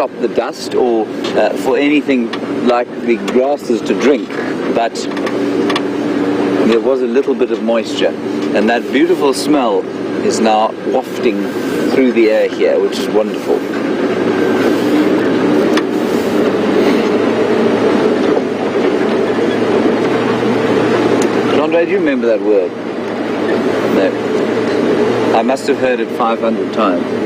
stop the dust or for anything like the grasses to drink, but there was a little bit of moisture, and that beautiful smell is now wafting through the air here, which is wonderful. Jeandré, do you remember that word? No. I must have heard it 500 times.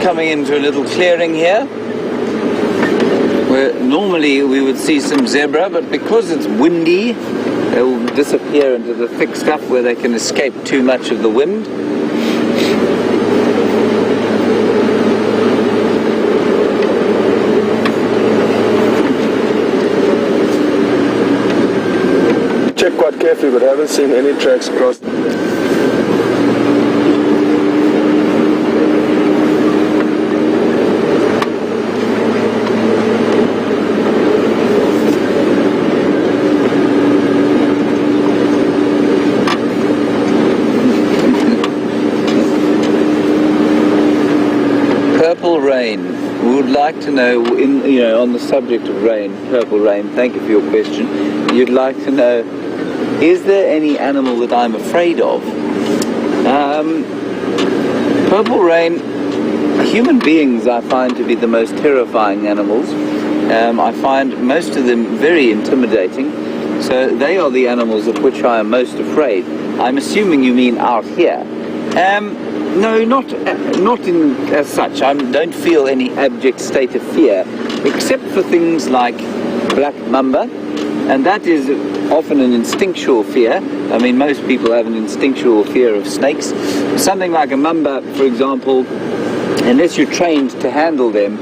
Coming into a little clearing here where normally we would see some zebra, but because it's windy they will disappear into the thick stuff where they can escape too much of the wind. Check quite carefully, but I haven't seen any tracks across. Rain. We would like to know, on the subject of rain, purple rain, thank you for your question. You'd like to know, is there any animal that I'm afraid of? Purple rain, human beings I find to be the most terrifying animals. I find most of them very intimidating, so they are the animals of which I am most afraid. I'm assuming you mean out here. No, not in as such. I don't feel any abject state of fear, except for things like black mamba, and that is often an instinctual fear. I mean, most people have an instinctual fear of snakes. Something like a mamba, for example, unless you're trained to handle them,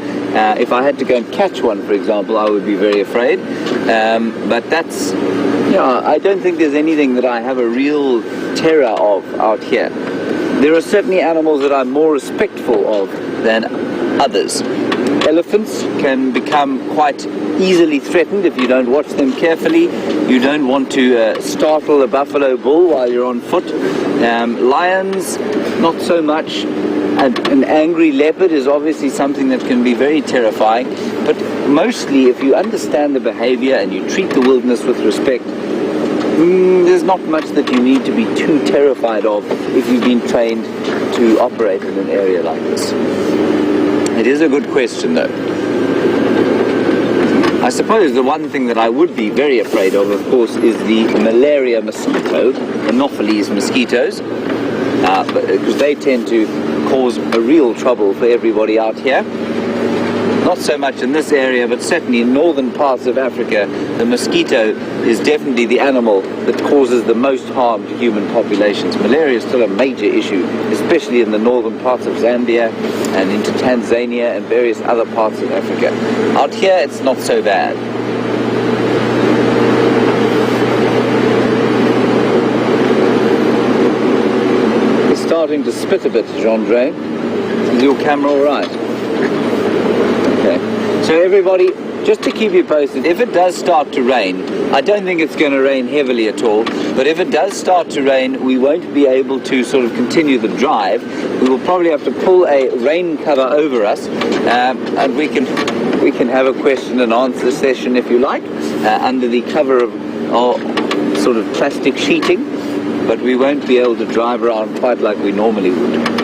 if I had to go and catch one, for example, I would be very afraid. But that's, I don't think there's anything that I have a real terror of out here. There are certainly animals that I'm more respectful of than others. Elephants can become quite easily threatened if you don't watch them carefully. You don't want to startle a buffalo bull while you're on foot. Lions, not so much. An angry leopard is obviously something that can be very terrifying. But mostly, if you understand the behavior and you treat the wilderness with respect, there's not much that you need to be too terrified of if you've been trained to operate in an area like this. It is a good question, though. I suppose the one thing that I would be very afraid of course, is the malaria mosquito, Anopheles mosquitoes, because they tend to cause a real trouble for everybody out here. Not so much in this area, but certainly in northern parts of Africa, the mosquito is definitely the animal that causes the most harm to human populations. Malaria is still a major issue, especially in the northern parts of Zambia and into Tanzania and various other parts of Africa. Out here, it's not so bad. It's starting to spit a bit, Jeandré. Is your camera all right? So everybody, just to keep you posted, if it does start to rain, I don't think it's going to rain heavily at all, but if it does start to rain, we won't be able to sort of continue the drive. We will probably have to pull a rain cover over us, and we can have a question and answer session if you like, under the cover of sort of plastic sheeting, but we won't be able to drive around quite like we normally would.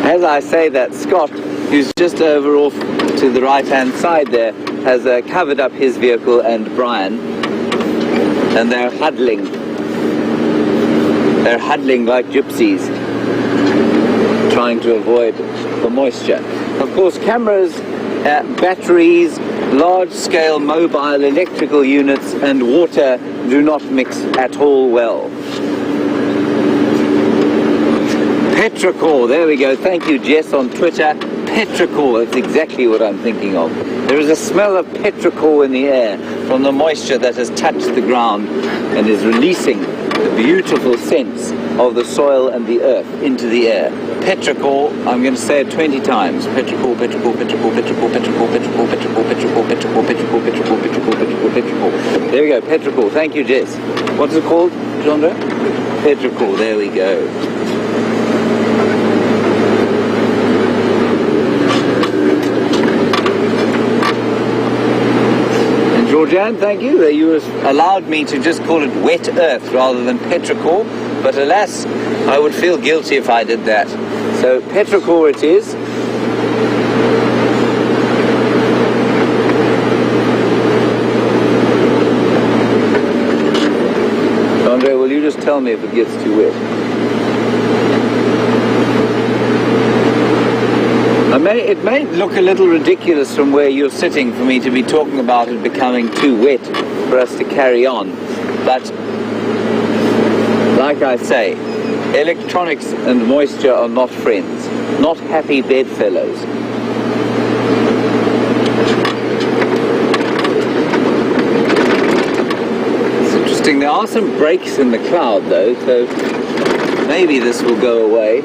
As I say that, Scott, who's just over off to the right-hand side there, has covered up his vehicle and Bryan, and they're huddling. They're huddling like gypsies, trying to avoid the moisture. Of course, cameras, batteries, large-scale mobile electrical units, and water do not mix at all well. Petrichor, there we go. Thank you, Jess, on Twitter. Petrichor, that's exactly what I'm thinking of. There is a smell of petrichor in the air from the moisture that has touched the ground and is releasing the beautiful scents of the soil and the earth into the air. Petrichor, I'm going to say it 20 times. Petrichor, petrichor, petrichor, petrichor, petrichor, petrichor, petrichor, petrichor, petrichor, petrichor, petrichor, petrichor, petrichor, petrichor. There we go, petrichor. Thank you, Jess. What's it called, Jeandré? Petrichor, there we go. Georgianne, thank you. You allowed me to just call it wet earth rather than petrichor, but alas, I would feel guilty if I did that. So petrichor it is. Jeandré, will you just tell me if it gets too wet? It may look a little ridiculous from where you're sitting for me to be talking about it becoming too wet for us to carry on, but like I say, electronics and moisture are not friends, not happy bedfellows. It's interesting, there are some breaks in the cloud though, so maybe this will go away.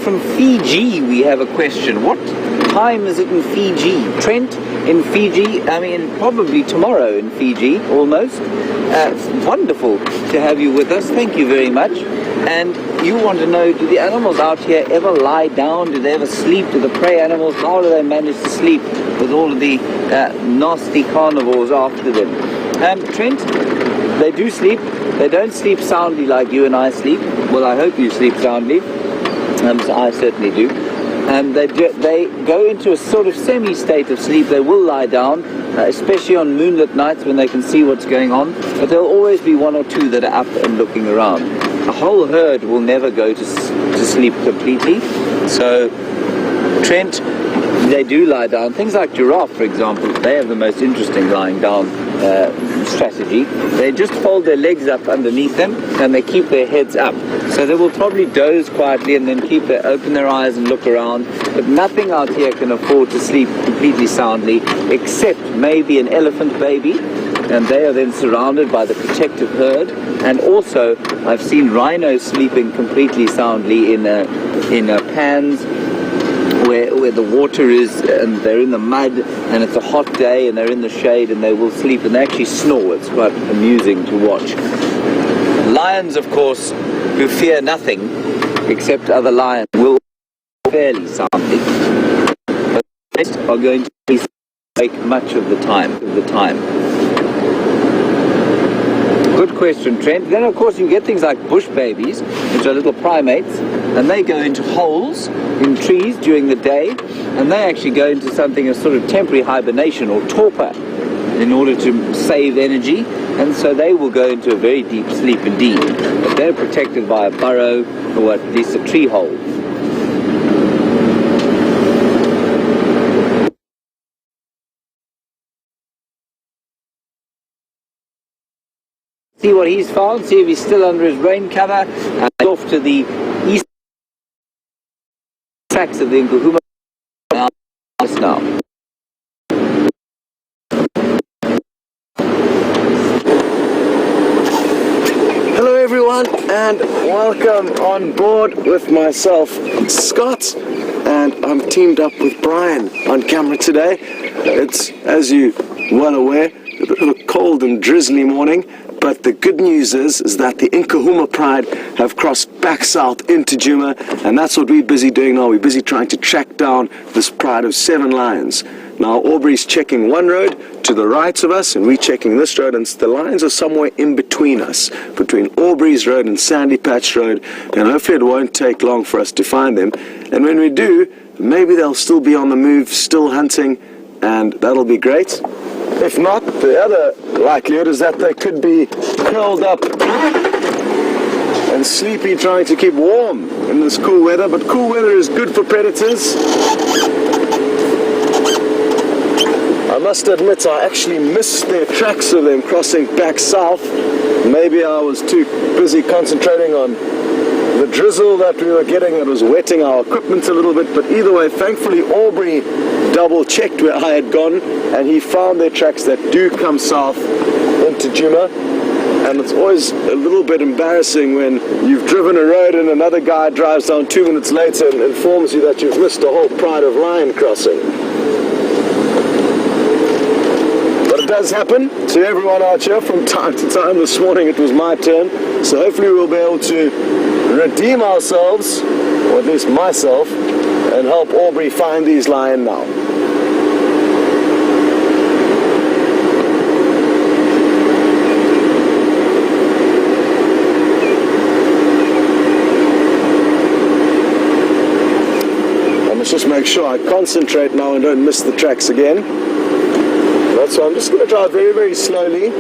From Fiji we have a question. What time is it in Fiji? Trent, in Fiji, I mean probably tomorrow in Fiji, almost. It's wonderful to have you with us, thank you very much. And you want to know, do the animals out here ever lie down? Do they ever sleep? Do the prey animals, how do they manage to sleep with all of the nasty carnivores after them? Trent, they do sleep. They don't sleep soundly like you and I sleep. Well, I hope you sleep soundly. So I certainly do. They go into a sort of semi-state of sleep. They will lie down, especially on moonlit nights when they can see what's going on, but there'll always be one or two that are up and looking around. A whole herd will never go to sleep completely. So Trent, they do lie down. Things like giraffe, for example, they have the most interesting lying down strategy. They just fold their legs up underneath them and they keep their heads up. So they will probably doze quietly and then open their eyes and look around. But nothing out here can afford to sleep completely soundly, except maybe an elephant baby. And they are then surrounded by the protective herd. And also, I've seen rhinos sleeping completely soundly in pans where the water is, and they're in the mud, and it's a hot day, and they're in the shade, and they will sleep, and they actually snore. It's quite amusing to watch. Lions, of course, who fear nothing except other lions, will fairly soundly. But the rest are going to be awake much of the time. Good question, Trent. Then, of course, you get things like bush babies, which are little primates, and they go into holes in trees during the day, and they actually go into something, a sort of temporary hibernation or torpor, in order to save energy, and so they will go into a very deep sleep indeed. But they're protected by a burrow, or at least a tree hole. See what he's found, see if he's still under his rain cover, and off to the east tracks of the Nkuhumas now. Hello everyone, and welcome on board with myself, Scott, and I'm teamed up with Bryan on camera today. It's, as you well aware, a bit of a cold and drizzly morning, but the good news is that the Nkuhumas pride have crossed back south into Djuma, and that's what we're busy doing now. We're busy trying to track down this pride of 7 lions. Now Aubrey's checking one road to the right of us, and we're checking this road, and the lines are somewhere in between us, between Aubrey's road and Sandy Patch Road, and hopefully it won't take long for us to find them. And when we do, maybe they'll still be on the move, still hunting, and that'll be great. If not, the other likelihood is that they could be curled up and sleepy, trying to keep warm in this cool weather, but cool weather is good for predators. I must admit, I actually missed their tracks of them crossing back south. Maybe I was too busy concentrating on the drizzle that we were getting that was wetting our equipment a little bit, but either way, thankfully Aubrey double checked where I had gone, and he found their tracks that do come south into Djuma. And it's always a little bit embarrassing when you've driven a road and another guy drives down 2 minutes later and informs you that you've missed a whole pride of lion crossing. But it does happen to everyone out here from time to time. This morning it was my turn, so hopefully we'll be able to redeem ourselves, or at least myself, and help Aubrey find these lion now. Just make sure I concentrate now and don't miss the tracks again. That's why I'm just going to drive very, very slowly.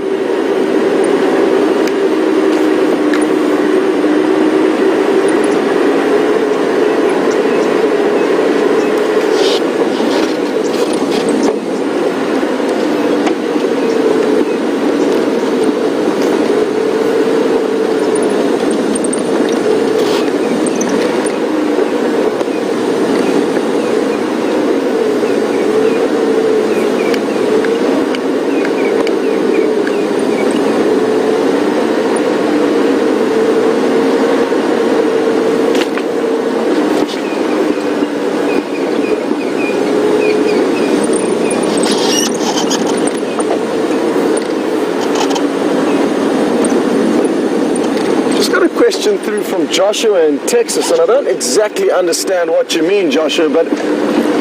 Question through from Joshua in Texas, and I don't exactly understand what you mean, Joshua, but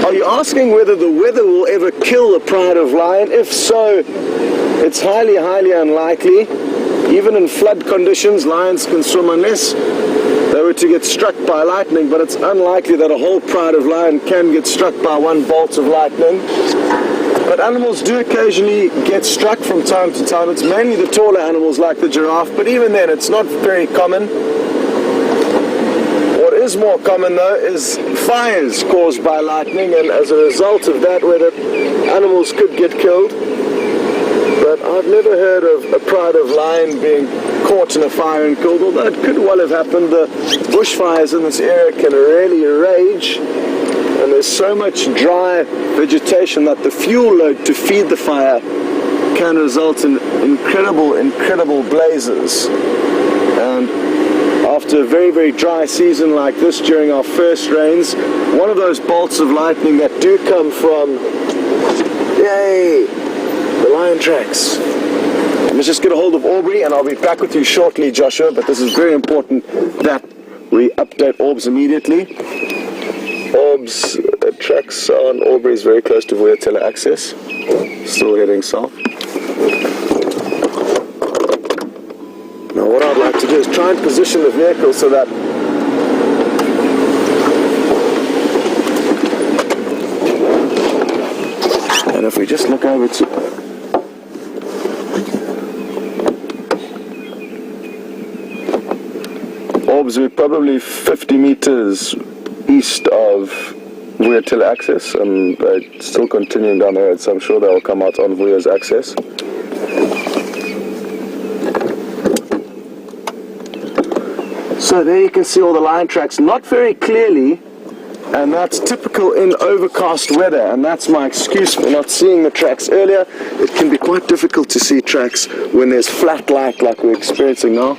are you asking whether the weather will ever kill a pride of lion? If so, it's highly, highly unlikely. Even in flood conditions, lions can swim unless they were to get struck by lightning, but it's unlikely that a whole pride of lion can get struck by one bolt of lightning. But animals do occasionally get struck from time to time. It's mainly the taller animals like the giraffe, but even then it's not very common. What is more common though is fires caused by lightning, and as a result of that, where the animals could get killed. But I've never heard of a pride of lion being caught in a fire and killed, although it could well have happened. The bushfires in this area can really rage, and there's so much dry vegetation that the fuel load to feed the fire can result in incredible blazes. And after a very, very dry season like this during our first rains, one of those bolts of lightning that do come from, the lion tracks. Let's just get a hold of Aubrey and I'll be back with you shortly, Joshua, but this is very important that we update Orbs immediately. Orbs tracks on Aubrey is very close to Vuyatela access, still heading south. Now what I'd like to do is try and position the vehicle so that and if we just look over to Orbs, we're probably 50 meters east of Vuyatela access, and still continuing down the road, so I'm sure they'll come out on Vuya's access. So there you can see all the lion tracks, not very clearly, and that's typical in overcast weather, and that's my excuse for not seeing the tracks earlier. It can be quite difficult to see tracks when there's flat light like we're experiencing now.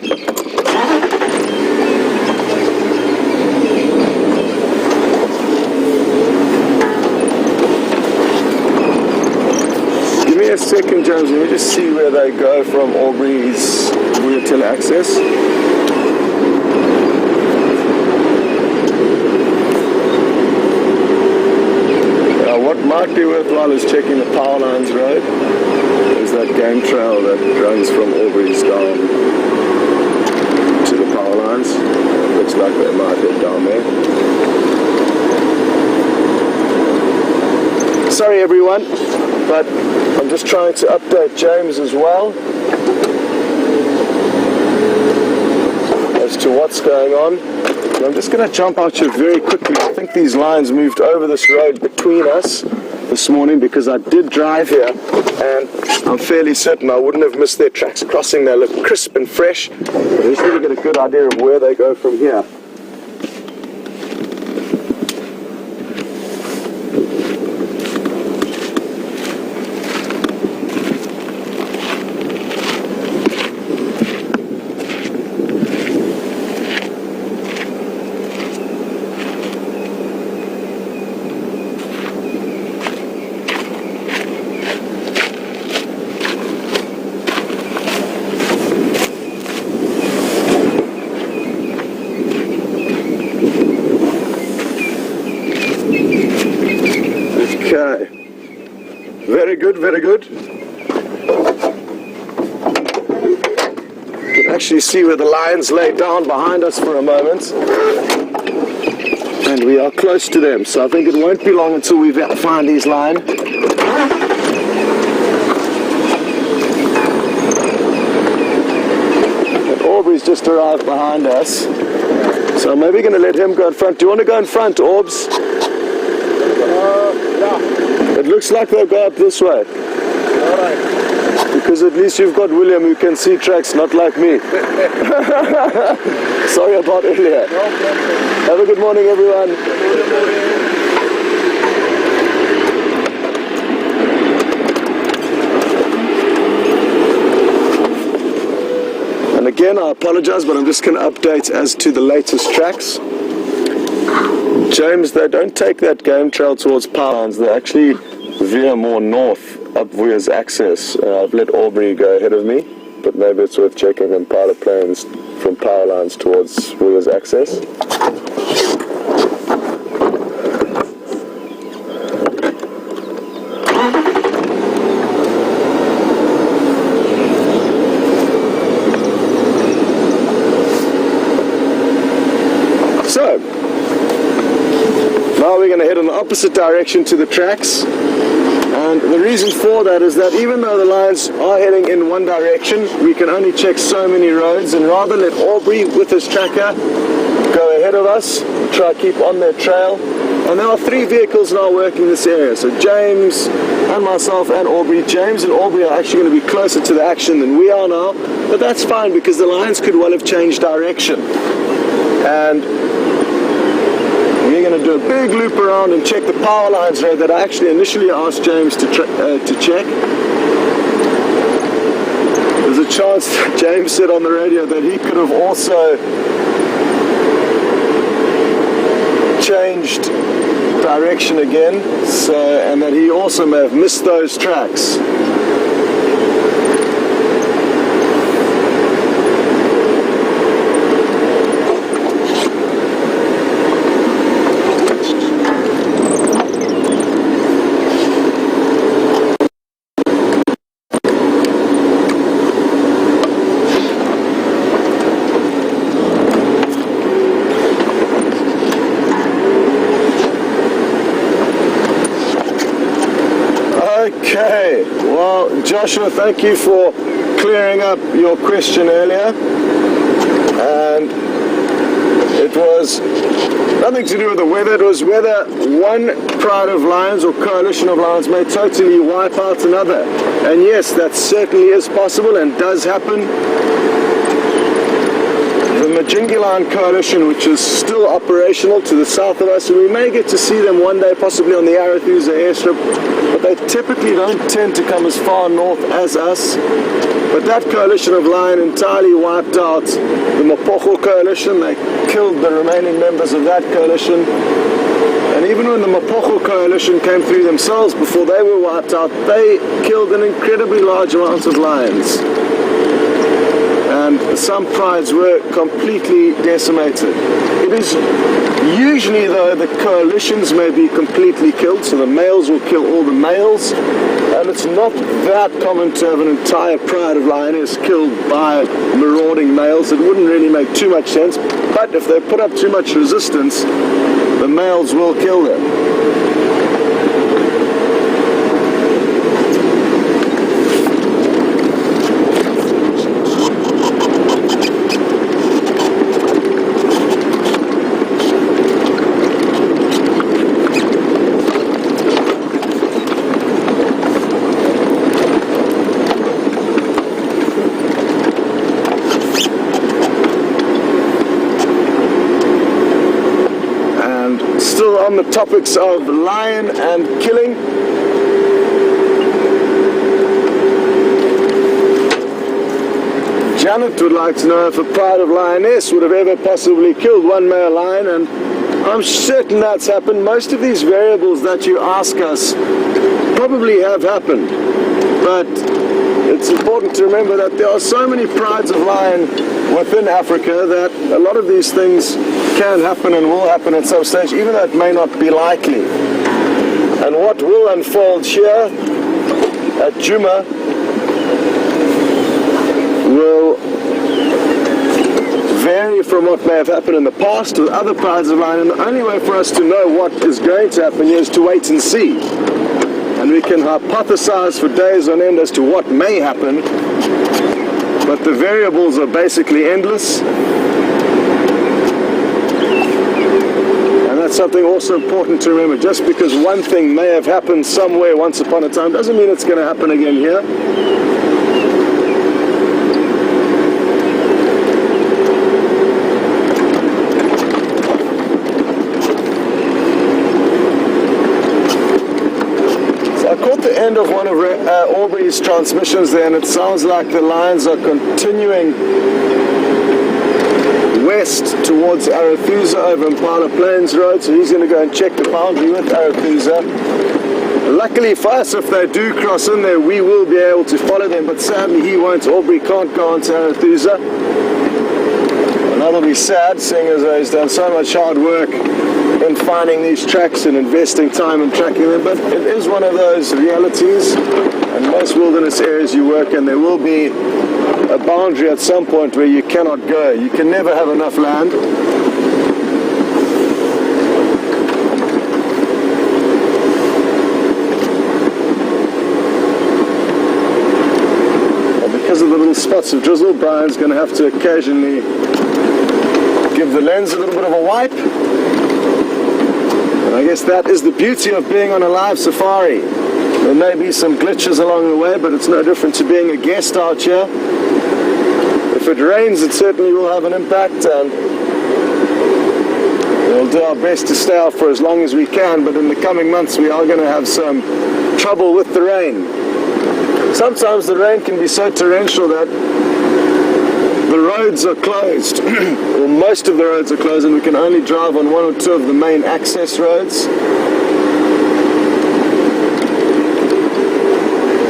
Give me a second, James, let me just see where they go from Aubrey's Vuyatela access. What my might be worthwhile is checking the Power Lines Road. There's that game trail that runs from Aubrey's down to the power lines. Looks like they might head down there. Sorry everyone, but I'm just trying to update James as well as to what's going on. I'm just going to jump out here very quickly. I think these lines moved over this road between us this morning because I did drive here and I'm fairly certain I wouldn't have missed their tracks crossing. They look crisp and fresh. I just need to get a good idea of where they go from here. Okay, very good, very good. You can actually see where the lions lay down behind us for a moment. And we are close to them, so I think it won't be long until we find these lions. And Aubrey's just arrived behind us. So I'm maybe going to let him go in front. Do you want to go in front, Orbs? It looks like they'll go up this way. Alright. Because at least you've got William who can see tracks, not like me. Sorry about earlier. No problem. Have a good morning, everyone. Good morning. And again, I apologize, but I'm just going to update as to the latest tracks. James, they don't take that game trail towards power lines. They actually veer more north up Vuya's access. I've let Aubrey go ahead of me, but maybe it's worth checking Impala planes from power lines towards Vuya's access. So, now we're going to head in the opposite direction to the tracks. And the reason for that is that even though the lines are heading in one direction, we can only check so many roads, and rather let Aubrey with his tracker go ahead of us, try to keep on their trail. And there are 3 vehicles now working this area, so James and myself and Aubrey. James and Aubrey are actually going to be closer to the action than we are now, but that's fine because the lines could well have changed direction. And we're going to do a big loop around and check the power lines road that I actually initially asked James to check. There's a chance that James said on the radio that he could have also changed direction again, and that he also may have missed those tracks. Okay, well, Joshua, thank you for clearing up your question earlier. And it was nothing to do with the weather. It was whether one pride of lions or coalition of lions may totally wipe out another. And yes, that certainly is possible and does happen. The Majingilan coalition, which is still operational to the south of us, and we may get to see them one day, possibly on the Arathusa airstrip, but they typically don't tend to come as far north as us. But that coalition of lion entirely wiped out the Mapocho coalition. They killed the remaining members of that coalition. And even when the Mapocho coalition came through themselves before they were wiped out, they killed an incredibly large amount of lions. And some prides were completely decimated. It is usually, though, the coalitions may be completely killed, so the males will kill all the males, and it's not that common to have an entire pride of lioness killed by marauding males. It wouldn't really make too much sense, but if they put up too much resistance, the males will kill them. On the topics of lion and killing, Janet would like to know if a pride of lioness would have ever possibly killed one male lion, and I'm certain that's happened. Most of these variables that you ask us probably have happened, but it's important to remember that there are so many prides of lion within Africa that a lot of these things can happen and will happen at some stage, even though it may not be likely. And what will unfold here at Djuma will vary from what may have happened in the past with other prides of lion, and the only way for us to know what is going to happen here is to wait and see. And we can hypothesize for days on end as to what may happen, but the variables are basically endless. And that's something also important to remember. Just because one thing may have happened somewhere once upon a time doesn't mean it's going to happen again here. The end of one of Aubrey's transmissions there, and it sounds like the lions are continuing west towards Arethusa over Impala Plains Road, so he's going to go and check the boundary with Arethusa. Luckily for us, if they do cross in there, we will be able to follow them, but sadly he won't. Aubrey can't go on to Arethusa, and that'll be sad, seeing as he's done so much hard work in finding these tracks and investing time in tracking them. But it is one of those realities, and most wilderness areas you work in, there will be a boundary at some point where you cannot go. You can never have enough land. And because of the little spots of drizzle, Brian's going to have to occasionally give the lens a little bit of a wipe. I guess that is the beauty of being on a live safari. There may be some glitches along the way, but it's no different to being a guest out here. If it rains, it certainly will have an impact, and we'll do our best to stay out for as long as we can, but in the coming months we are going to have some trouble with the rain. Sometimes the rain can be so torrential that the roads are closed, or most of the roads are closed, and we can only drive on one or two of the main access roads.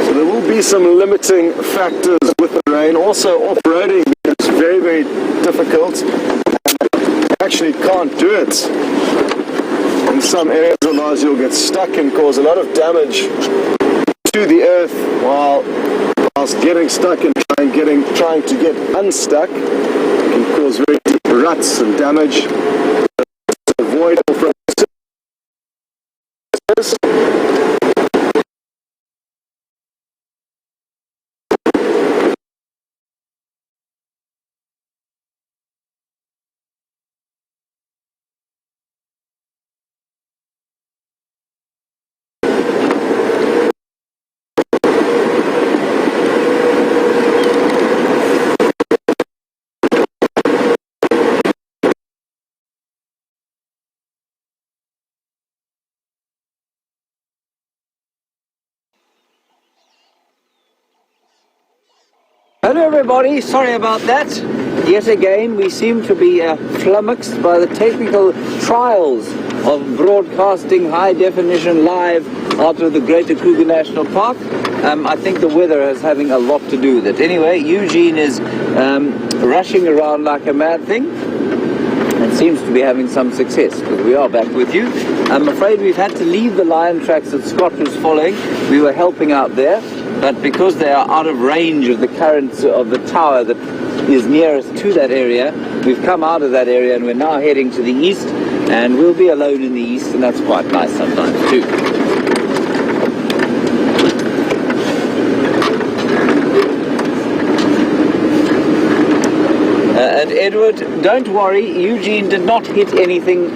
So there will be some limiting factors with the rain. Also, off-roading is very, very difficult. You actually can't do it. In some areas, otherwise you'll get stuck and cause a lot of damage to the earth whilst getting stuck and trying to get unstuck. It can cause very deep ruts and damage. To avoid from Hello everybody, sorry about that. Yet again we seem to be flummoxed by the technical trials of broadcasting high definition live out of the Greater Kruger National Park. I think the weather is having a lot to do with it. Anyway, Eugene is rushing around like a mad thing, and seems to be having some success. But we are back with you. I'm afraid we've had to leave the lion tracks that Scott was following. We were helping out there, but because they are out of range of the currents of the tower that is nearest to that area, we've come out of that area and we're now heading to the east, and we'll be alone in the east, and that's quite nice sometimes too. And Edward, don't worry, Eugene did not hit anything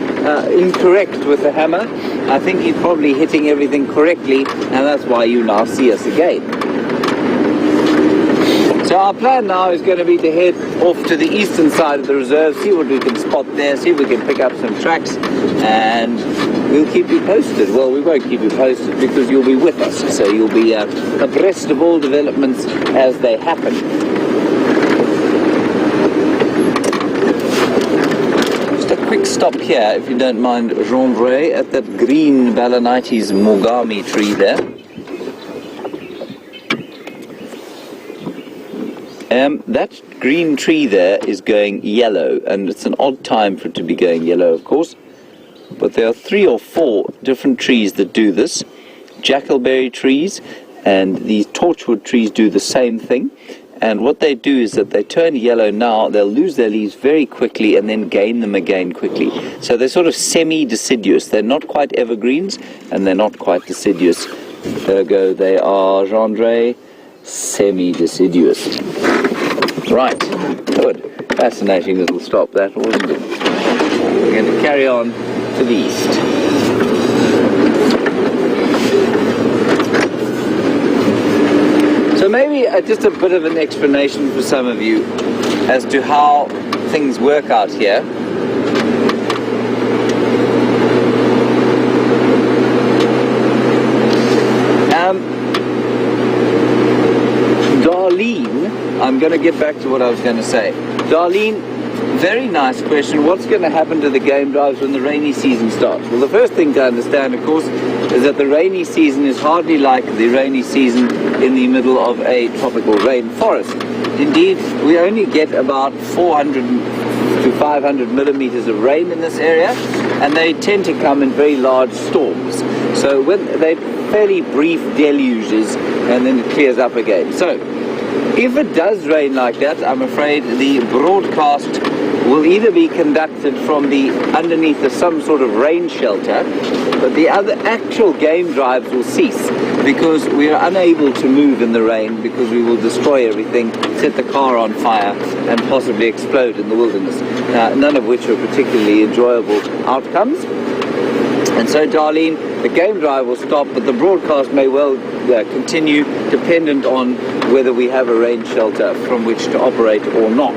incorrect with the hammer. I think he's probably hitting everything correctly, and that's why you now see us again. So our plan now is going to be to head off to the eastern side of the reserve, see what we can spot there, see if we can pick up some tracks, and we'll keep you posted. Well, we won't keep you posted because you'll be with us, so you'll be abreast of all developments as they happen. Quick stop here, if you don't mind, Jeandré, at that green Balanites Mogami tree there. That green tree there is going yellow, and it's an odd time for it to be going yellow, of course. But there are 3 or 4 different trees that do this. Jackelberry trees and these torchwood trees do the same thing. And what they do is that they turn yellow now, they'll lose their leaves very quickly and then gain them again quickly. So they're sort of semi-deciduous. They're not quite evergreens and they're not quite deciduous. Ergo, they are, Jeandré, semi-deciduous. Right, good. Fascinating little stop that, wasn't it? We're going to carry on to the east. So maybe just a bit of an explanation for some of you as to how things work out here. Darlene, I'm going to get back to what I was going to say. Darlene, very nice question. What's going to happen to the game drives when the rainy season starts? Well, the first thing to understand, of course, is that the rainy season is hardly like the rainy season in the middle of a tropical rainforest. Indeed, we only get about 400 to 500 millimeters of rain in this area, and they tend to come in very large storms. So when they're fairly brief deluges, and then it clears up again. So if it does rain like that, I'm afraid the broadcast will either be conducted from underneath some sort of rain shelter, but the other actual game drives will cease because we are unable to move in the rain because we will destroy everything, set the car on fire, and possibly explode in the wilderness. None of which are particularly enjoyable outcomes. And so, Darlene, the game drive will stop, but the broadcast may well continue, dependent on whether we have a rain shelter from which to operate or not.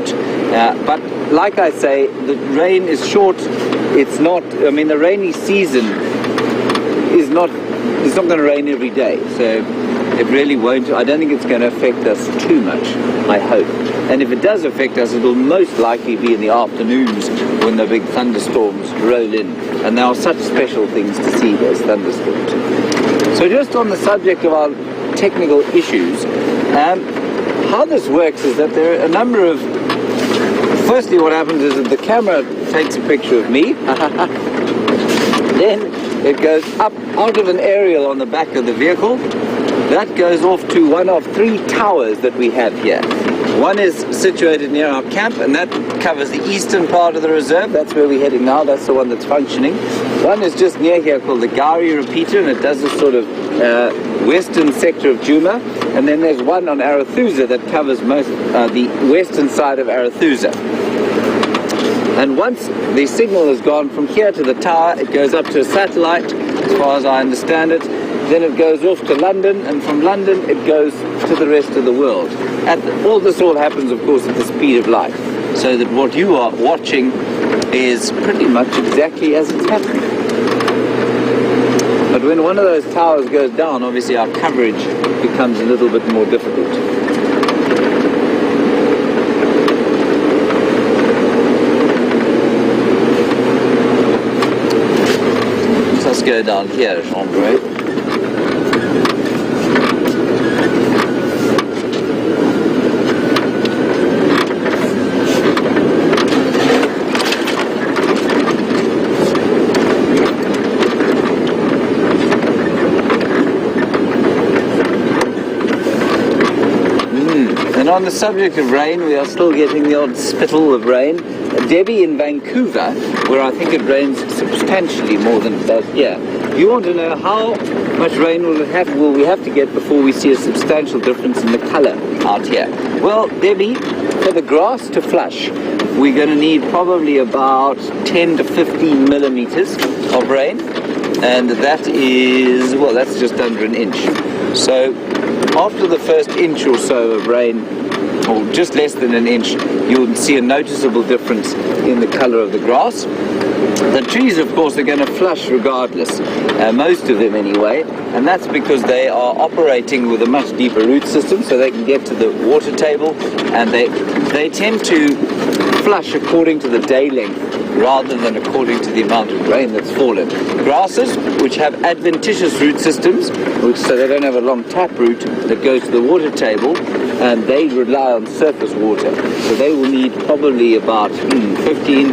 But like I say, the rain is short. It's not, I mean, the rainy season is not, it's not going to rain every day. So it really won't, I don't think it's going to affect us too much, I hope. And if it does affect us, it will most likely be in the afternoons when the big thunderstorms roll in. And there are such special things to see, those thunderstorms. So just on the subject of our technical issues, how this works is that there are a number of... Firstly, what happens is that the camera takes a picture of me. Then it goes up out of an aerial on the back of the vehicle. That goes off to one of 3 towers that we have here. One is situated near our camp, and that covers the eastern part of the reserve. That's where we're heading now. That's the one that's functioning. One is just near here called the Gowrie repeater, and it does this sort of western sector of Djuma. And then there's one on Arathusa that covers most the western side of Arathusa. And once the signal has gone from here to the tower, it goes up to a satellite, as far as I understand it. Then it goes off to London, and from London it goes to the rest of the world. All this all happens, of course, at the speed of light, so that what you are watching is pretty much exactly as it's happening. But when one of those towers goes down, obviously our coverage becomes a little bit more difficult. Let's go down here, Jeandré. on the subject of rain, we are still getting the odd spittle of rain. Debbie in Vancouver, where I think it rains substantially more than it does here. You want to know how much rain will we have to get before we see a substantial difference in the color out here? Well, Debbie, for the grass to flush, we're going to need probably about 10 to 15 millimeters of rain, and that is, well, that's just under an inch. So after the first inch or so of rain, or just less than an inch, you'll see a noticeable difference in the color of the grass. The trees, of course, are going to flush regardless, most of them anyway, and that's because they are operating with a much deeper root system, so they can get to the water table, and they tend to flush according to the day length rather than according to the amount of rain that's fallen. Grasses, which have adventitious root systems, so they don't have a long tap root that goes to the water table, and they rely on surface water. So they will need probably about 15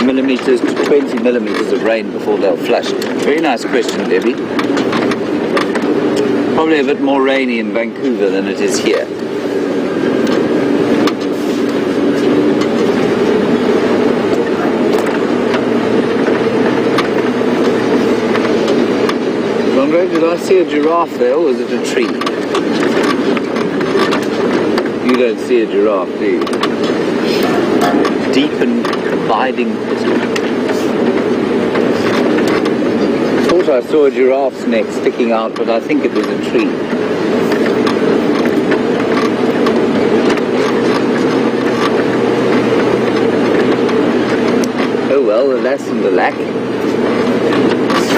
millimeters to 20 millimeters of rain before they'll flush. Very nice question, Debbie. Probably a bit more rainy in Vancouver than it is here. Jeandré, did I see a giraffe there, or was it a tree? You don't see a giraffe, do you? Deep and abiding pity. I thought I saw a giraffe's neck sticking out, but I think it was a tree. Oh well, alas and alack.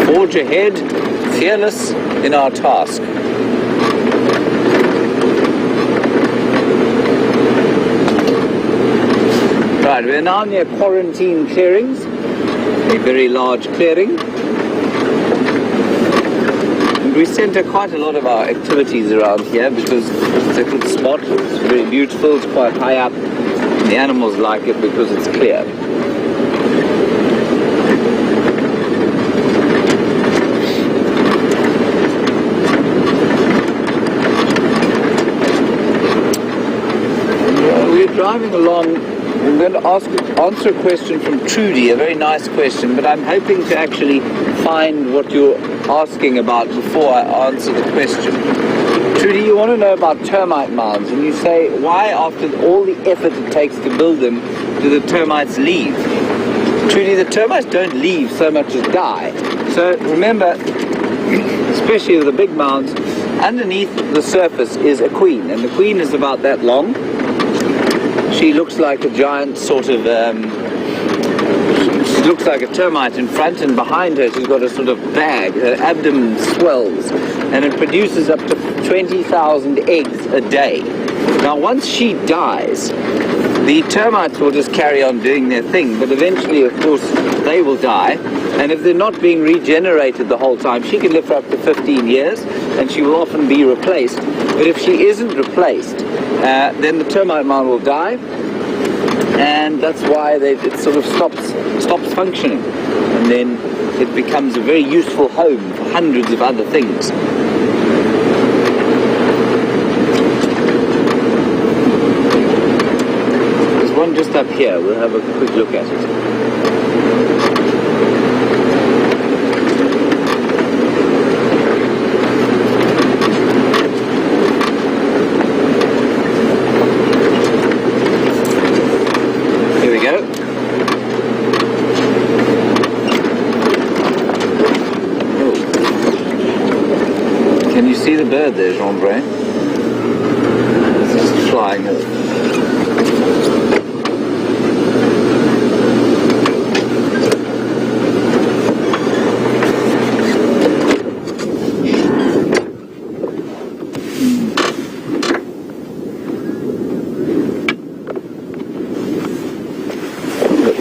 Forge ahead, fearless in our task. Right, we're now near quarantine clearings, a very large clearing. And we centre quite a lot of our activities around here because it's a good spot, it's very beautiful, it's quite high up, and the animals like it because it's clear. We're driving along. I'm going to answer a question from Trudy, a very nice question, but I'm hoping to actually find what you're asking about before I answer the question. Trudy, you want to know about termite mounds, and you say, why after all the effort it takes to build them, do the termites leave? Trudy, the termites don't leave so much as die. So remember, especially with the big mounds, underneath the surface is a queen, and the queen is about that long. She looks like a giant sort of, she looks like a termite in front, and behind her she's got a sort of bag. Her abdomen swells, and it produces up to 20,000 eggs a day. Now once she dies, the termites will just carry on doing their thing, but eventually, of course, they will die, and if they're not being regenerated the whole time, she can live for up to 15 years, and she will often be replaced. But if she isn't replaced, then the termite mound will die, and that's why it sort of stops functioning, and then it becomes a very useful home for hundreds of other things. There's one just up here. We'll have a quick look at it. Can you see the bird there, Jeandré? It's just flying off.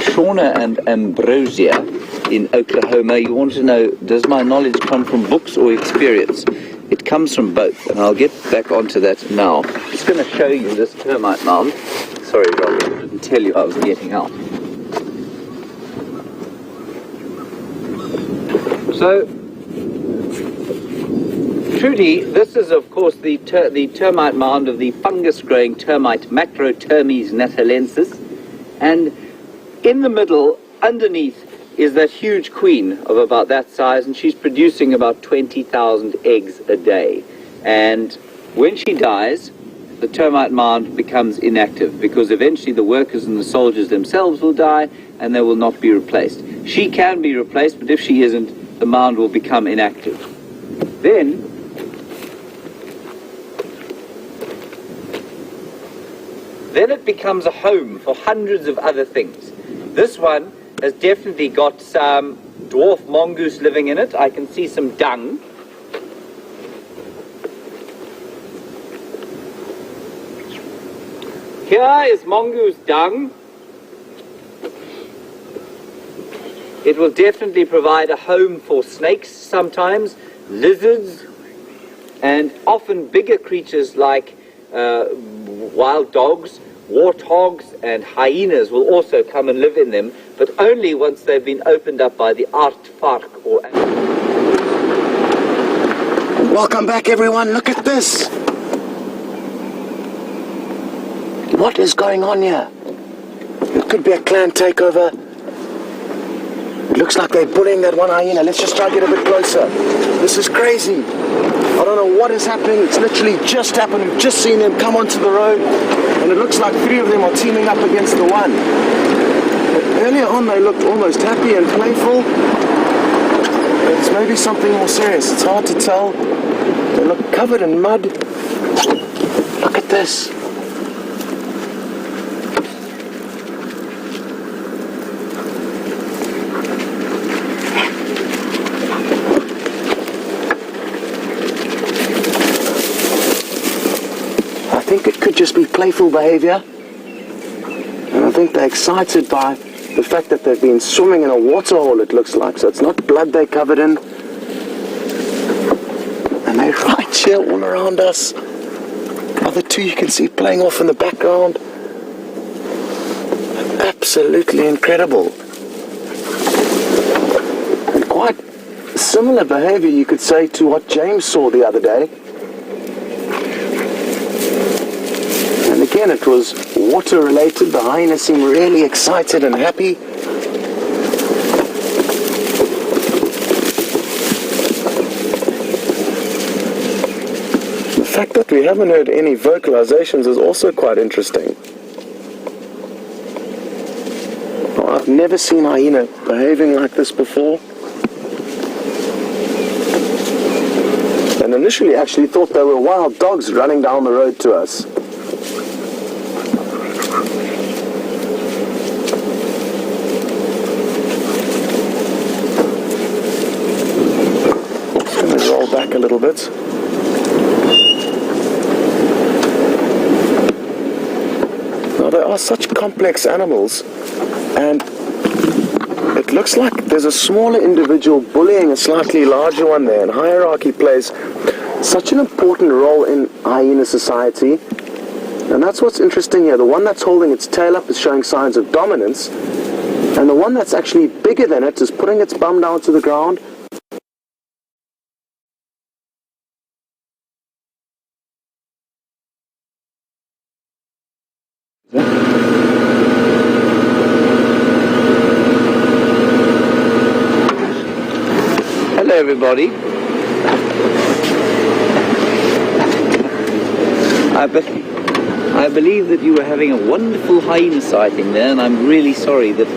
Shauna and Ambrosia in Oklahoma, you want to know, does my knowledge come from books or experience? It comes from both, and I'll get back onto that now. I'm just going to show you this termite mound. Sorry, Rob, I didn't tell you I was getting out. So, Trudy, this is of course the termite mound of the fungus-growing termite Macrotermes natalensis, and in the middle, underneath, is that huge queen of about that size, and she's producing about 20,000 eggs a day. And when she dies, the termite mound becomes inactive, because eventually the workers and the soldiers themselves will die and they will not be replaced. She can be replaced, but if she isn't, the mound will become inactive. Then it becomes a home for hundreds of other things. This one has definitely got some dwarf mongoose living in it. I can see some dung. Here is mongoose dung. It will definitely provide a home for snakes sometimes, lizards, and often bigger creatures like wild dogs, warthogs, and hyenas will also come and live in them, but only once they've been opened up by the aardvark or... Welcome back, everyone. Look at this. What is going on here? It could be a clan takeover. It looks like they're bullying that one hyena. Let's just try to get a bit closer. This is crazy. I don't know what is happening. It's literally just happened. We've just seen them come onto the road, and it looks like 3 of them are teaming up against the one. But earlier on, they looked almost happy and playful. But it's maybe something more serious. It's hard to tell. They look covered in mud. Look at this. I think it could just be playful behavior, and I think they're excited by the fact that they've been swimming in a water hole, it looks like. So it's not blood they're covered in, and they're right here all around us. Other 2 you can see playing off in the background. Absolutely incredible, and quite similar behavior, you could say, to what James saw the other day. Again, it was water related. The hyena seemed really excited and happy. The fact that we haven't heard any vocalizations is also quite interesting. Well, I've never seen hyena behaving like this before. And initially actually thought they were wild dogs running down the road to us. Back a little bit. Now, they are such complex animals, and it looks like there's a smaller individual bullying a slightly larger one there, and hierarchy plays such an important role in hyena society. And that's what's interesting here. The one that's holding its tail up is showing signs of dominance, and the one that's actually bigger than it is putting its bum down to the ground. Hello everybody. I believe that you were having a wonderful hyena sighting there, and I'm really sorry that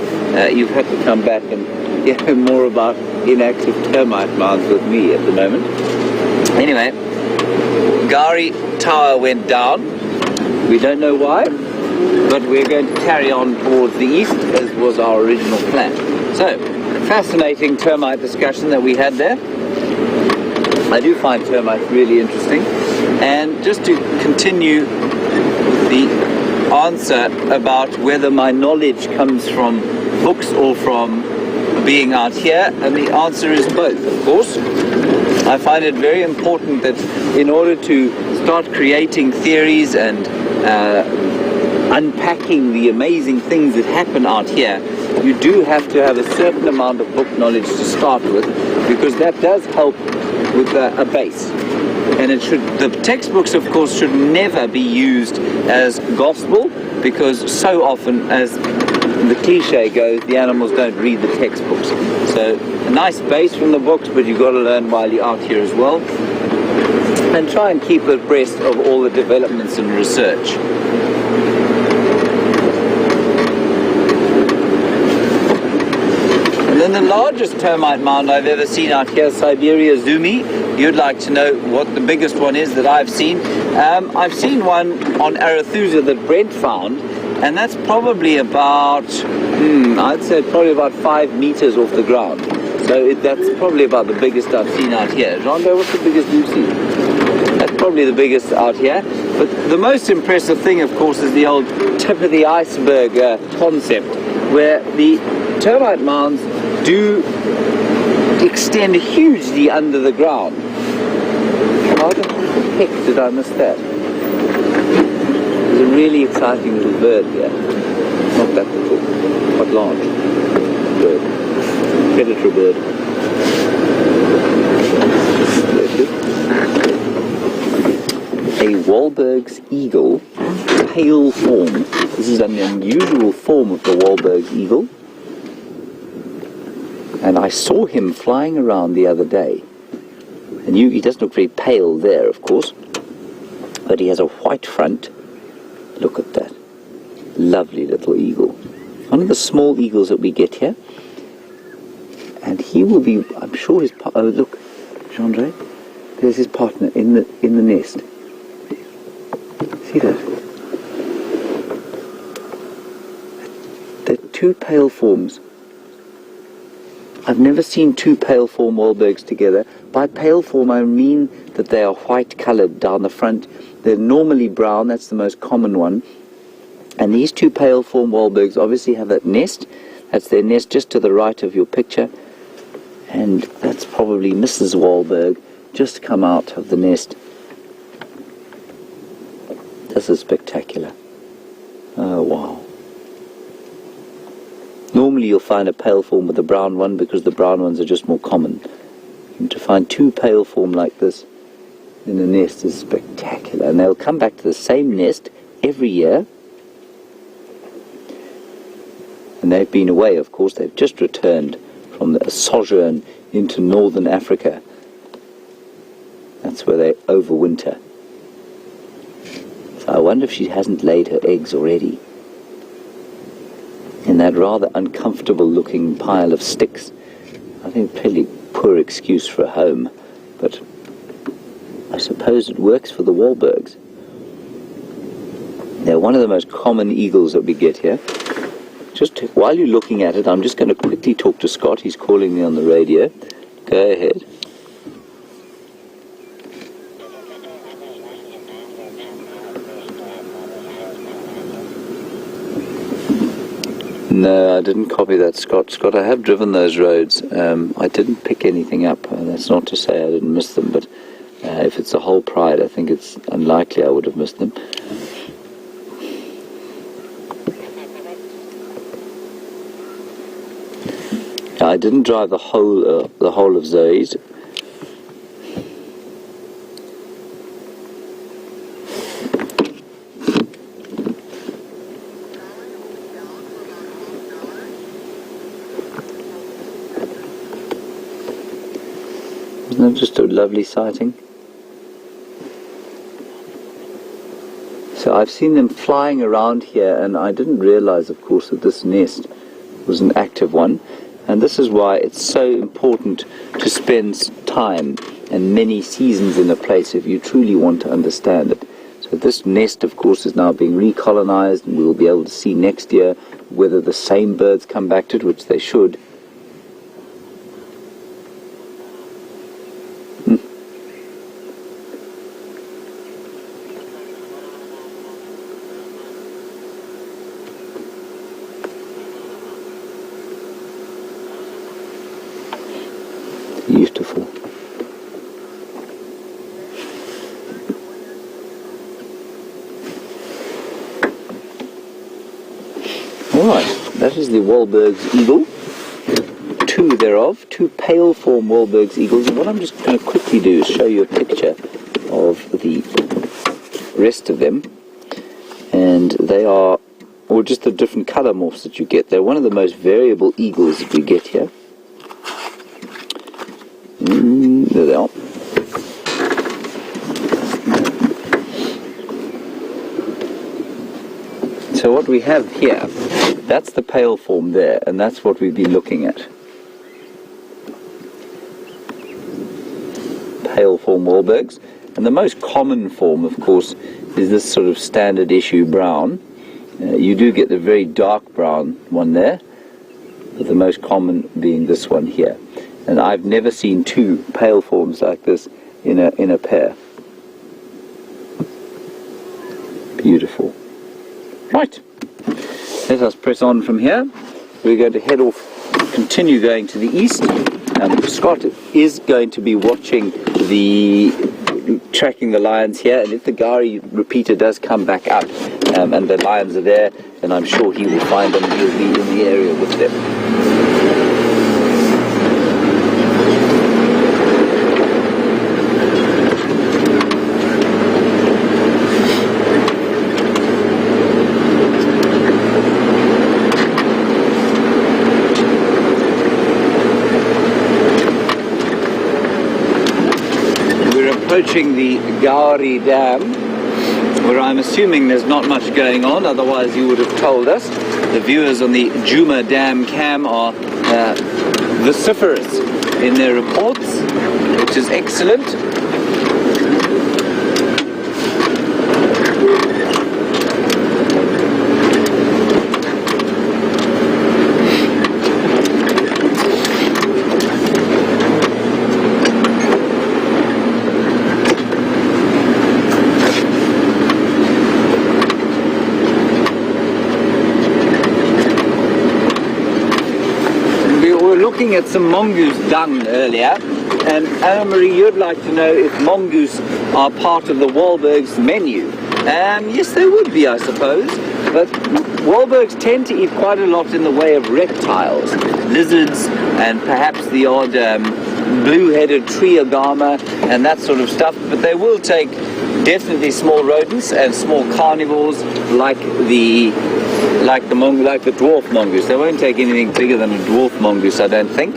you've had to come back and hear more about inactive termite mounds with me at the moment. Anyway, Gowrie Tower went down. We don't know why, but we're going to carry on towards the east as was our original plan. So, fascinating termite discussion that we had there. I do find termites really interesting. And just to continue the answer about whether my knowledge comes from books or from being out here, and the answer is both, of course. I find it very important that in order to start creating theories and unpacking the amazing things that happen out here, you do have to have a certain amount of book knowledge to start with, because that does help with a base. And the textbooks, of course, should never be used as gospel, because so often, as the cliche goes, the animals don't read the textbooks. So a nice base from the books, but you've got to learn while you're out here as well. And try and keep abreast of all the developments and research. And then the largest termite mound I've ever seen out here, Siberia Zumi. You'd like to know what the biggest one is that I've seen. I've seen one on Arethusa that Brent found, and that's probably about, I'd say probably about 5 meters off the ground. So that's probably about the biggest I've seen out here. Jeandré, what's the biggest you've seen? That's probably the biggest out here. But the most impressive thing, of course, is the old tip of the iceberg concept, where the termite mounds do extend hugely under the ground. How the heck did I miss that? There's a really exciting little bird here. Not that little, quite large bird. Predator bird. A Wahlberg's eagle, pale form. This is an unusual form of the Wahlberg's eagle. And I saw him flying around the other day. And he doesn't look very pale there, of course, but he has a white front. Look at that. Lovely little eagle. One of the small eagles that we get here. And he will be, I'm sure his, oh look, Jeandré, there's his partner in the nest. See that? They're two pale forms. I've never seen two pale form Wahlbergs together. By pale form I mean that they are white coloured down the front. They're normally brown, that's the most common one. And these two pale form Wahlbergs obviously have that nest. That's their nest just to the right of your picture. And that's probably Mrs. Wahlberg just come out of the nest. This is spectacular. Oh wow. Normally you'll find a pale form with a brown one because the brown ones are just more common. And to find two pale form like this in a nest is spectacular. And they'll come back to the same nest every year. And they've been away, of course. They've just returned from a sojourn into northern Africa. That's where they overwinter. So I wonder if she hasn't laid her eggs already in that rather uncomfortable looking pile of sticks. I think pretty poor excuse for a home, but I suppose it works for the Wahlbergs. They're one of the most common eagles that we get here. Just while you're looking at it, I'm just going to quickly talk to Scott. He's calling me on the radio. Go ahead. No, I didn't copy that, Scott. Scott, I have driven those roads. I didn't pick anything up. That's not to say I didn't miss them, but if it's a whole pride, I think it's unlikely I would have missed them. I didn't drive the whole of Zoe's. Isn't that just a lovely sighting? So I've seen them flying around here, and I didn't realize, of course, that this nest was an active one. And this is why it's so important to spend time and many seasons in a place if you truly want to understand it. So this nest, of course, is now being recolonized, and we will be able to see next year whether the same birds come back to it, which they should. Beautiful. Alright, that is the Wahlberg's eagle. Two thereof, two pale form Wahlberg's eagles. And what I'm just going to quickly do is show you a picture of the rest of them, and they are, or just the different colour morphs that you get. They're one of the most variable eagles that we get here. There they are. So what we have here, that's the pale form there, and that's what we've been looking at. Pale form Wahlbergs. And the most common form, of course, is this sort of standard issue brown. You do get the very dark brown one there, but the most common being this one here. And I've never seen two pale forms like this in a pair. Beautiful. Right, let us press on from here. We're going to head off, continue going to the east. Scott is going to be watching tracking the lions here, and if the Gowrie repeater does come back up and the lions are there, then I'm sure he will find them. He'll be in the area with them. Approaching the Gowrie Dam, where I'm assuming there's not much going on, otherwise you would have told us. The viewers on the Juma Dam cam are vociferous in their reports, which is excellent. Looking at some mongoose dung earlier, and Anna-Marie, you'd like to know if mongoose are part of the Wahlberg's menu. Yes, they would be, I suppose, but Wahlbergs tend to eat quite a lot in the way of reptiles, lizards, and perhaps the odd blue-headed tree agama and that sort of stuff, but they will take definitely small rodents and small carnivores like the dwarf mongoose. They won't take anything bigger than a dwarf mongoose, I don't think.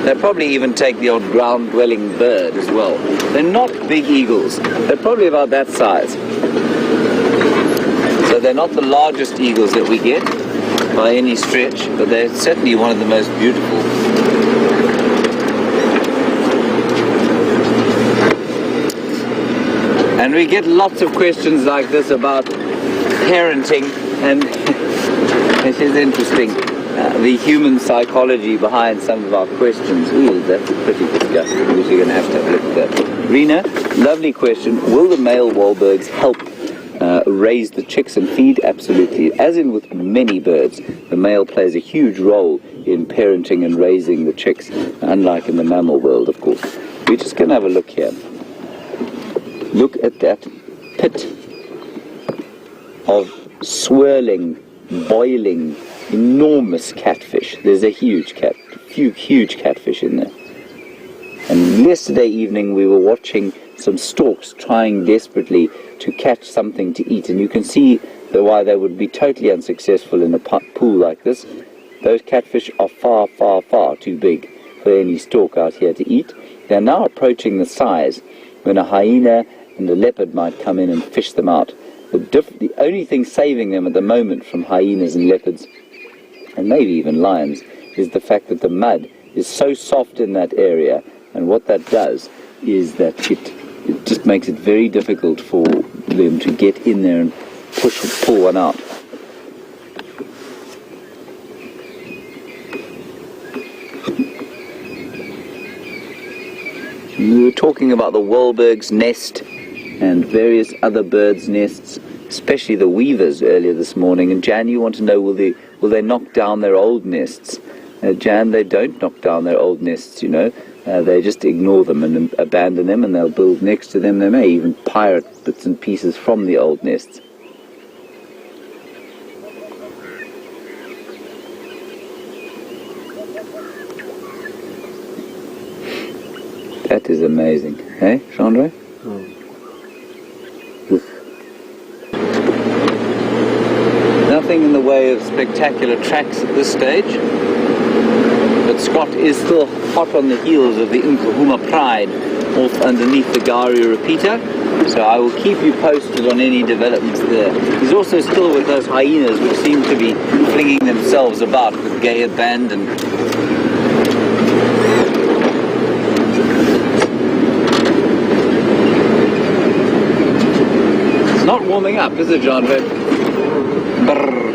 They'll probably even take the odd ground-dwelling bird as well. They're not big eagles. They're probably about that size. So they're not the largest eagles that we get by any stretch, but they're certainly one of the most beautiful. And we get lots of questions like this about parenting, and it is interesting, the human psychology behind some of our questions. Ooh, that's pretty disgusting. We're going to have a look at that. Rena, lovely question. Will the male Wahlbergs help raise the chicks and feed? Absolutely. As in with many birds, the male plays a huge role in parenting and raising the chicks, unlike in the mammal world, of course. We're just going to have a look here. Look at that pit of swirling, boiling, enormous catfish. There's a huge catfish in there. And yesterday evening we were watching some storks trying desperately to catch something to eat, and you can see why they would be totally unsuccessful in a pool like this. Those catfish are far, far, far too big for any stork out here to eat. They're now approaching the size when a hyena and a leopard might come in and fish them out. The only thing saving them at the moment from hyenas and leopards, and maybe even lions, is the fact that the mud is so soft in that area, and what that does is that it just makes it very difficult for them to get in there and pull one out. We were talking about the Wahlberg's nest and various other birds' nests, especially the weavers earlier this morning. And Jan, you want to know, will they knock down their old nests? Jan, they don't knock down their old nests, you know. They just ignore them and abandon them, and they'll build next to them. They may even pirate bits and pieces from the old nests. That is amazing, eh, Jeandré? nothing in the way of spectacular tracks at this stage. But Scott is still hot on the heels of the Nkuhumas Pride off underneath the Gowrie repeater. So I will keep you posted on any developments there. He's also still with those hyenas, which seem to be flinging themselves about with gay abandon. It's not warming up, is it, Jeandré? Brrr.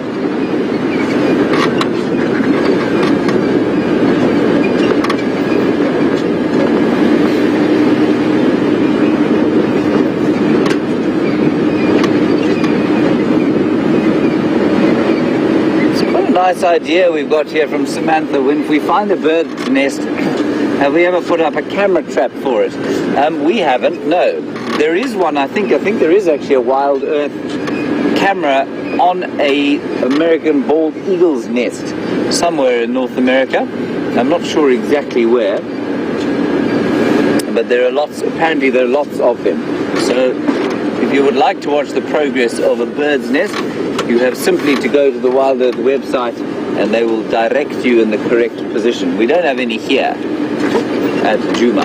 Nice idea we've got here from Samantha. When we find a bird nest, have we ever put up a camera trap for it? We haven't, no. There is one, I think there is actually a WildEarth camera on a American bald eagle's nest somewhere in North America. I'm not sure exactly where, but there are lots, apparently there are lots of them. So if you would like to watch the progress of a bird's nest, you have simply to go to the WildEarth website and they will direct you in the correct position. We don't have any here at Juma.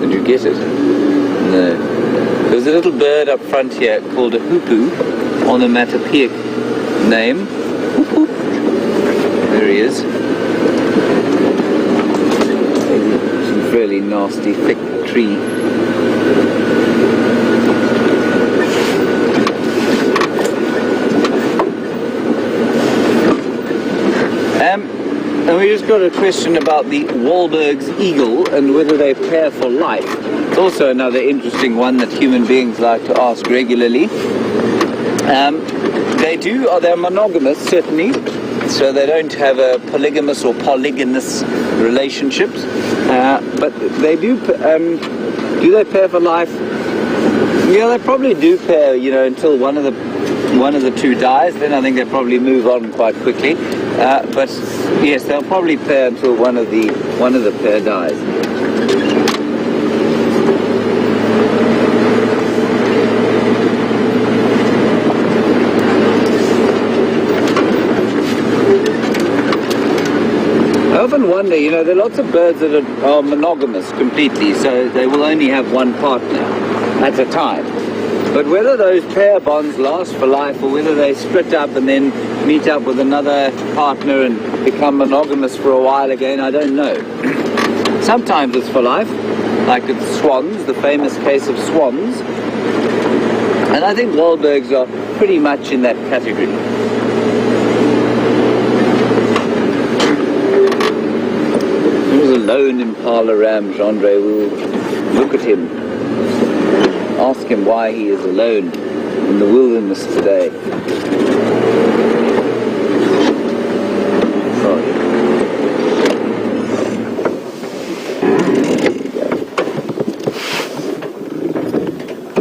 Did you get it? No. There's a little bird up front here called a hoopoo, onomatopoeic name. Hoopoo. There he is. Really nasty, thick tree. And we just got a question about the Wahlberg's eagle and whether they pair for life. It's also another interesting one that human beings like to ask regularly. They do, they're monogamous, certainly. So they don't have a polygamous or polygynous relationships, but they do they pair for life? Yeah, they probably do pair, until one of the two dies. Then I think they probably move on quite quickly. But yes, they'll probably pair until one of the pair dies. I often wonder, there are lots of birds that are monogamous completely, so they will only have one partner at a time. But whether those pair bonds last for life or whether they split up and then meet up with another partner and become monogamous for a while again, I don't know. Sometimes it's for life, like with swans, the famous case of swans. And I think Wahlbergs are pretty much in that category. A lone Impala ram, Jeandré. We'll look at him, ask him why he is alone in the wilderness today. Sorry.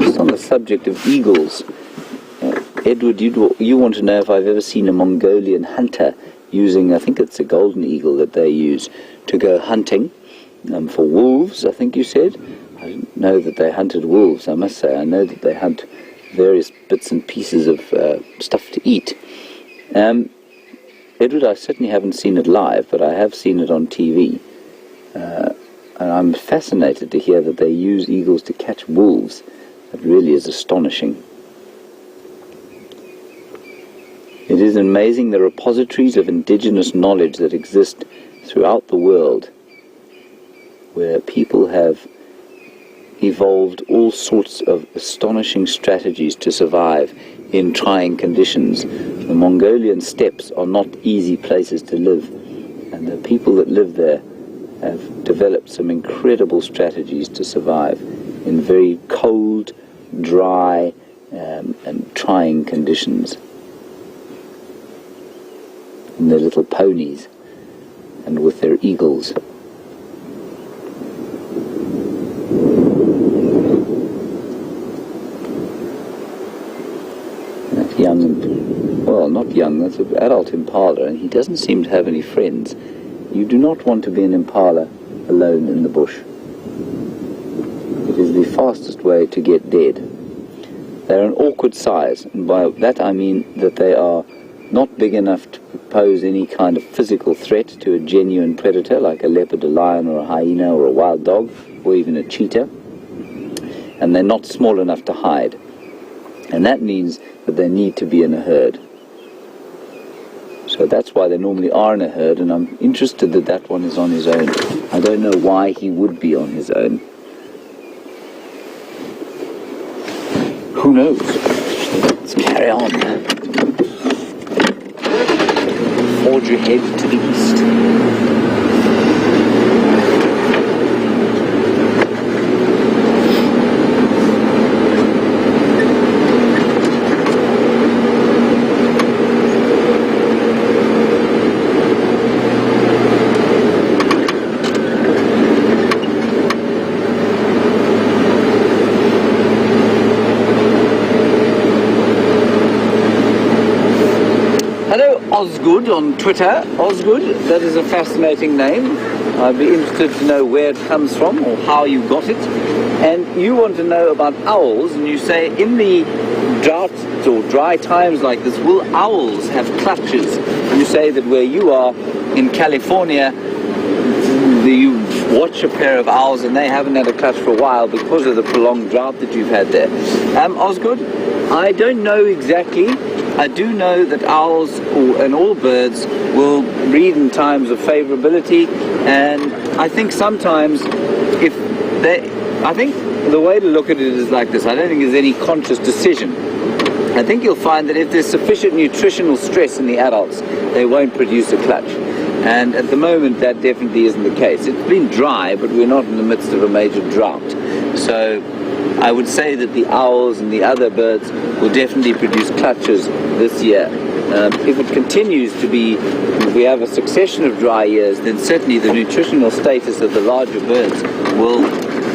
Just on the subject of eagles, Edward, you want to know if I've ever seen a Mongolian hunter using, I think it's a golden eagle that they use to go hunting for wolves, I think you said. I didn't know that they hunted wolves, I must say. I know that they hunt various bits and pieces of stuff to eat. Edward, I certainly haven't seen it live, but I have seen it on TV. And I'm fascinated to hear that they use eagles to catch wolves. That really is astonishing. It is amazing the repositories of indigenous knowledge that exist throughout the world, where people have evolved all sorts of astonishing strategies to survive in trying conditions. The Mongolian steppes are not easy places to live, and the people that live there have developed some incredible strategies to survive in very cold, dry, and trying conditions. And their little ponies, and with their eagles. That young, well, not young, that's an adult Impala, and he doesn't seem to have any friends. You do not want to be an Impala alone in the bush. It is the fastest way to get dead. They're an awkward size, and by that I mean that they are not big enough to pose any kind of physical threat to a genuine predator like a leopard, a lion, or a hyena, or a wild dog, or even a cheetah. And they're not small enough to hide. And that means that they need to be in a herd. So that's why they normally are in a herd, and I'm interested that that one is on his own. I don't know why he would be on his own. Who knows? Let's carry on. Forge ahead to the east. Osgood on Twitter. Osgood, that is a fascinating name. I'd be interested to know where it comes from or how you got it. And you want to know about owls, and you say in the droughts or dry times like this, will owls have clutches? And you say that where you are in California, you watch a pair of owls and they haven't had a clutch for a while because of the prolonged drought that you've had there. Osgood, I don't know exactly. I do know that owls and all birds will breed in times of favorability, and I think sometimes I think the way to look at it is like this. I don't think there's any conscious decision. I think you'll find that if there's sufficient nutritional stress in the adults, they won't produce a clutch. And at the moment, that definitely isn't the case. It's been dry, but we're not in the midst of a major drought. So I would say that the owls and the other birds will definitely produce clutches this year. If it continues to be, if we have a succession of dry years, then certainly the nutritional status of the larger birds will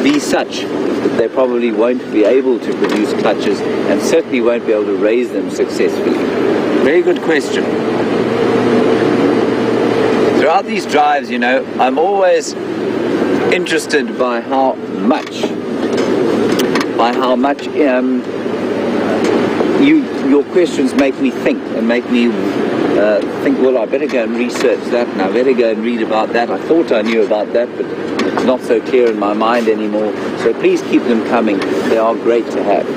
be such that they probably won't be able to produce clutches and certainly won't be able to raise them successfully. Very good question. Throughout these drives, you know, I'm always interested by how much your questions make me think and make me think, well, I better go and research that, and I better go and read about that. I thought I knew about that, but it's not so clear in my mind anymore. So please keep them coming. They are great to have.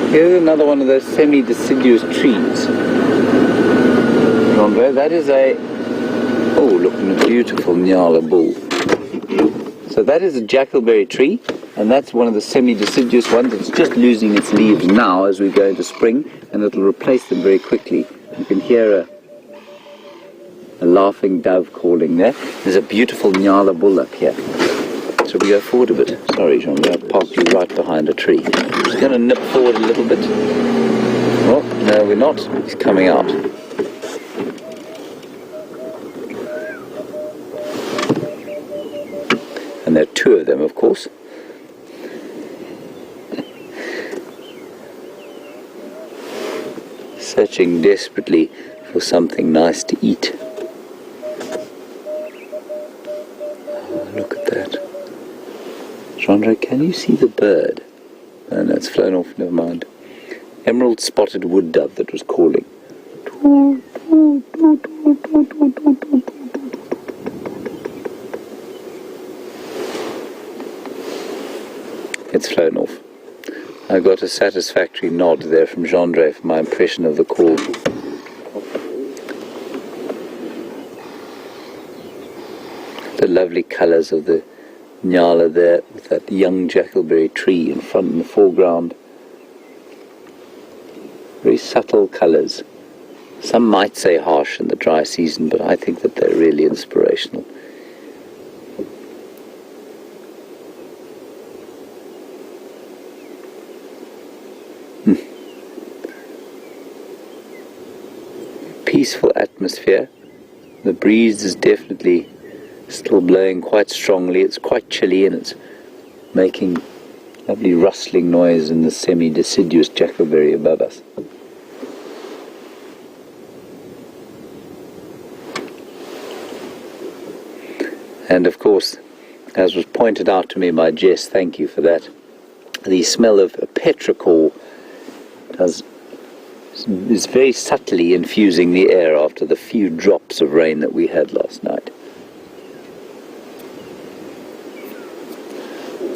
Here's another one of those semi-deciduous trees. Jeandré, that is looking a beautiful Nyala bull. So that is a Jackelberry tree, and that's one of the semi-deciduous ones. It's just losing its leaves now as we go into spring, and it'll replace them very quickly. You can hear a laughing dove calling there. There's a beautiful Nyala bull up here. So we go forward a bit. Sorry, Jeandré, I've parked you right behind a tree. Just going to nip forward a little bit. Oh, no, we're not. He's coming out. And there are two of them, of course. Searching desperately for something nice to eat. Oh, look at that. Jeandré, can you see the bird? Oh, no, it's flown off, never mind. Emerald spotted wood dove that was calling. It's flown off. I got a satisfactory nod there from Jeandré for my impression of the call. The lovely colours of the Nyala there with that young Jackelberry tree in front in the foreground. Very subtle colours. Some might say harsh in the dry season, but I think that they're really inspirational. Peaceful atmosphere. The breeze is definitely still blowing quite strongly. It's quite chilly and it's making lovely rustling noise in the semi-deciduous Jackelberry above us. And of course, as was pointed out to me by Jess, thank you for that, the smell of petrichor is very subtly infusing the air after the few drops of rain that we had last night.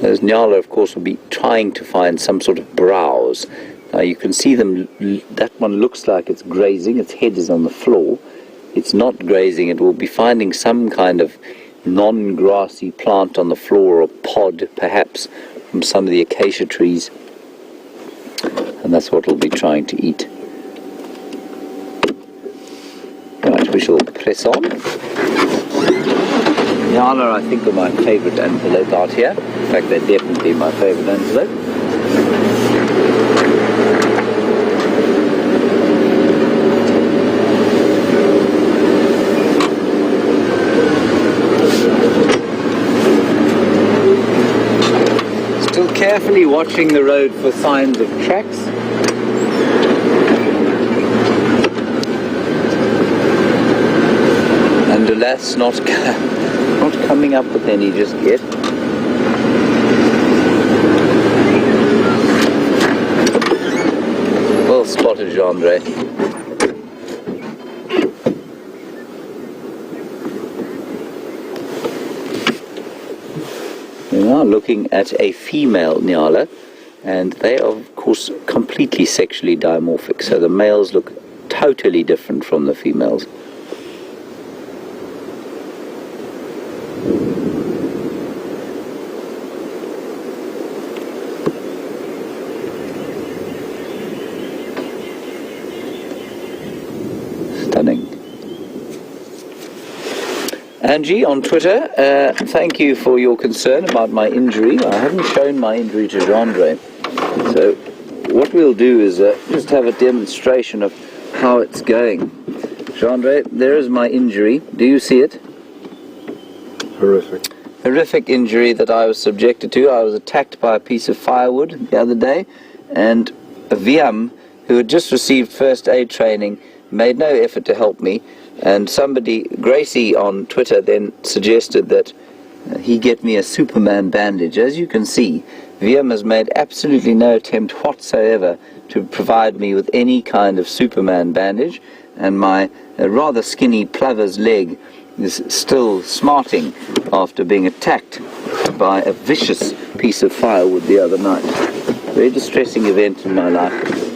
Those Nyala, of course, will be trying to find some sort of browse. Now you can see them, that one looks like it's grazing, its head is on the floor. It's not grazing, it will be finding some kind of non-grassy plant on the floor, or pod perhaps from some of the acacia trees, and that's what it'll be trying to eat. Right, we shall press on. Nyala, I think, are my favourite antelope out here. In fact, they're definitely my favourite antelope. Still carefully watching the road for signs of tracks. And alas, not coming up with any just yet. Well spotted, Jeandré. We're now looking at a female Nyala, and they are of course completely sexually dimorphic, so the males look totally different from the females. Angie on Twitter, thank you for your concern about my injury. I haven't shown my injury to Jeandré. So what we'll do is just have a demonstration of how it's going. Jeandré, there is my injury. Do you see it? Horrific. Horrific injury that I was subjected to. I was attacked by a piece of firewood the other day, and a VM who had just received first aid training made no effort to help me. And somebody, Gracie on Twitter, then suggested that he get me a Superman bandage. As you can see, VM has made absolutely no attempt whatsoever to provide me with any kind of Superman bandage, and my rather skinny plover's leg is still smarting after being attacked by a vicious piece of firewood the other night. Very distressing event in my life.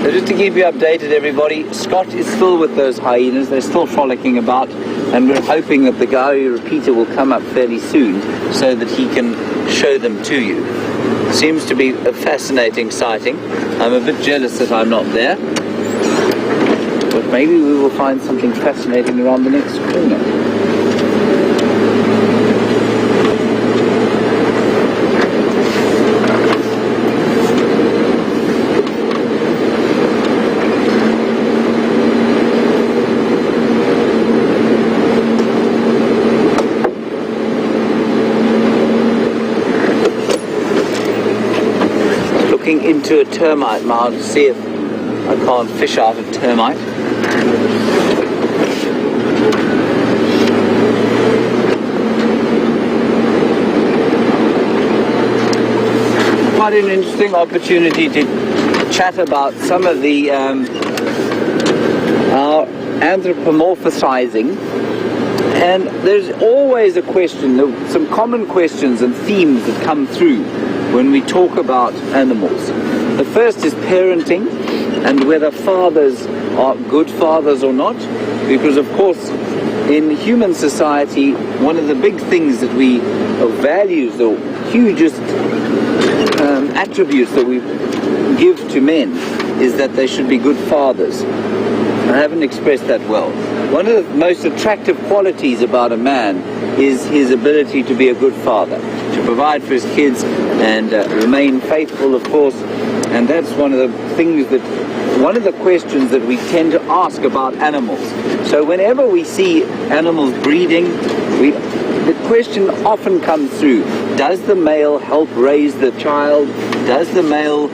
So just to keep you updated, everybody, Scott is still with those hyenas. They're still frolicking about, and we're hoping that the Gowrie repeater will come up fairly soon so that he can show them to you. Seems to be a fascinating sighting. I'm a bit jealous that I'm not there, but maybe we will find something fascinating around the next corner. Into a termite mound to see if I can't fish out a termite. Quite an interesting opportunity to chat about some of the our anthropomorphizing, and there's always a question, some common questions and themes that come through when we talk about animals. The first is parenting, and whether fathers are good fathers or not, because of course in human society one of the big things that we, or values, or hugest attributes that we give to men is that they should be good fathers. I haven't expressed that well. One of the most attractive qualities about a man is his ability to be a good father, to provide for his kids and remain faithful, of course. And that's one of the things that, one of the questions that we tend to ask about animals. So whenever we see animals breeding, the question often comes through, does the male help raise the child? Does the male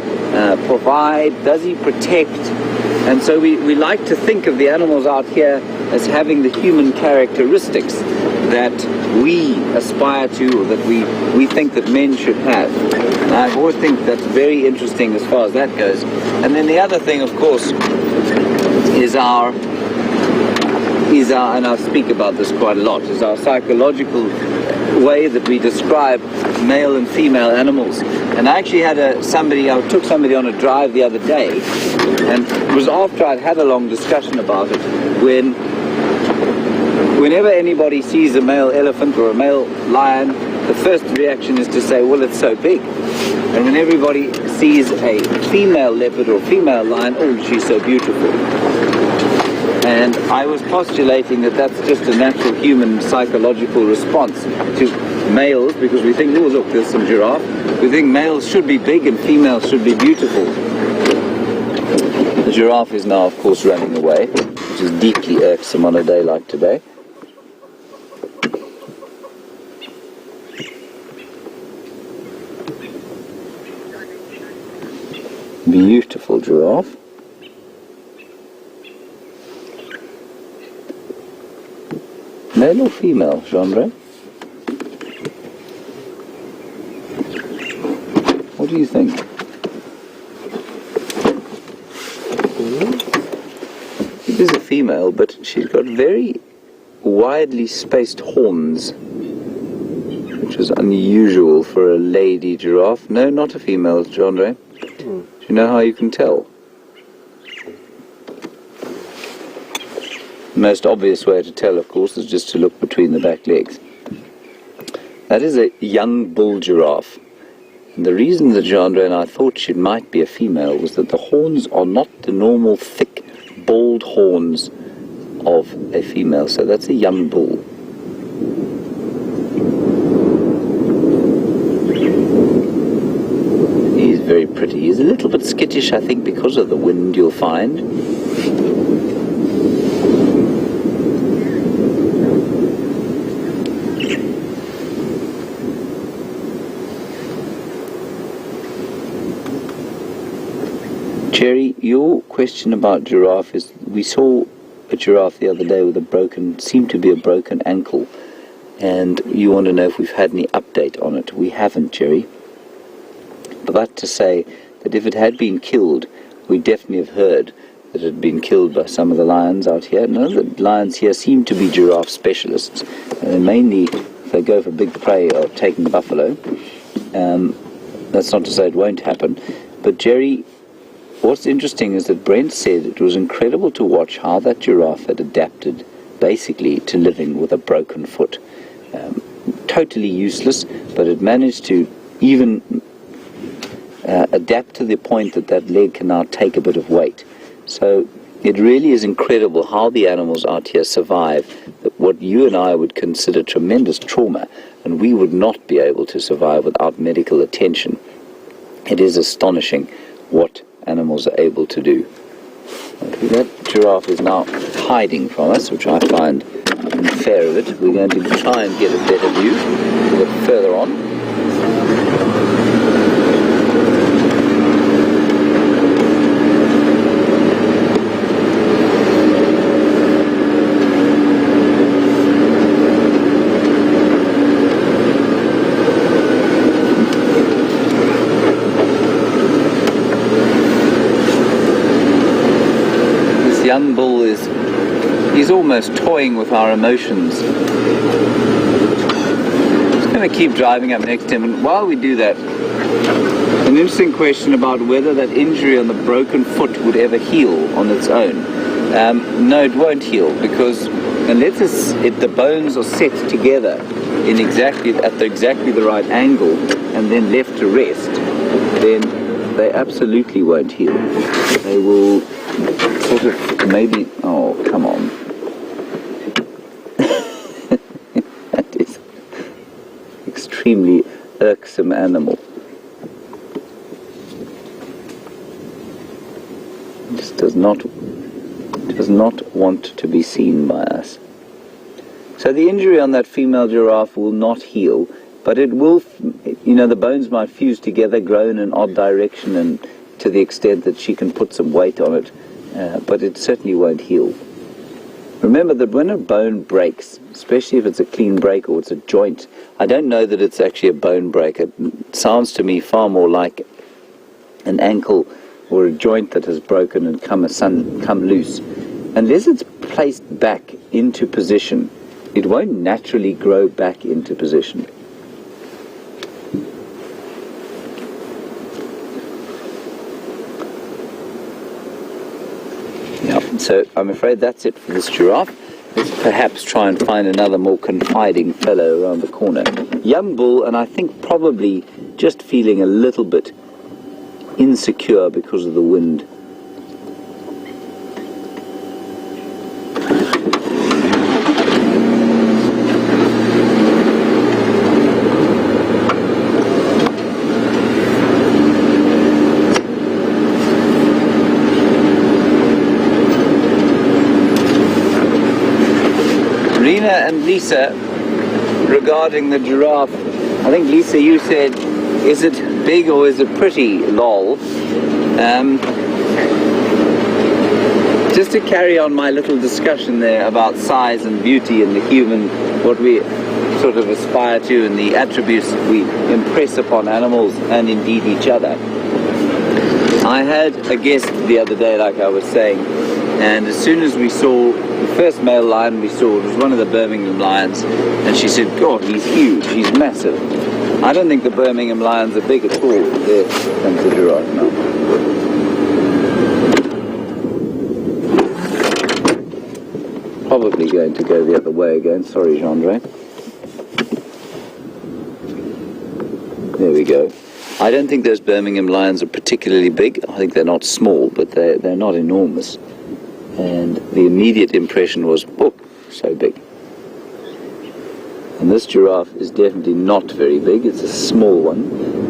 provide? Does he protect? And so we like to think of the animals out here as having the human characteristics that we aspire to, or that we think that men should have. And I always think that's very interesting as far as that goes. And then the other thing, of course, is our, and I'll speak about this quite a lot, is our psychological way that we describe male and female animals. And I actually had I took somebody on a drive the other day, and it was after I'd had a long discussion about it, whenever anybody sees a male elephant or a male lion, the first reaction is to say, well, it's so big. And when everybody sees a female leopard or female lion, oh, she's so beautiful. And I was postulating that that's just a natural human psychological response to males, because we think, oh, look, there's some giraffe. We think males should be big and females should be beautiful. The giraffe is now, of course, running away, which is deeply irksome on a day like today. Beautiful giraffe. Male or female, Jeandré? What do you think? It is a female, but she's got very widely spaced horns, which is unusual for a lady giraffe. No, not a female, Jeandré. Do you know how you can tell? The most obvious way to tell, of course, is just to look between the back legs. That is a young bull giraffe. And the reason that Jeandré and I thought she might be a female was that the horns are not the normal thick, bald horns of a female. So that's a young bull. He's very pretty. He's a little bit skittish, I think, because of the wind, you'll find. Jerry, your question about giraffe is, we saw a giraffe the other day with seemed to be a broken ankle, and you want to know if we've had any update on it. We haven't, Jerry. But that to say that if it had been killed, we definitely have heard that it had been killed by some of the lions out here. None of the lions here seem to be giraffe specialists. Mainly, if they go for big prey or taking buffalo. That's not to say it won't happen. But Jerry, what's interesting is that Brent said it was incredible to watch how that giraffe had adapted basically to living with a broken foot. Totally useless, but it managed to even adapt to the point that that leg can now take a bit of weight. So it really is incredible how the animals out here survive what you and I would consider tremendous trauma, and we would not be able to survive without medical attention. It is astonishing what animals are able to do. That giraffe is now hiding from us, which I find unfair of it. We're going to try and get a better view a bit further on. Young bull he's almost toying with our emotions. I'm just going to keep driving up next to him, and while we do that, an interesting question about whether that injury on the broken foot would ever heal on its own. No, it won't heal, because unless if the bones are set together in exactly the right angle and then left to rest, then they absolutely won't heal. They will sort of maybe. Oh, come on. That is extremely irksome animal. Just does not want to be seen by us. So the injury on that female giraffe will not heal, but it will, the bones might fuse together, grow in an odd direction, and to the extent that she can put some weight on it, but it certainly won't heal. Remember that when a bone breaks, especially if it's a clean break or it's a joint, I don't know that it's actually a bone break. It sounds to me far more like an ankle or a joint that has broken and come loose. Unless it's placed back into position, it won't naturally grow back into position. Yeah, so I'm afraid that's it for this giraffe. Let's perhaps try and find another more confiding fellow around the corner. Young bull, and I think probably just feeling a little bit insecure because of the wind. Rena and Lisa, regarding the giraffe, I think Lisa, you said, is it big or is it pretty? Lol. Just to carry on my little discussion there about size and beauty and the human, what we sort of aspire to and the attributes we impress upon animals and indeed each other. I had a guest the other day, like I was saying, and as soon as we saw the first male lion we saw, it was one of the Birmingham lions, and she said, God, he's huge, he's massive. I don't think the Birmingham lions are big at all. There comes the giraffe now. Probably going to go the other way again. Sorry, Jeandré. There we go. I don't think those Birmingham lions are particularly big. I think they're not small, but they're not enormous. And the immediate impression was, oh, so big. And this giraffe is definitely not very big. It's a small one.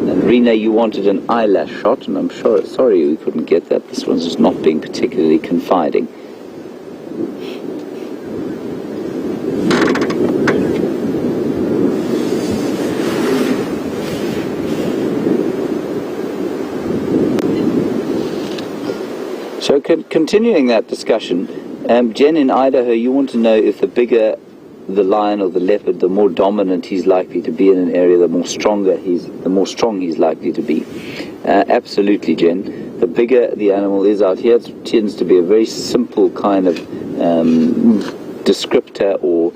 And Rena, you wanted an eyelash shot, and I'm sorry we couldn't get that. This one's just not being particularly confiding. So continuing that discussion, Jen in Idaho, you want to know if the bigger the lion or the leopard, the more dominant he's likely to be in an area, the more strong he's likely to be. Absolutely, Jen. The bigger the animal is out here, it tends to be a very simple kind of descriptor or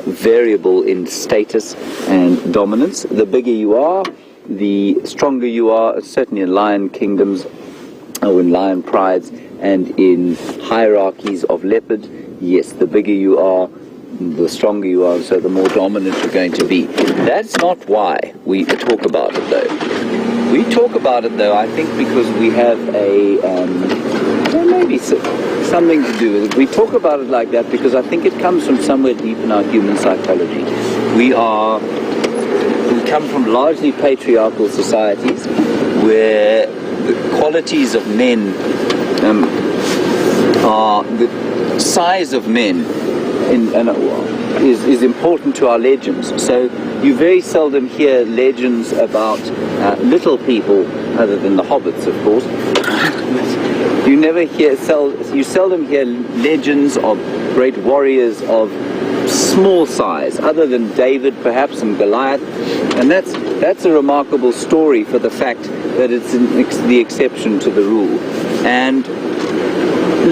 variable in status and dominance. The bigger you are, the stronger you are, certainly in lion kingdoms or in lion prides and in hierarchies of leopard. Yes, the bigger you are, the stronger you are, so the more dominant you're going to be. That's not why we talk about it, though. We talk about it, though, I think because we have maybe something to do with it. We talk about it like that because I think it comes from somewhere deep in our human psychology. We come from largely patriarchal societies where the qualities of men are the size of men is important to our legends. So you very seldom hear legends about little people, other than the hobbits, of course. You seldom hear legends of great warriors of small size, other than David perhaps and Goliath, and that's a remarkable story for the fact that it's the exception to the rule. And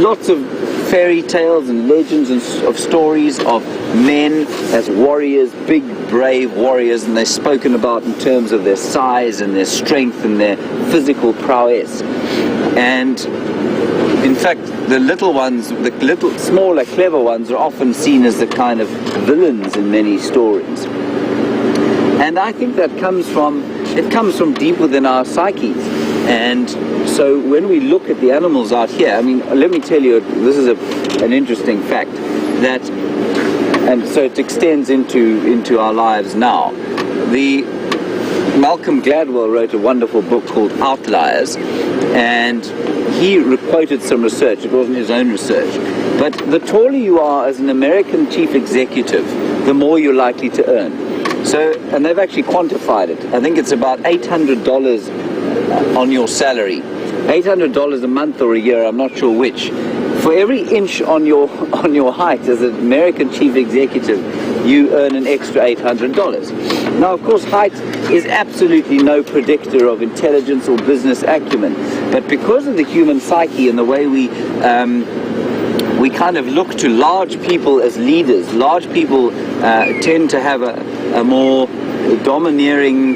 lots of fairy tales and legends of stories of men as warriors, big brave warriors, and they're spoken about in terms of their size and their strength and their physical prowess. And In fact, the little ones, the little smaller, clever ones, are often seen as the kind of villains in many stories. And I think that comes from deep within our psyches. And so when we look at the animals out here, I mean, let me tell you, this is an interesting fact, that, and so it extends into our lives now. Malcolm Gladwell wrote a wonderful book called Outliers, and he quoted some research. It wasn't his own research. But the taller you are as an American chief executive, the more you're likely to earn. So, and they've actually quantified it. I think it's about $800 on your salary. $800 a month or a year, I'm not sure which. For every inch on your height as an American chief executive, you earn an extra $800. Now, of course, height is absolutely no predictor of intelligence or business acumen. But because of the human psyche and the way we kind of look to large people as leaders, large people tend to have a more domineering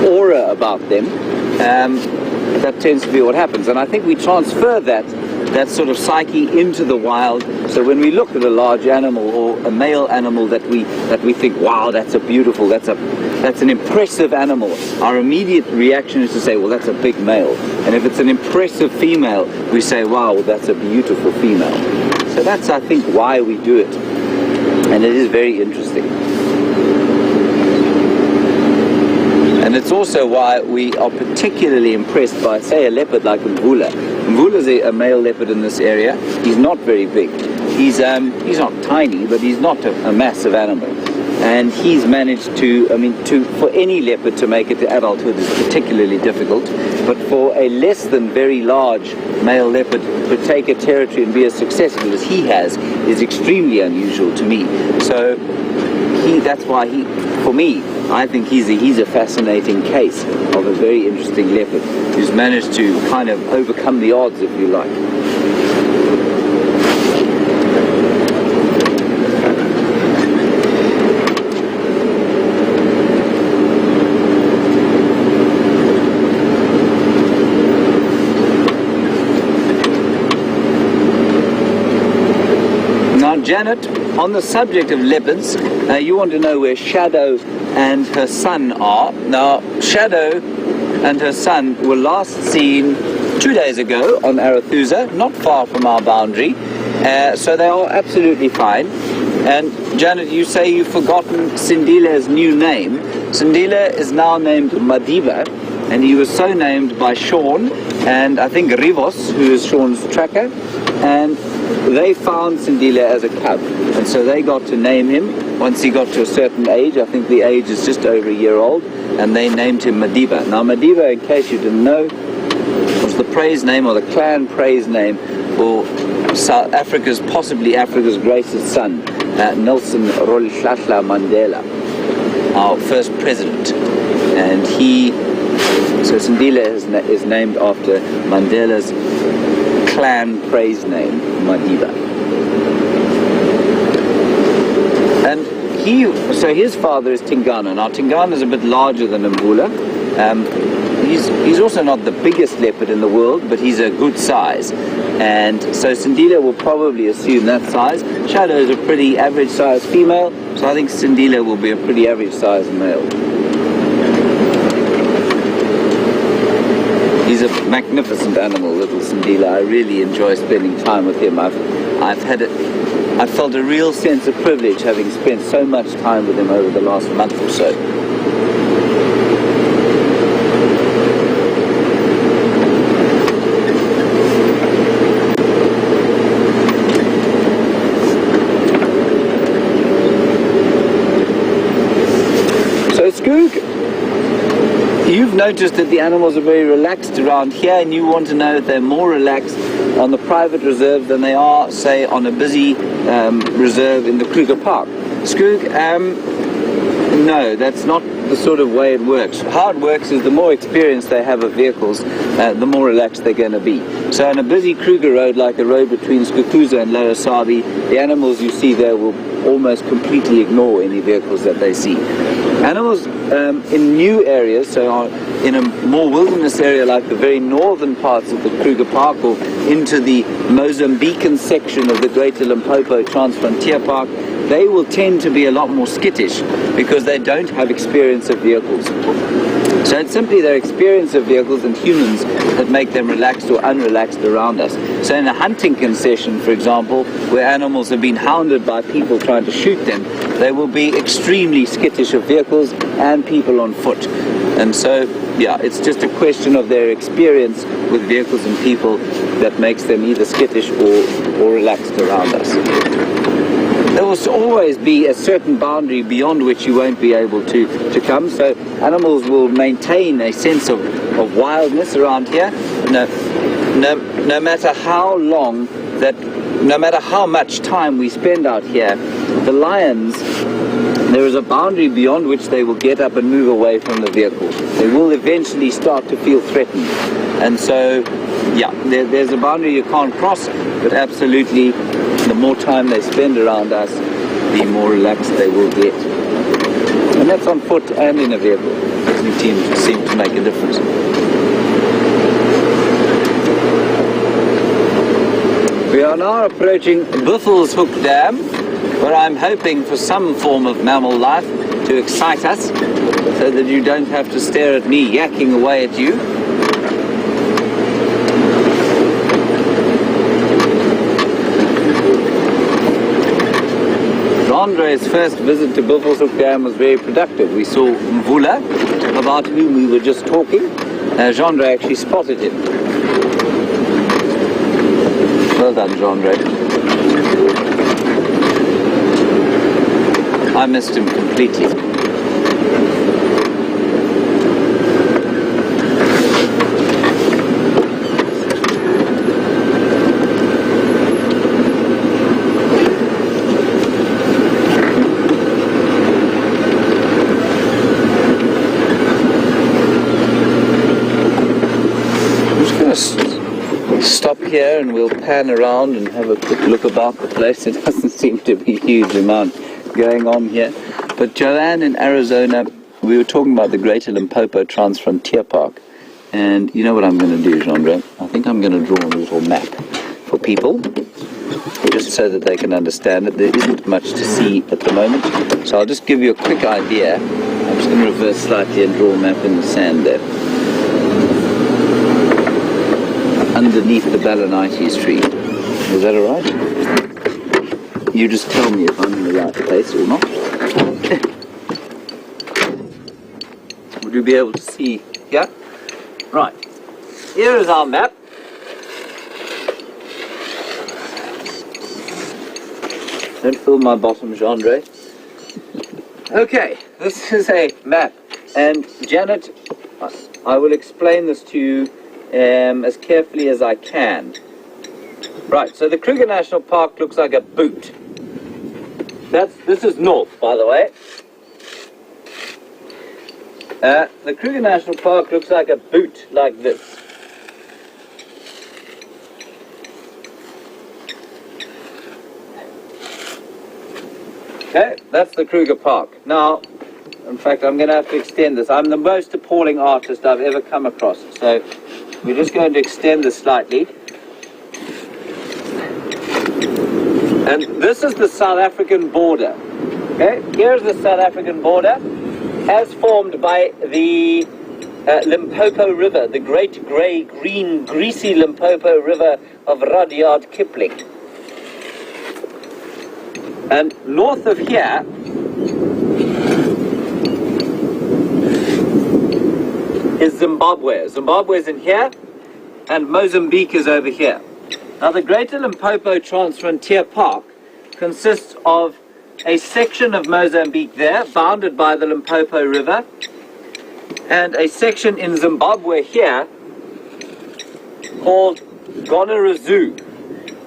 aura about them. That tends to be what happens. And I think we transfer that sort of psyche into the wild. So when we look at a large animal or a male animal that we think, wow, that's an impressive animal, our immediate reaction is to say, well, that's a big male. And if it's an impressive female, we say, wow, well, that's a beautiful female. So that's, I think, why we do it. And it is very interesting. And it's also why we are particularly impressed by, say, a leopard like Impala. Impala is a male leopard in this area. He's not very big. He's not tiny, but he's not a massive animal. And he's managed for any leopard to make it to adulthood is particularly difficult. But for a less than very large male leopard to take a territory and be as successful as he has is extremely unusual to me. So that's why for me, I think he's a fascinating case of a very interesting leopard who's managed to kind of overcome the odds, if you like. Now, Janet, on the subject of leopards, you want to know where Shadow and her son are. Now, Shadow and her son were last seen 2 days ago on Arathusa, not far from our boundary, so they are absolutely fine. And Janet, you say you've forgotten Sindile's new name. Sindile is now named Madiba, and he was so named by Sean and I think Rivos, who is Sean's tracker, and they found Sindile as a cub, and so they got to name him once he got to a certain age. I think the age is just over a year old, and they named him Madiba. Now, Madiba, in case you didn't know, was the praise name, or the clan praise name, for South Africa's, possibly Africa's greatest son, Nelson Rolihlahla Mandela, our first president. And so Sindile is named after Mandela's clan praise name, Madiba. And so his father is Tingana. Now, Tingana is a bit larger than Impala. He's also not the biggest leopard in the world, but he's a good size. And so Sindile will probably assume that size. Shadow is a pretty average size female, so I think Sindile will be a pretty average size male. He's a magnificent animal, little Sindile. I really enjoy spending time with him. I've felt a real sense of privilege having spent so much time with him over the last month or so. So Skoog, you've noticed that the animals are very relaxed around here, and you want to know if they're more relaxed on the private reserve than they are, say, on a busy reserve in the Kruger Park. Skoog, no, that's not the sort of way it works. How it works is the more experience they have of vehicles, the more relaxed they're going to be. So on a busy Kruger road, like a road between Skukuza and Lower Sabi, the animals you see there will almost completely ignore any vehicles that they see. Animals in new areas, so in a more wilderness area like the very northern parts of the Kruger Park or into the Mozambican section of the Greater Limpopo Transfrontier Park, they will tend to be a lot more skittish because they don't have experience of vehicles. So it's simply their experience of vehicles and humans that make them relaxed or unrelaxed around us. So in a hunting concession, for example, where animals have been hounded by people trying to shoot them, they will be extremely skittish of vehicles and people on foot. And so, yeah, it's just a question of their experience with vehicles and people that makes them either skittish or relaxed around us. There will always be a certain boundary beyond which you won't be able to come. So animals will maintain a sense of wildness around here. No matter how long no matter how much time we spend out here, the lions, there is a boundary beyond which they will get up and move away from the vehicle. They will eventually start to feel threatened. And so, yeah, there's a boundary you can't cross, but absolutely, the more time they spend around us, the more relaxed they will get. And that's on foot and in a vehicle. It seems to make a difference. We are now approaching Buffelshoek Dam, where I'm hoping for some form of mammal life to excite us, so that you don't have to stare at me yakking away at you. Jeandré's first visit to Buffelshoek Dam was very productive. We saw Mvula, about whom we were just talking. Jeandré actually spotted him. Well done, Jeandré. I missed him completely. Stop here and we'll pan around and have a quick look about the place. It doesn't seem to be a huge amount going on here. But Joanne in Arizona, we were talking about the Greater Limpopo Transfrontier Park. And you know what I'm going to do, Jeandré? I think I'm going to draw a little map for people, just so that they can understand it. There isn't much to see at the moment. So I'll just give you a quick idea. I'm just going to reverse slightly and draw a map in the sand there. Underneath the Balanites tree. Is that all right? You just tell me if I'm in the right place or not. Would you be able to see? Yeah? Right. Here is our map. Don't fill my bottom, Jeandré. Okay, this is a map. And Janet, I will explain this to you as carefully as I can. Right, so the Kruger National Park looks like a boot. This is north, by the way. The Kruger National Park looks like a boot like this. Okay, that's the Kruger Park. Now, in fact, I'm going to have to extend this. I'm the most appalling artist I've ever come across. So we're just going to extend this slightly. And this is the South African border. Okay, here's the South African border, as formed by the Limpopo River, the great grey, green, greasy Limpopo River of Rudyard Kipling. And north of here is Zimbabwe. Zimbabwe is in here, and Mozambique is over here. Now, the Greater Limpopo Transfrontier Park consists of a section of Mozambique there, bounded by the Limpopo River, and a section in Zimbabwe here called Gonarazoo.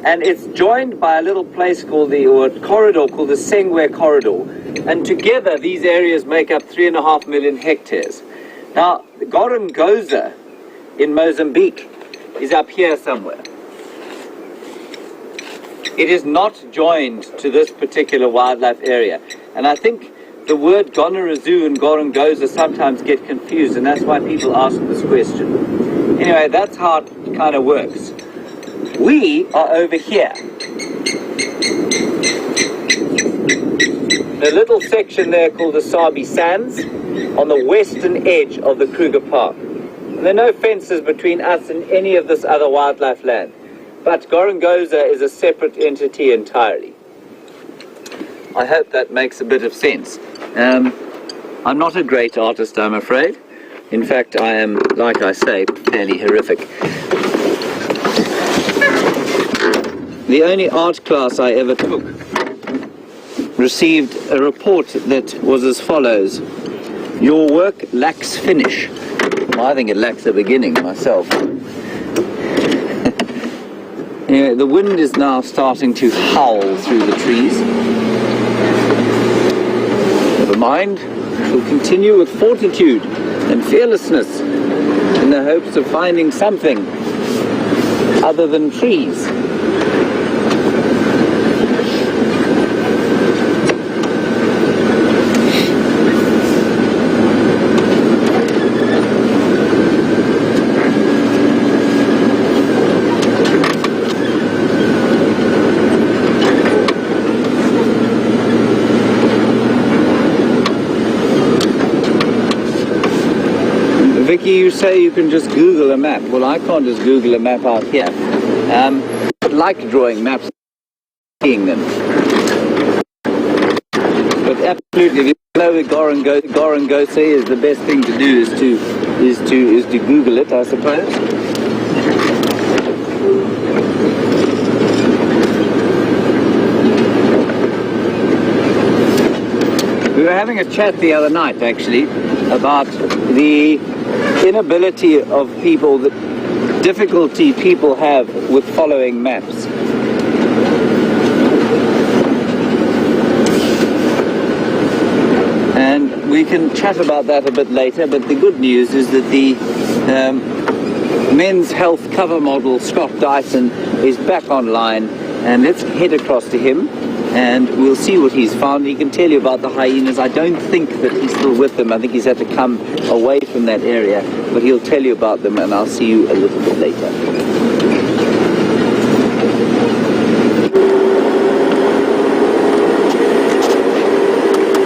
And it's joined by a little place called a corridor called the Sengwe Corridor. And together, these areas make up 3.5 million hectares. Now, Gorongosa in Mozambique is up here somewhere. It is not joined to this particular wildlife area. And I think the word gonorrhea and gorongosa sometimes get confused, and that's why people ask this question. Anyway, that's how it kind of works. We are over here. A little section there called the Sabi Sands on the western edge of the Kruger Park. And there are no fences between us and any of this other wildlife land. But Gorongosa is a separate entity entirely. I hope that makes a bit of sense. I'm not a great artist, I'm afraid. In fact, I am, like I say, fairly horrific. The only art class I ever took received a report that was as follows: your work lacks finish. Well, I think it lacks a beginning myself. Anyway, the wind is now starting to howl through the trees. Never mind, we'll continue with fortitude and fearlessness in the hopes of finding something other than trees. Vicky, you say you can just Google a map. Well, I can't just Google a map out here. I like drawing maps, seeing them. But absolutely, if you know where Gorongosa is, the best thing to do is to Google it, I suppose. We were having a chat the other night, actually, about the inability of people, the difficulty people have with following maps. And we can chat about that a bit later, but the good news is that the Men's Health cover model, Scott Dyson, is back online, and let's head across to him and we'll see what he's found. He can tell you about the hyenas. I don't think that he's still with them. I think he's had to come away from that area, but he'll tell you about them, and I'll see you a little bit later.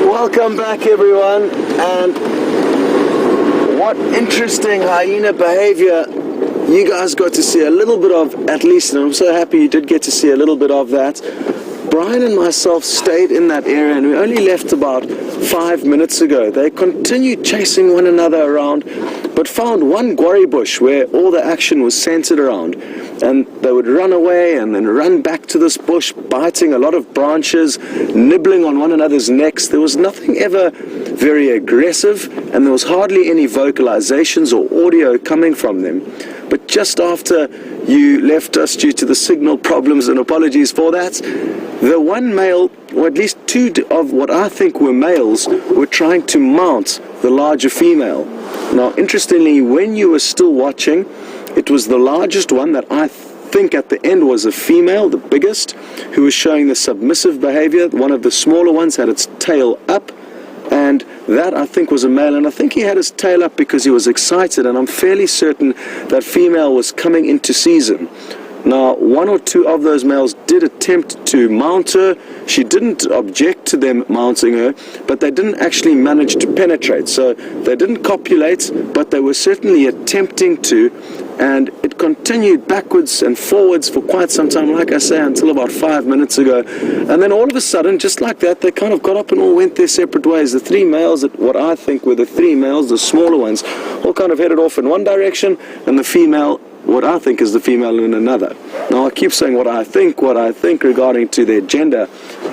Welcome back, everyone, and what interesting hyena behavior you guys got to see a little bit of, at least, and I'm so happy you did get to see a little bit of that. Bryan and myself stayed in that area, and we only left about 5 minutes ago. They continued chasing one another around, but found one gowrie bush where all the action was centered around. And they would run away and then run back to this bush, biting a lot of branches, nibbling on one another's necks. There was nothing ever very aggressive, and there was hardly any vocalizations or audio coming from them. But just after you left us due to the signal problems, and apologies for that, the one male, or at least two of what I think were males, were trying to mount the larger female. Now, interestingly, when you were still watching, it was the largest one that I think at the end was a female, the biggest, who was showing the submissive behavior. One of the smaller ones had its tail up, and that I think was a male, and I think he had his tail up because he was excited, and I'm fairly certain that female was coming into season. Now, one or two of those males did attempt to mount her. She didn't object to them mounting her, but they didn't actually manage to penetrate. So they didn't copulate, but they were certainly attempting to, and it continued backwards and forwards for quite some time, like I say, until about 5 minutes ago. And then all of a sudden, just like that, they kind of got up and all went their separate ways. The three males, what I think were the three males, the smaller ones, all kind of headed off in one direction, and the female, what I think is the female, in another. Now, I keep saying what I think regarding to their gender.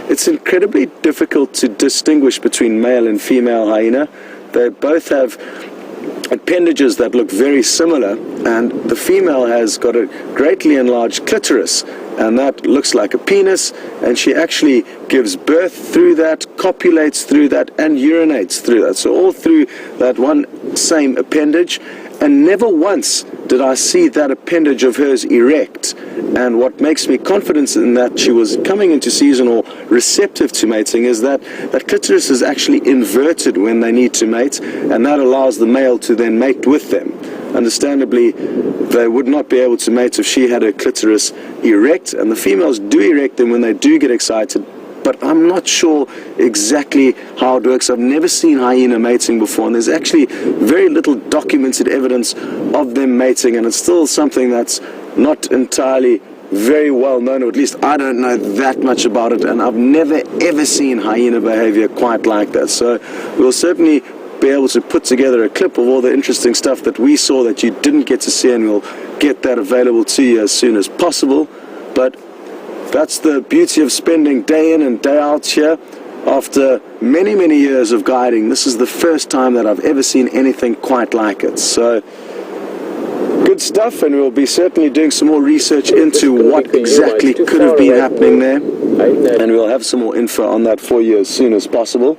It's incredibly difficult to distinguish between male and female hyena. They both have appendages that look very similar, and the female has got a greatly enlarged clitoris, and that looks like a penis, and she actually gives birth through that, copulates through that, and urinates through that. So all through that one same appendage. And never once did I see that appendage of hers erect. And what makes me confident in that she was coming into season or receptive to mating is that clitoris is actually inverted when they need to mate, and that allows the male to then mate with them. Understandably, they would not be able to mate if she had her clitoris erect, and the females do erect them when they do get excited, but I'm not sure exactly how it works. I've never seen hyena mating before, and there's actually very little documented evidence of them mating, and it's still something that's not entirely very well known, or at least I don't know that much about it, and I've never ever seen hyena behavior quite like that. So we'll certainly be able to put together a clip of all the interesting stuff that we saw that you didn't get to see, and we'll get that available to you as soon as possible. But that's the beauty of spending day in and day out here. After many, many years of guiding, this is the first time that I've ever seen anything quite like it. So, good stuff, and we'll be certainly doing some more research into what exactly could have been happening there. And we'll have some more info on that for you as soon as possible.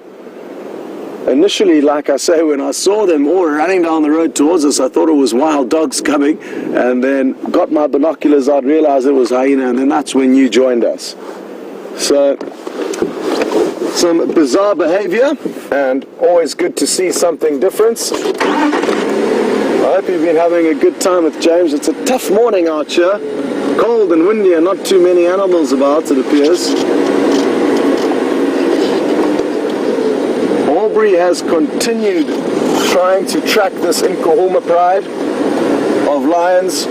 Initially, like I say, when I saw them all running down the road towards us, I thought it was wild dogs coming, and then got my binoculars out, realized it was hyena, and then that's when you joined us. So, some bizarre behavior, and always good to see something different. I hope you've been having a good time with James. It's a tough morning out here, cold and windy, and not too many animals about, it appears. Aubrey has continued trying to track this Nkuhumas pride of lions,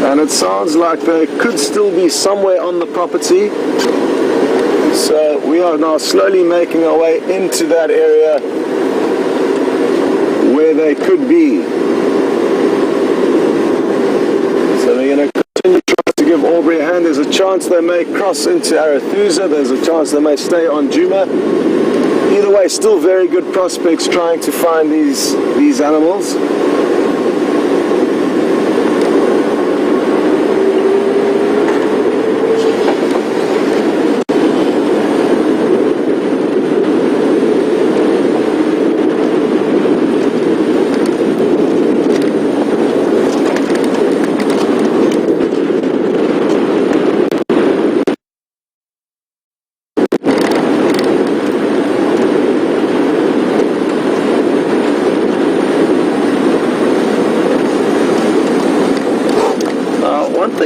and it sounds like they could still be somewhere on the property. So we are now slowly making our way into that area where they could be. So we're going to continue trying to give Aubrey a hand. There's a chance they may cross into Arathusa. There's a chance they may stay on Djuma. Either way, still very good prospects trying to find these animals.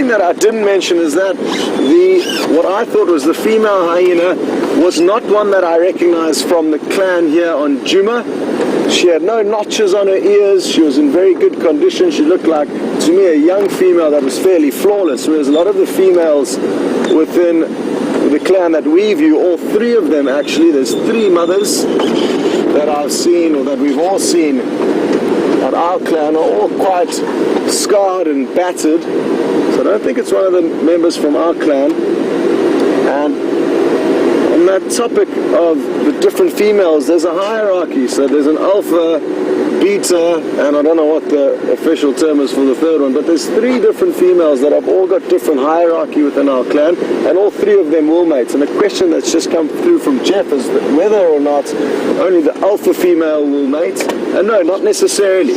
That I didn't mention is that what I thought was the female hyena was not one that I recognized from the clan here on Djuma. She had no notches on her ears. She was in very good condition. She looked like, to me, a young female that was fairly flawless, whereas a lot of the females within the clan that we view, all three of them actually, there's three mothers that I've seen, or that we've all seen at our clan, are all quite scarred and battered. So I don't think it's one of the members from our clan. And on that topic of the different females, there's a hierarchy. So there's an alpha, beta, and I don't know what the official term is for the third one, but there's three different females that have all got different hierarchy within our clan, and all three of them will mate. And the question that's just come through from Jeff is whether or not only the alpha female will mate. And no, not necessarily.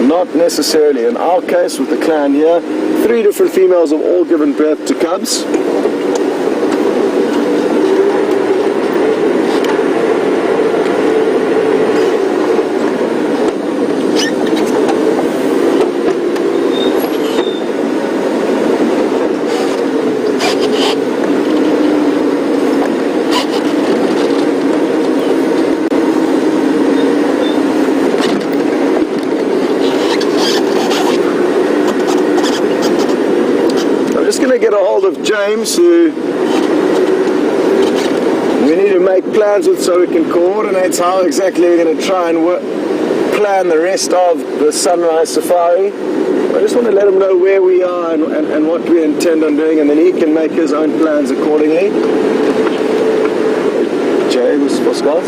Not necessarily. In our case, with the clan here, three different females have all given birth to cubs. Get a hold of James, who we need to make plans with so we can coordinate how exactly we're going to try and plan the rest of the sunrise safari. I just want to let him know where we are and what we intend on doing, and then he can make his own plans accordingly. Jay, was for Scott?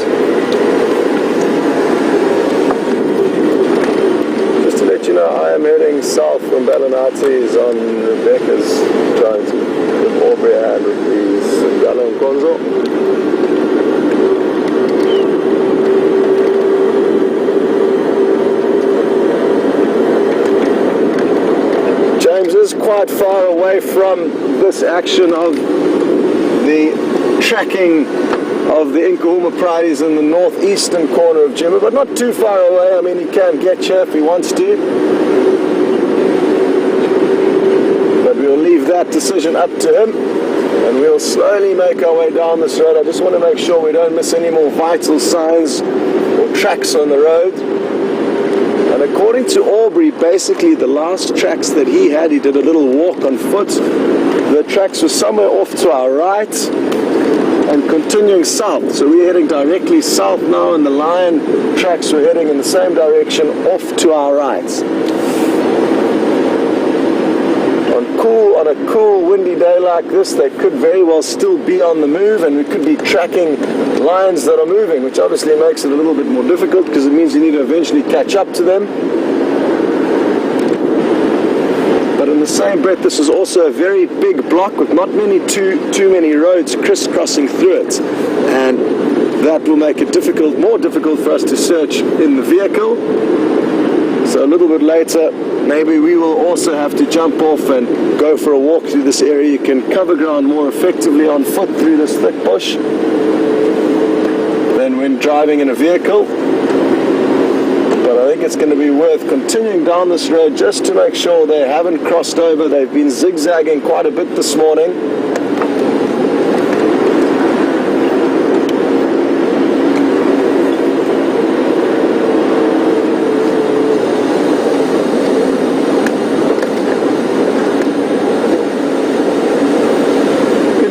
You know, I am heading south from Ballinati's on Rebecca's, trying to give Aubrey a hand with these Nyala and Konzo. James is quite far away from this action of the tracking of the Nkuhumas prides in the northeastern corner of Jimmy, but not too far away. I mean, he can get here if he wants to. But we'll leave that decision up to him, and we'll slowly make our way down this road. I just want to make sure we don't miss any more vital signs or tracks on the road. And according to Aubrey, basically the last tracks that he had, he did a little walk on foot. The tracks were somewhere off to our right and continuing south. So we're heading directly south now, and the lion tracks were heading in the same direction off to our right. On a cool, windy day like this, they could very well still be on the move, and we could be tracking lions that are moving, which obviously makes it a little bit more difficult because it means you need to eventually catch up to them. But in the same breath, this is also a very big block with not too many roads crisscrossing through it, and that will make it more difficult for us to search in the vehicle. So a little bit later, maybe we will also have to jump off and go for a walk through this area. You can cover ground more effectively on foot through this thick bush than when driving in a vehicle. But I think it's going to be worth continuing down this road just to make sure they haven't crossed over. They've been zigzagging quite a bit this morning.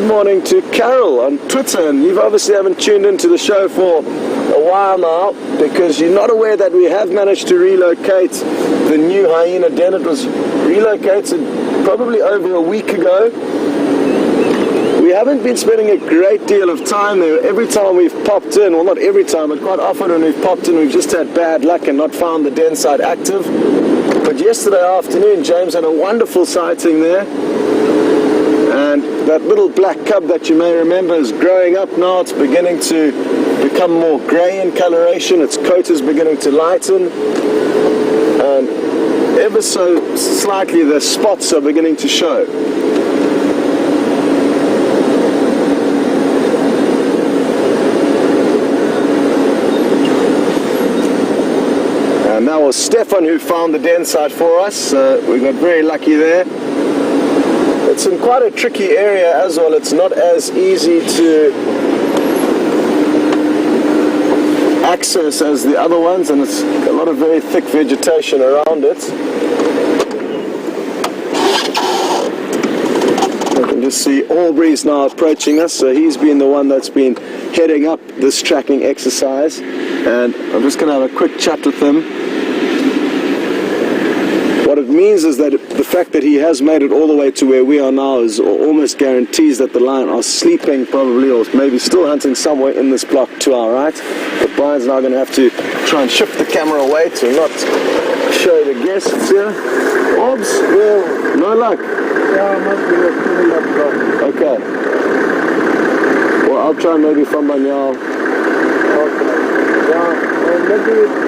Morning to Carol on Twitter, and you obviously haven't tuned into the show for a while now because you're not aware that we have managed to relocate the new hyena den. It was relocated probably over a week ago. We haven't been spending a great deal of time there. Every time we've popped in, well, not every time, but quite often when we've popped in, we've just had bad luck and not found the den site active. But yesterday afternoon, James had a wonderful sighting there. And that little black cub that you may remember is growing up now. It's beginning to become more grey in coloration. Its coat is beginning to lighten. And ever so slightly the spots are beginning to show. And that was Stefan who found the den site for us. We got very lucky there. It's in quite a tricky area as well. It's not as easy to access as the other ones, and it's a lot of very thick vegetation around it. I can just see Aubrey's now approaching us, so he's been the one that's been heading up this tracking exercise, and I'm just going to have a quick chat with him. What it means is that the fact that he has made it all the way to where we are now is almost guarantees that the lion are sleeping probably, or maybe still hunting somewhere in this block to our right. But Brian's now going to have to try and shift the camera away to not show the guests here. Obs, well, no luck. Yeah, I must be filling up block. Okay. Well, I'll try maybe from my now. Okay. Yeah, maybe...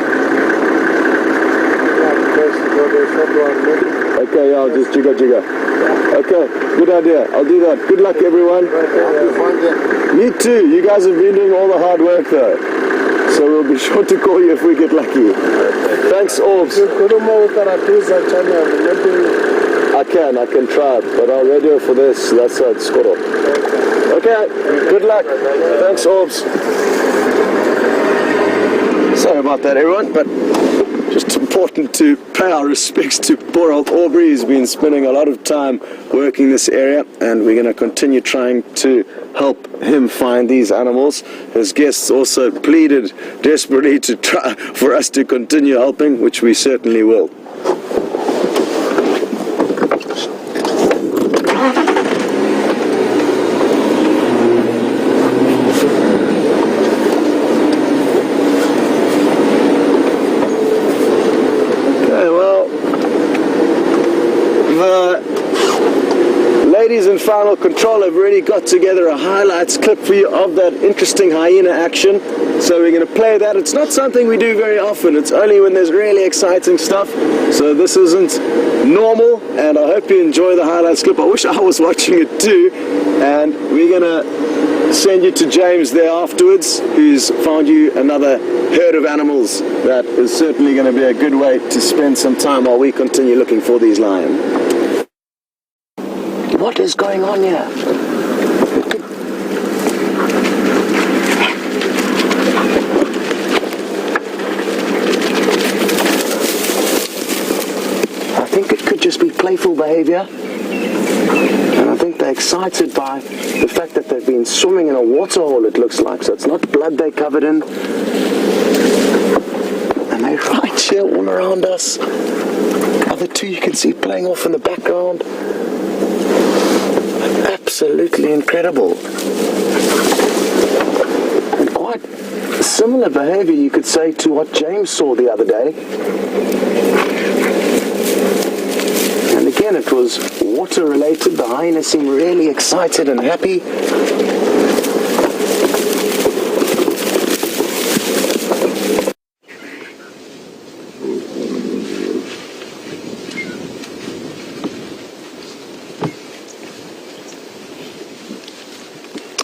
Okay, yeah, I'll just jigga. Okay, good idea. I'll do that. Good luck, everyone. Me too. You guys have been doing all the hard work, though. So we'll be sure to call you if we get lucky. Thanks, Orbs. I can try, but I'll radio for this. That's how it's got. Okay, good luck. Thanks, Orbs. Sorry about that, everyone, but just important to pay our respects to poor old Aubrey. He's been spending a lot of time working this area, and we're going to continue trying to help him find these animals. His guests also pleaded desperately to try for us to continue helping, which we certainly will. ladies in final control have already got together a highlights clip for you of that interesting hyena action. So we're going to play that. It's not something we do very often. It's only when there's really exciting stuff. So this isn't normal, and I hope you enjoy the highlights clip. I wish I was watching it too. And we're going to send you to James there afterwards, who's found you another herd of animals. That is certainly going to be a good way to spend some time while we continue looking for these lions. What is going on here? I think it could just be playful behavior. And I think they're excited by the fact that they've been swimming in a waterhole, it looks like. So it's not blood they're covered in. And they're right here all around us. Other two you can see playing off in the background. Absolutely incredible. And quite similar behavior, you could say, to what James saw the other day. And again, it was water related. The hyena seemed really excited and happy.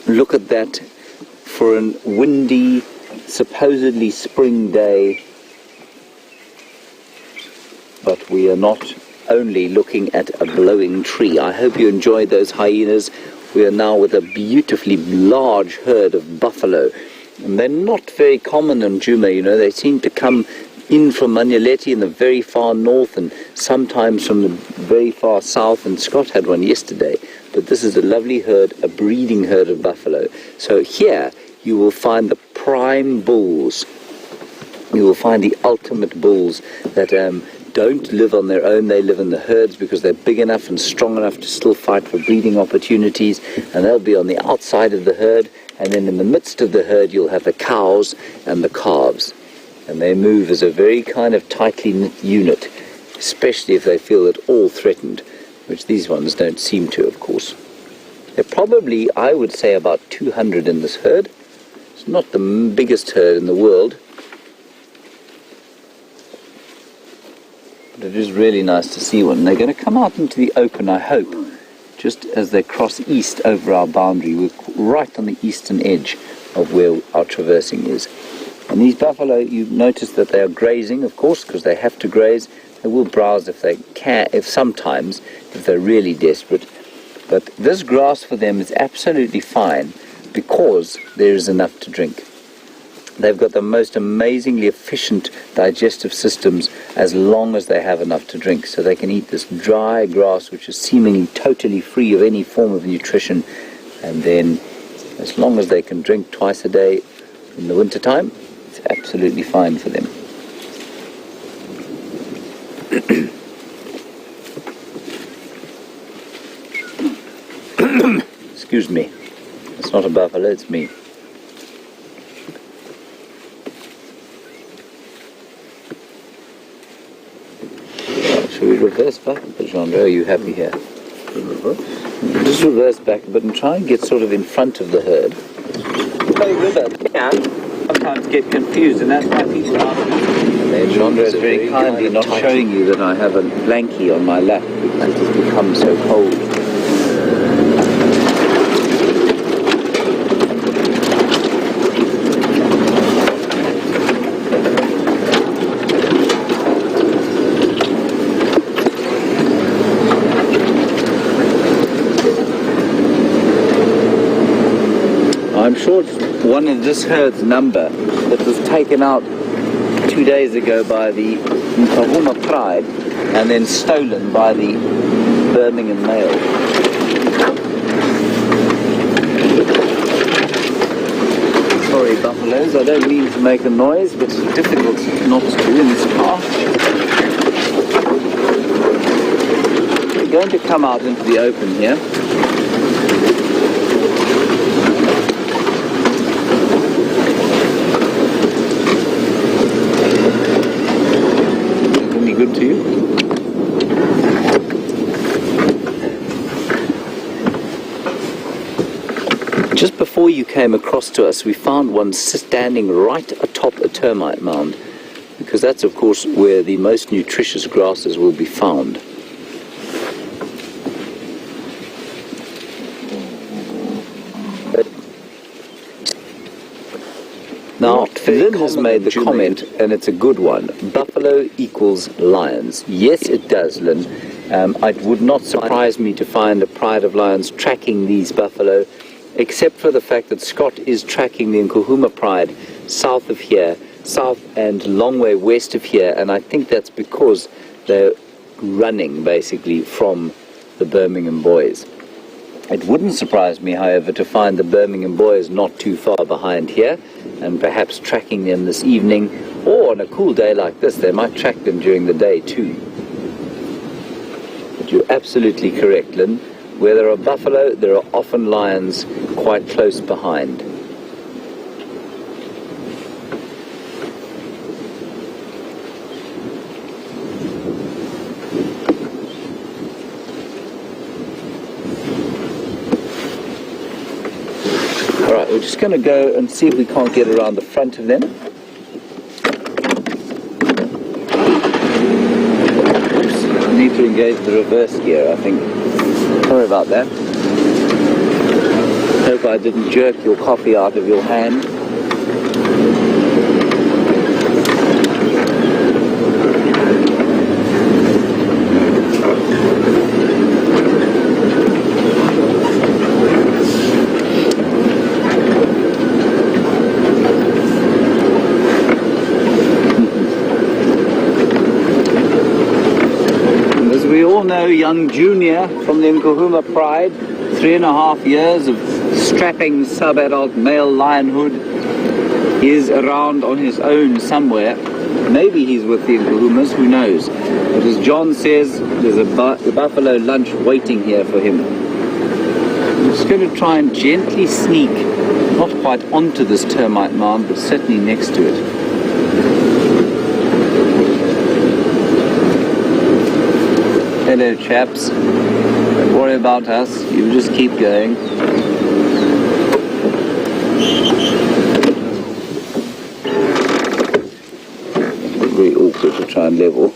Look at that for a windy, supposedly spring day. But we are not only looking at a glowing tree. I hope you enjoyed those hyenas. We are now with a beautifully large herd of buffalo. And they're not very common in Djuma, you know. They seem to come in from Manyeleti in the very far north and sometimes from the very far south. And Scott had one yesterday. But this is a lovely herd, a breeding herd of buffalo. So here you will find the prime bulls. You will find the ultimate bulls that don't live on their own. They live in the herds because they're big enough and strong enough to still fight for breeding opportunities. And they'll be on the outside of the herd. And then in the midst of the herd you'll have the cows and the calves. And they move as a very kind of tightly knit unit, especially if they feel at all threatened, which these ones don't seem to, of course. There are probably, I would say, about 200 in this herd. It's not the biggest herd in the world, but it is really nice to see one. They're going to come out into the open, I hope, just as they cross east over our boundary. We're right on the eastern edge of where our traversing is. And these buffalo, you notice that they are grazing, of course, because they have to graze. They will browse if they can, if they're really desperate. But this grass for them is absolutely fine because there is enough to drink. They've got the most amazingly efficient digestive systems as long as they have enough to drink. So they can eat this dry grass, which is seemingly totally free of any form of nutrition. And then, as long as they can drink twice a day in the wintertime, it's absolutely fine for them. Excuse me. It's not a buffalo, it's me. Shall we reverse back a bit, Jeandré? Are you happy here? Just reverse back a bit and try and get sort of in front of the herd. River can sometimes get confused, and that's why people are. Jeandré is very kindly not showing you that I have a blankie on my lap because it has become so cold. I'm sure it's one of this herd's number that was taken out 2 days ago by the Nkuhumas tribe and then stolen by the Birmingham Mail. Sorry, buffaloes, I don't mean to make a noise, but it's difficult not to in this car. We're going to come out into the open here. Good to you? Just before you came across to us, we found one standing right atop a termite mound, because that's, of course, where the most nutritious grasses will be found. Now, Lynn has made the comment, and it's a good one. Buffalo equals lions. Yes, it does, Lynn. It would not surprise me to find a pride of lions tracking these buffalo, except for the fact that Scott is tracking the Nkuhumas pride south of here, south and long way west of here, and I think that's because they're running, basically, from the Birmingham boys. It wouldn't surprise me, however, to find the Birmingham boys not too far behind here, and perhaps tracking them this evening, or on a cool day like this, they might track them during the day too. But you're absolutely correct, Lynn. Where there are buffalo, there are often lions quite close behind. Alright, we're just going to go and see if we can't get around the front of them. Oops, I need to engage the reverse gear, I think. Sorry about that. Hope I didn't jerk your coffee out of your hand. Young Junior from the Nkuhumas pride, 3.5 years of strapping sub-adult male lionhood, is around on his own somewhere. Maybe he's with the Nkuhumas, who knows. But as John says, there's a buffalo lunch waiting here for him. I'm just going to try and gently sneak, not quite onto this termite mound, but certainly next to it. Hello, chaps. Don't worry about us. You just keep going. Very awkward to try and level.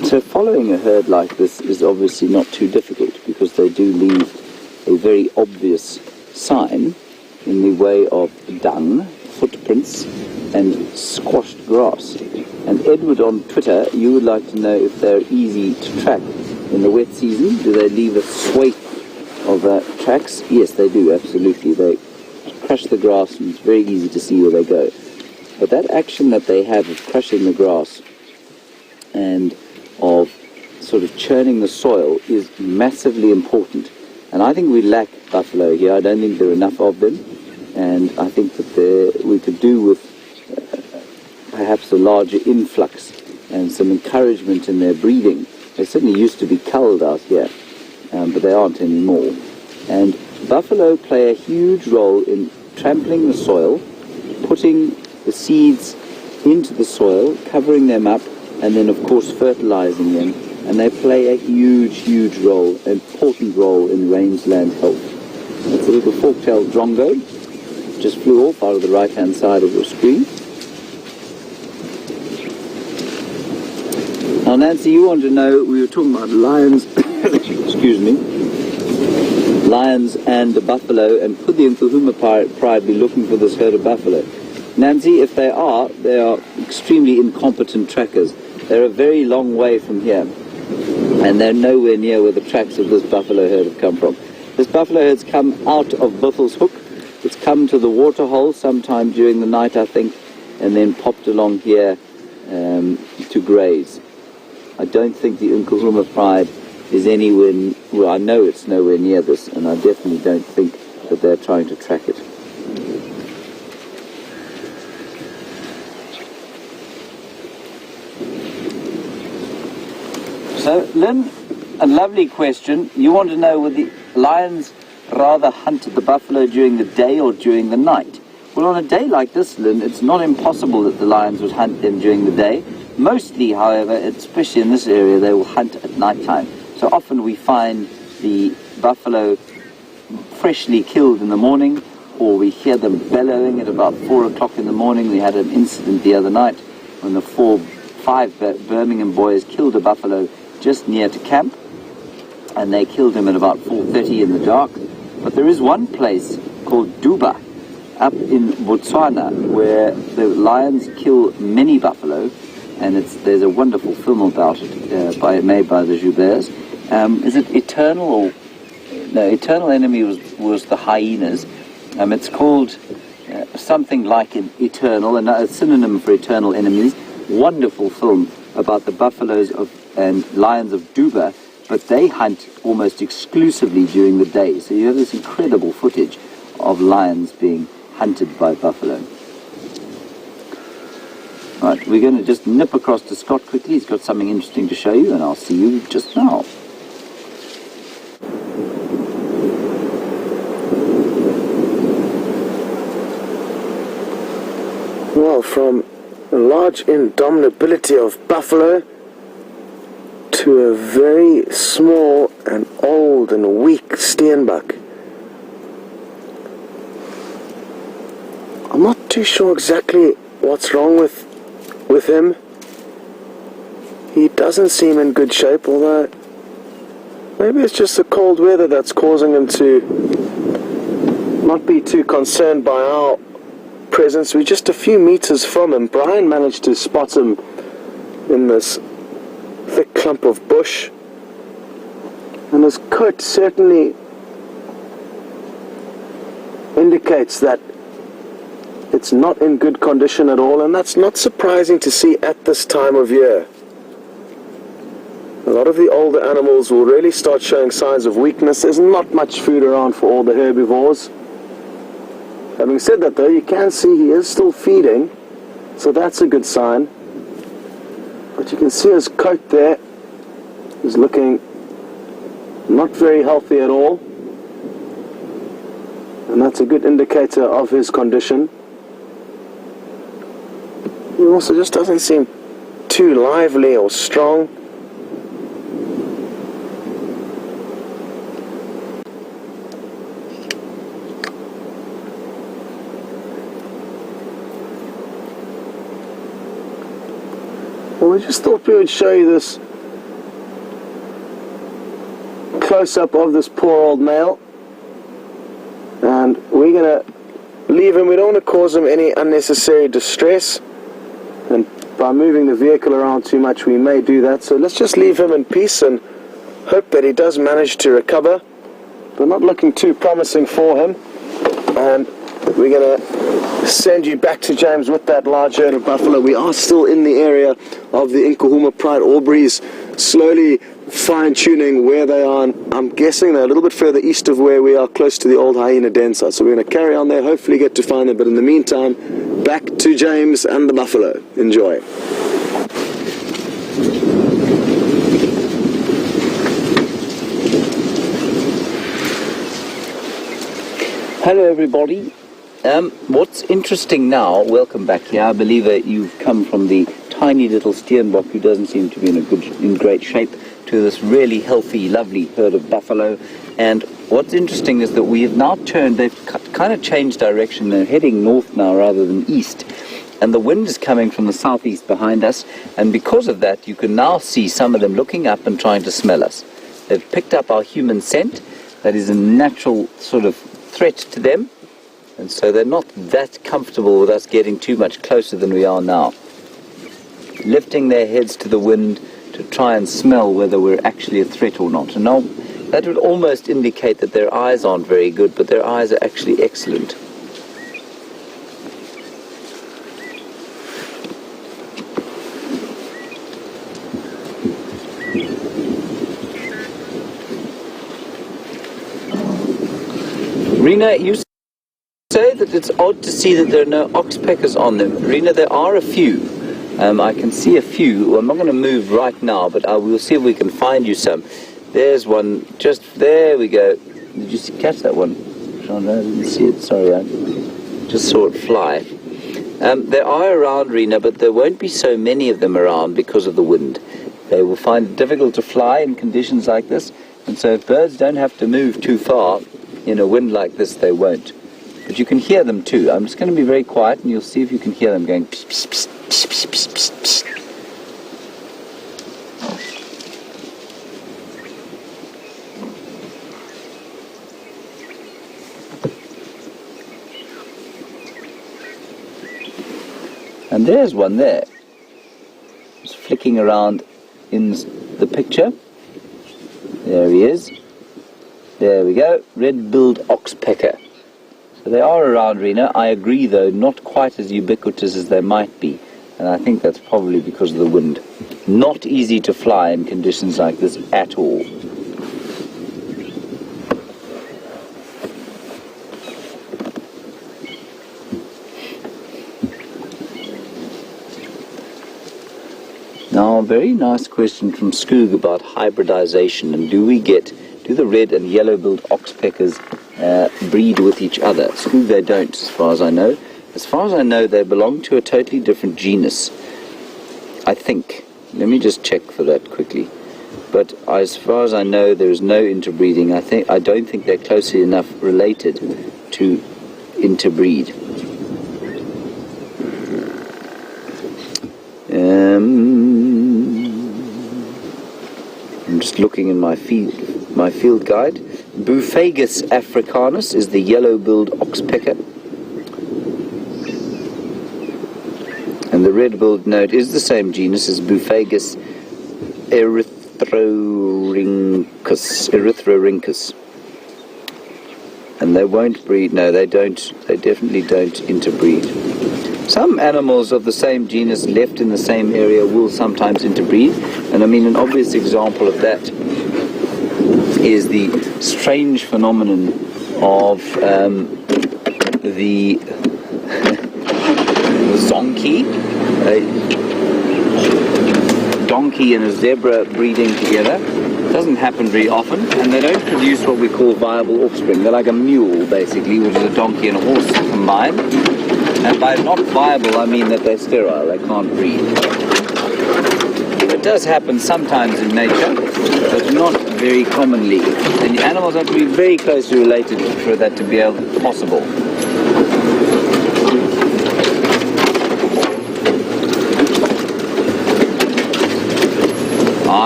So following a herd like this is obviously not too difficult, because they do leave a very obvious sign in the way of dung, footprints, and squashed grass. And Edward on Twitter, you would like to know if they're easy to track in the wet season. Do they leave a swathe of tracks? Yes, they do, absolutely. They crush the grass, and it's very easy to see where they go. But that action that they have of crushing the grass and of sort of churning the soil is massively important. And I think we lack buffalo here. I don't think there are enough of them. And I think that we could do with perhaps a larger influx and some encouragement in their breeding. They certainly used to be culled out here, but they aren't anymore. And buffalo play a huge role in trampling the soil, putting the seeds into the soil, covering them up, and then of course fertilizing them. And they play a huge role, important role in rangeland health. It's a little fork-tailed drongo. Just flew off out of the right-hand side of your screen. Now, Nancy, you want to know, we were talking about lions, excuse me, lions and the buffalo, and could the Nkuhumas pride be looking for this herd of buffalo? Nancy, if they are extremely incompetent trackers. They're a very long way from here, and they're nowhere near where the tracks of this buffalo herd have come from. This buffalo herd's come out of Buffelshoek. It's come to the waterhole sometime during the night, I think, and then popped along here to graze. I don't think the Nkuhumas pride is anywhere, well, I know it's nowhere near this, and I definitely don't think that they're trying to track it. So, Lynn, a lovely question. You want to know, would the lions rather hunt the buffalo during the day or during the night? Well, on a day like this, Lynn, it's not impossible that the lions would hunt them during the day. Mostly, however, especially in this area, they will hunt at night time. So often we find the buffalo freshly killed in the morning, or we hear them bellowing at about 4 o'clock in the morning. We had an incident the other night when the 5 Birmingham boys killed a buffalo just near to camp, and they killed him at about 4:30 in the dark. But there is one place called Duba up in Botswana where the lions kill many buffalo, and there's a wonderful film about it made by the Jouberts. Is it Eternal or no? Eternal Enemy was the hyenas. It's called something like Eternal, and a synonym for Eternal Enemies. Wonderful film about the buffaloes and lions of Duba, but they hunt almost exclusively during the day. So you have this incredible footage of lions being hunted by buffalo. Right, we're going to just nip across to Scott quickly. He's got something interesting to show you, and I'll see you just now. Well, from a large indomitability of buffalo to a very small and old and weak steenbok. I'm not too sure exactly what's wrong with him. He doesn't seem in good shape, although maybe it's just the cold weather that's causing him to not be too concerned by our presence. We're just a few meters from him. Bryan managed to spot him in this thick clump of bush, and his coat certainly indicates that it's not in good condition at all, and that's not surprising to see at this time of year. A lot of the older animals will really start showing signs of weakness. There's not much food around for all the herbivores. Having said that though, you can see he is still feeding, so that's a good sign. But you can see his coat there is looking not very healthy at all, and that's a good indicator of his condition. He also just doesn't seem too lively or strong. Well, we just thought we would show you this close-up of this poor old male, and we're going to leave him. We don't want to cause him any unnecessary distress, and by moving the vehicle around too much we may do that, so let's just leave him in peace and hope that he does manage to recover. But not looking too promising for him, and we're going to send you back to James with that large herd of buffalo. We are still in the area of the Nkuhumas Pride Aubrey's, slowly fine-tuning where they are. I'm guessing they're a little bit further east of where we are, close to the old hyena den site. So we're going to carry on there, hopefully get to find them. But in the meantime, back to James and the buffalo. Enjoy. Hello everybody. What's interesting now, welcome back here. I believe you've come from the tiny little steenbok who doesn't seem to be in great shape to this really healthy, lovely herd of buffalo. And what's interesting is that we have now turned, they've kind of changed direction. They're heading north now rather than east. And the wind is coming from the southeast behind us. And because of that, you can now see some of them looking up and trying to smell us. They've picked up our human scent. That is a natural sort of threat to them. And so they're not that comfortable with us getting too much closer than we are now. Lifting their heads to the wind to try and smell whether we're actually a threat or not. And now that would almost indicate that their eyes aren't very good, but their eyes are actually excellent. Rena, you say that it's odd to see that there are no oxpeckers on them. Rena, there are a few. I can see a few. Well, I'm not going to move right now, but I will see if we can find you some. There's one. Just there we go. Did you catch that one? Jeandré, I didn't see it. Sorry, I just saw it fly. There are around, Rena, but there won't be so many of them around because of the wind. They will find it difficult to fly in conditions like this, and so if birds don't have to move too far in a wind like this, they won't. But you can hear them too. I'm just going to be very quiet, and you'll see if you can hear them going pss, pss, pss, pss, pss, pss, pss, pss. And there's one there. Just flicking around in the picture. There he is. There we go. Red-billed oxpecker. So they are around, Rena. I agree, though, not quite as ubiquitous as they might be. And I think that's probably because of the wind. Not easy to fly in conditions like this at all. Now, a very nice question from Kruger about hybridization, and do the red and yellow-billed oxpeckers breed with each other? Kruger, they don't, as far as I know. As far as I know, they belong to a totally different genus, I think. Let me just check for that quickly. But as far as I know, there is no interbreeding. I don't think they're closely enough related to interbreed. I'm just looking in my field guide. Buffelshoek africanus is the yellow-billed oxpecker. And the red-billed note is the same genus as Buffelshoek erythrorhynchus. And they won't breed. No, they don't. They definitely don't interbreed. Some animals of the same genus left in the same area will sometimes interbreed, and I mean an obvious example of that is the strange phenomenon of the zonkey, a donkey and a zebra breeding together. It doesn't happen very often, and they don't produce what we call viable offspring. They're like a mule, basically, which is a donkey and a horse combined. And by not viable, I mean that they're sterile, they can't breed. It does happen sometimes in nature, but not very commonly. And the animals have to be very closely related for that to be possible.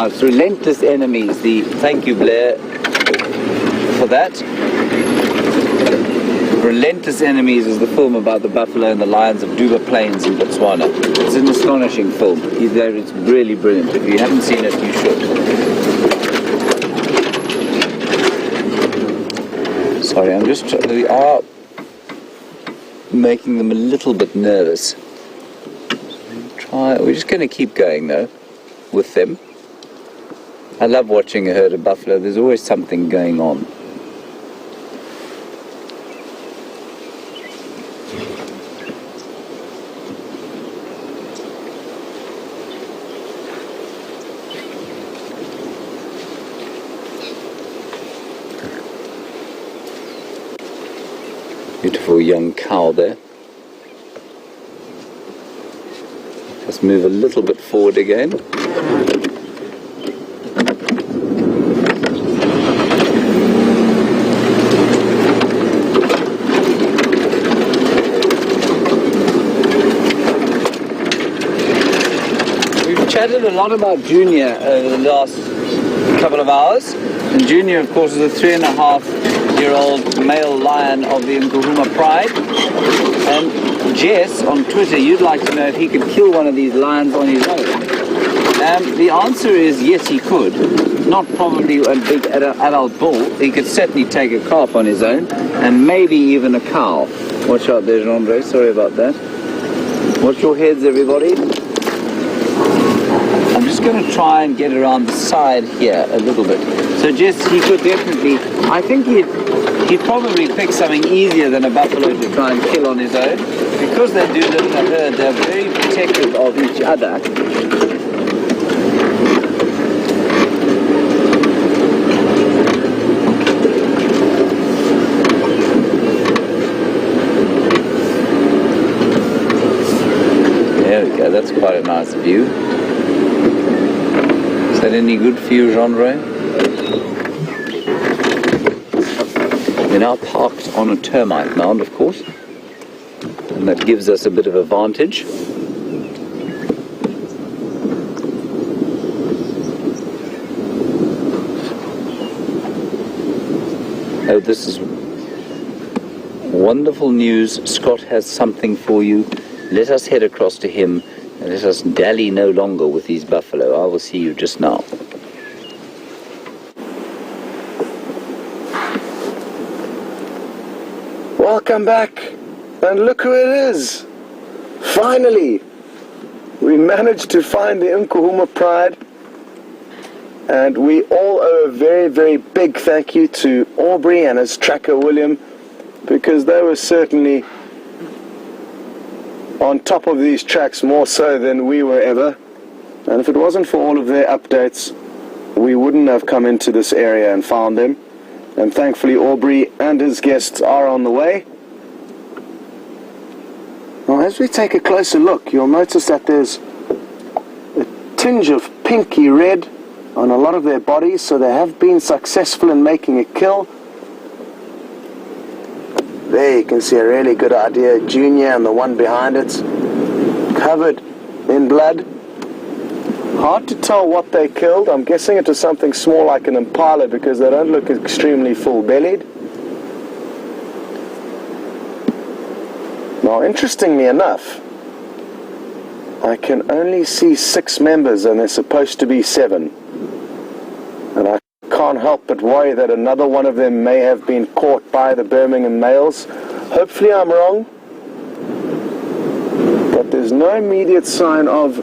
It's relentless enemies. Thank you, Blair, for that. Relentless Enemies is the film about the buffalo and the lions of Duba Plains in Botswana. It's an astonishing film. It's really brilliant. If you haven't seen it, you should. Sorry, we are making them a little bit nervous. We're just going to keep going, though, with them. I love watching a herd of buffalo. There's always something going on. Beautiful young cow there. Let's move a little bit forward again. We've chatted a lot about Junior over the last couple of hours, and Junior, of course, is a 3.5-year-old male lion of the Nkuhumas pride. And Jess, on Twitter, you'd like to know if he could kill one of these lions on his own. The answer is yes, he could. Not probably a big adult bull. He could certainly take a calf on his own, and maybe even a cow. Watch out there, Jeandré. Sorry about that. Watch your heads, everybody. I'm just going to try and get around the side here a little bit. So Jess, he could definitely, I think he'd probably pick something easier than a buffalo to try and kill on his own. Because they do live in a herd, they're very protective of each other. There we go, that's quite a nice view. Is that any good for you, Jeandré? We're now parked on a termite mound, of course, and that gives us a bit of advantage. Oh, this is wonderful news. Scott has something for you. Let us head across to him and let us dally no longer with these buffalo. I will see you just now. Welcome back, and look who it is. Finally, we managed to find the Nkuhumas pride, and we all owe a very, very big thank you to Aubrey and his tracker William, because they were certainly on top of these tracks more so than we were ever. And if it wasn't for all of their updates, we wouldn't have come into this area and found them. And thankfully Aubrey and his guests are on the way. Now as we take a closer look, you'll notice that there's a tinge of pinky red on a lot of their bodies, so they have been successful in making a kill. There you can see a really good idea, Junior and the one behind it, covered in blood. Hard to tell what they killed. I'm guessing it was something small like an Impala, because they don't look extremely full-bellied. Now, interestingly enough, I can only see 6 members and there's supposed to be 7. And I can't help but worry that another one of them may have been caught by the Birmingham males. Hopefully I'm wrong, but there's no immediate sign of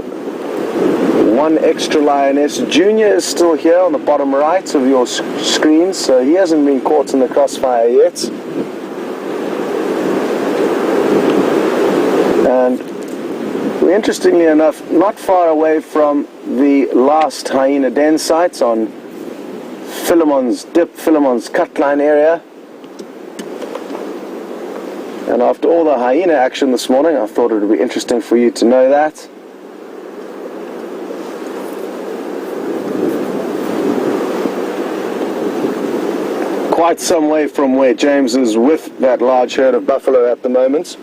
one extra lioness. Junior is still here on the bottom right of your screen, so he hasn't been caught in the crossfire yet. And we're, interestingly enough, not far away from the last hyena den sites on Philemon's Dip, Philemon's Cutline area. And after all the hyena action this morning, I thought it would be interesting for you to know that. Quite some way from where James is with that large herd of buffalo at the moment.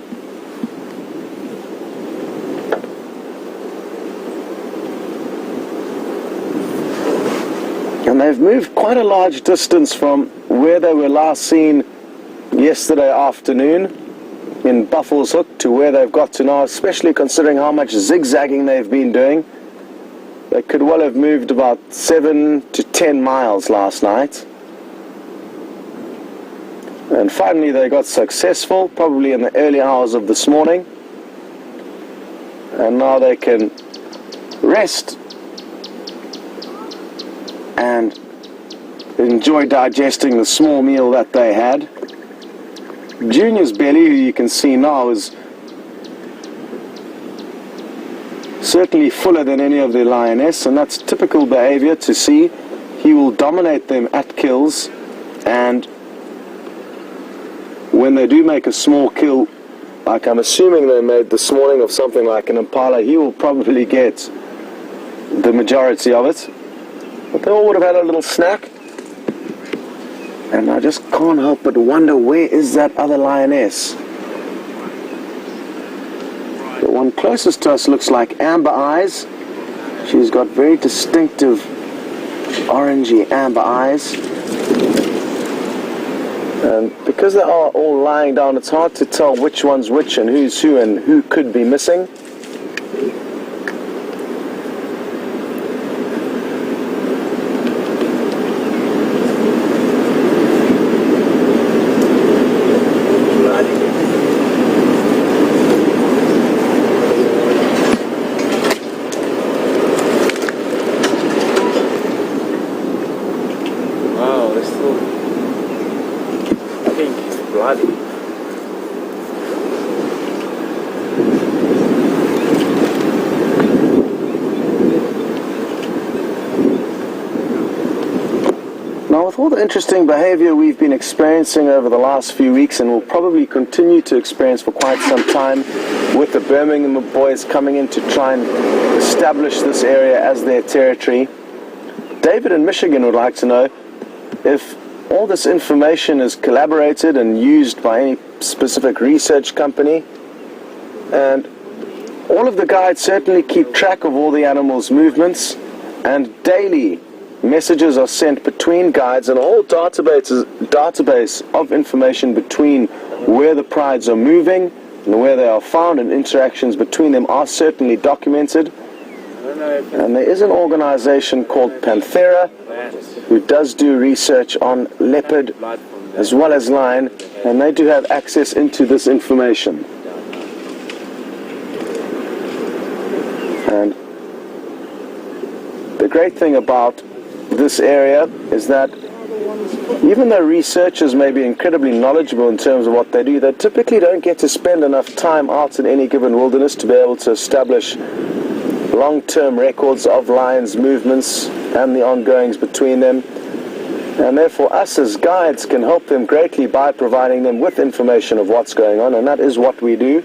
And they've moved quite a large distance from where they were last seen yesterday afternoon in Buffelshoek to where they've got to now, especially considering how much zigzagging they've been doing. They could well have moved about 7 to 10 miles last night. And finally they got successful, probably in the early hours of this morning. And now they can rest and enjoy digesting the small meal that they had. Junior's belly, who you can see now, is certainly fuller than any of the lioness, and that's typical behavior to see. He will dominate them at kills, and when they do make a small kill, like I'm assuming they made this morning of something like an Impala, he will probably get the majority of it. But they all would have had a little snack. And I just can't help but wonder, where is that other lioness? The one closest to us looks like amber eyes. She's got very distinctive orangey amber eyes. And because they are all lying down, it's hard to tell which one's which and who's who and who could be missing. with all the interesting behavior we've been experiencing over the last few weeks, and will probably continue to experience for quite some time, with the Birmingham boys coming in to try and establish this area as their territory, David in Michigan would like to know if all this information is collaborated and used by any specific research company, and all of the guides certainly keep track of all the animals' movements, and daily messages are sent between guides, and a whole database of information between where the prides are moving and where they are found, and interactions between them are certainly documented. And there is an organization called Panthera who does do research on leopard as well as lion, and they do have access into this information. And the great thing about this area is that even though researchers may be incredibly knowledgeable in terms of what they do, they typically don't get to spend enough time out in any given wilderness to be able to establish long-term records of lions' movements and the ongoings between them. And therefore us as guides can help them greatly by providing them with information of what's going on, and that is what we do.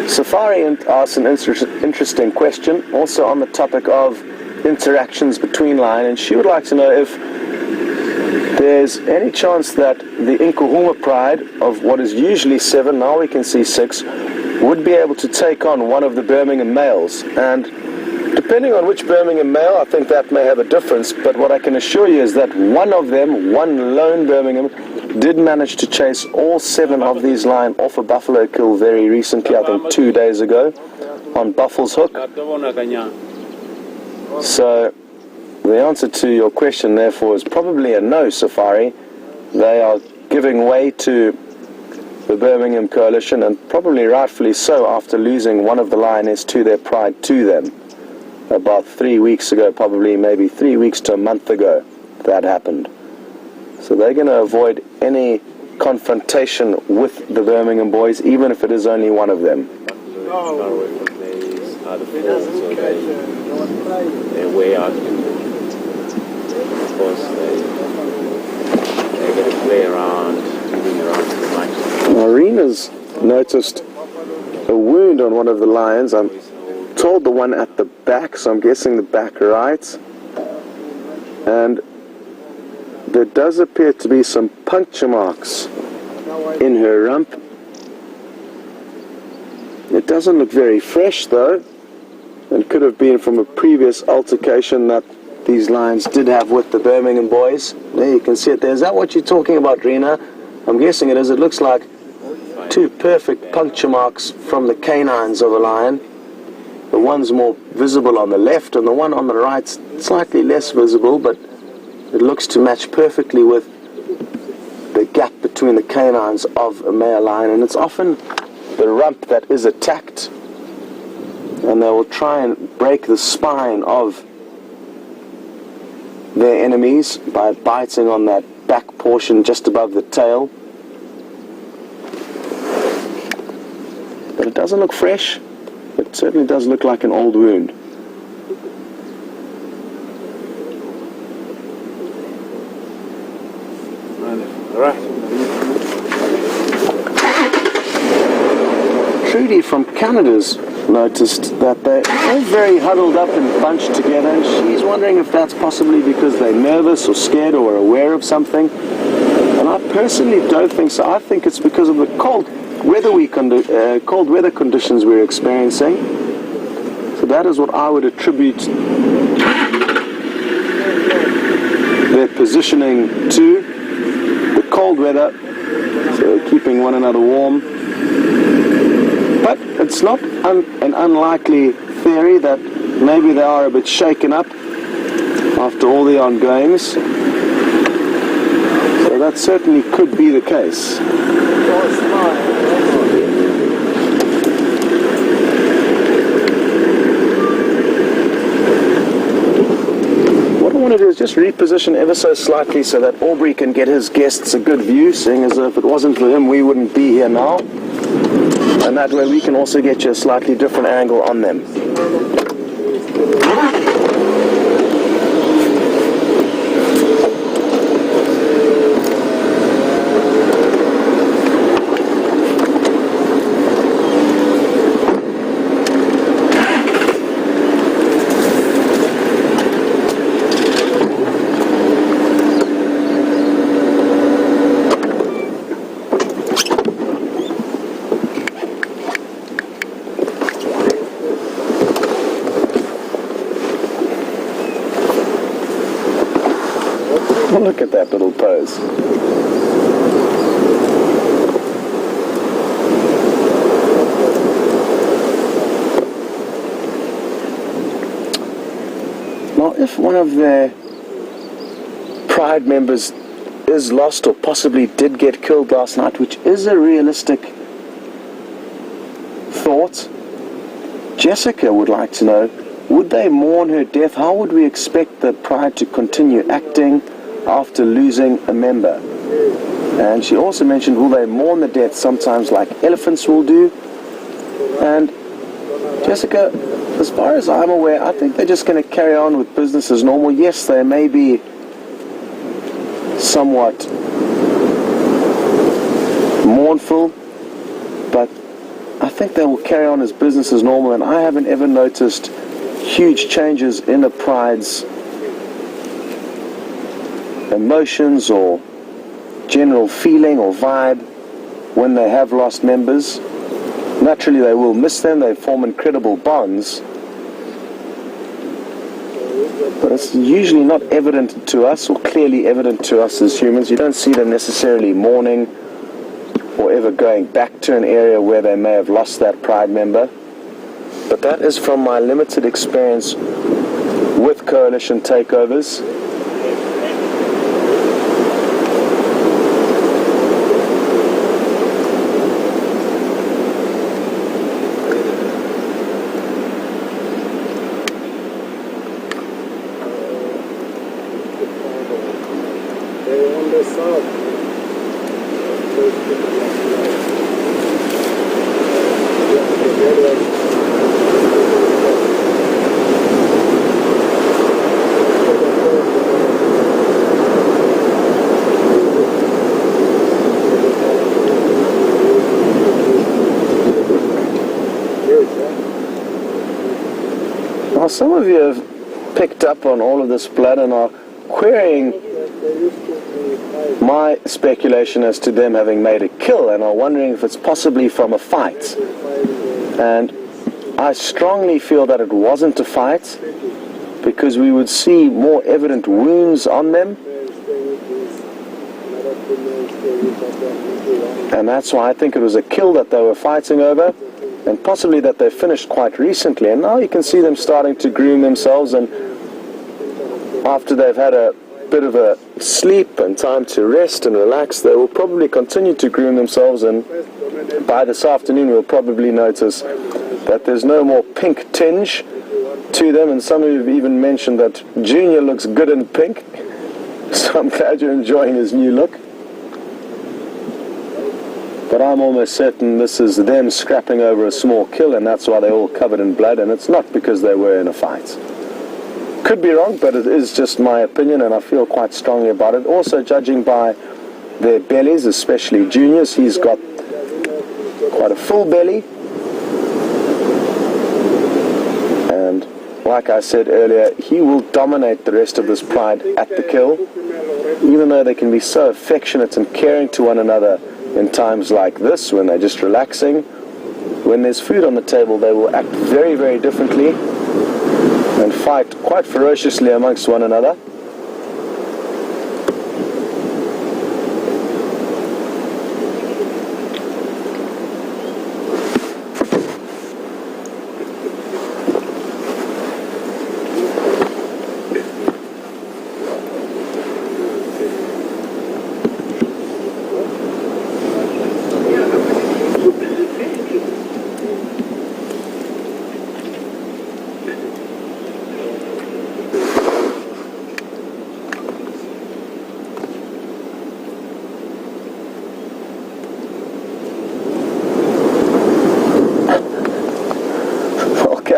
Safari asked an interesting question, also on the topic of interactions between lion, and she would like to know if there's any chance that the Nkuhumas pride of what is usually 7, now we can see 6, would be able to take on one of the Birmingham males. And depending on which Birmingham male, I think that may have a difference, but what I can assure you is that one of them, one lone Birmingham, did manage to chase all 7 of these lion off a buffalo kill very recently, I think 2 days ago, on Buffelshoek. So the answer to your question, therefore, is probably a no, Safari. They are giving way to the Birmingham coalition, and probably rightfully so, after losing one of the lioness to their pride to them about 3 weeks ago, probably maybe 3 weeks to a month ago that happened. So they're going to avoid any confrontation with the Birmingham boys, even if it is only one of them. They're way out. Of course, they're going to play around, moving around too much. Marina's noticed a wound on one of the lions. I'm told the one at the back, so I'm guessing the back right. And there does appear to be some puncture marks in her rump. It doesn't look very fresh though, and could have been from a previous altercation that these lions did have with the Birmingham boys. There you can see it there. Is that what you're talking about, Rena? I'm guessing it is. It looks like 2 perfect puncture marks from the canines of a lion. The one's more visible on the left, and the one on the right's slightly less visible, but it looks to match perfectly with the gap between the canines of a male lion. And it's often the rump that is attacked, and they will try and break the spine of their enemies by biting on that back portion just above the tail. But it doesn't look fresh. It certainly does look like an old wound. Trudy from Canada's noticed that they're all very huddled up and bunched together, and she's wondering if that's possibly because they're nervous or scared or are aware of something. And I personally don't think so. I think it's because of the cold weather conditions we're experiencing. So that is what I would attribute their positioning to. The cold weather, so keeping one another warm. But it's not an unlikely theory that maybe they are a bit shaken up after all the ongoings. So that certainly could be the case. just reposition ever so slightly so that Aubrey can get his guests a good view, seeing as if it wasn't for him, we wouldn't be here now. And that way we can also get you a slightly different angle on them. Look at that little pose. Now, if one of their pride members is lost or possibly did get killed last night, which is a realistic thought, Jessica would like to know, would they mourn her death? How would we expect the pride to continue acting after losing a member? And she also mentioned, will they mourn the death sometimes like elephants will do? And Jessica, as far as I'm aware, I think they're just going to carry on with business as normal. Yes, they may be somewhat mournful, but I think they will carry on as business as normal, and I haven't ever noticed huge changes in a pride's emotions or general feeling or vibe when they have lost members. Naturally, they will miss them. They form incredible bonds, but it's usually not evident to us or clearly evident to us as humans. You don't see them necessarily mourning or ever going back to an area where they may have lost that pride member. But that is from my limited experience with coalition takeovers. Now, some of you have picked up on all of this blood and are querying my speculation as to them having made a kill and are wondering if it's possibly from a fight. And I strongly feel that it wasn't a fight, because we would see more evident wounds on them. And that's why I think it was a kill that they were fighting over, and possibly that they finished quite recently. And now you can see them starting to groom themselves, and after they've had a bit of a sleep and time to rest and relax, they will probably continue to groom themselves, and by this afternoon we'll probably notice that there's no more pink tinge to them, and some of you have even mentioned that Junior looks good in pink, so I'm glad you're enjoying his new look. But I'm almost certain this is them scrapping over a small kill, and that's why they're all covered in blood, and it's not because they were in a fight. Could be wrong, but it is just my opinion, and I feel quite strongly about it. Also, judging by their bellies, especially Junior's, he's got quite a full belly. And like I said earlier, he will dominate the rest of this pride at the kill, even though they can be so affectionate and caring to one another in times like this, when they're just relaxing. When there's food on the table, they will act very, very differently and fight quite ferociously amongst one another.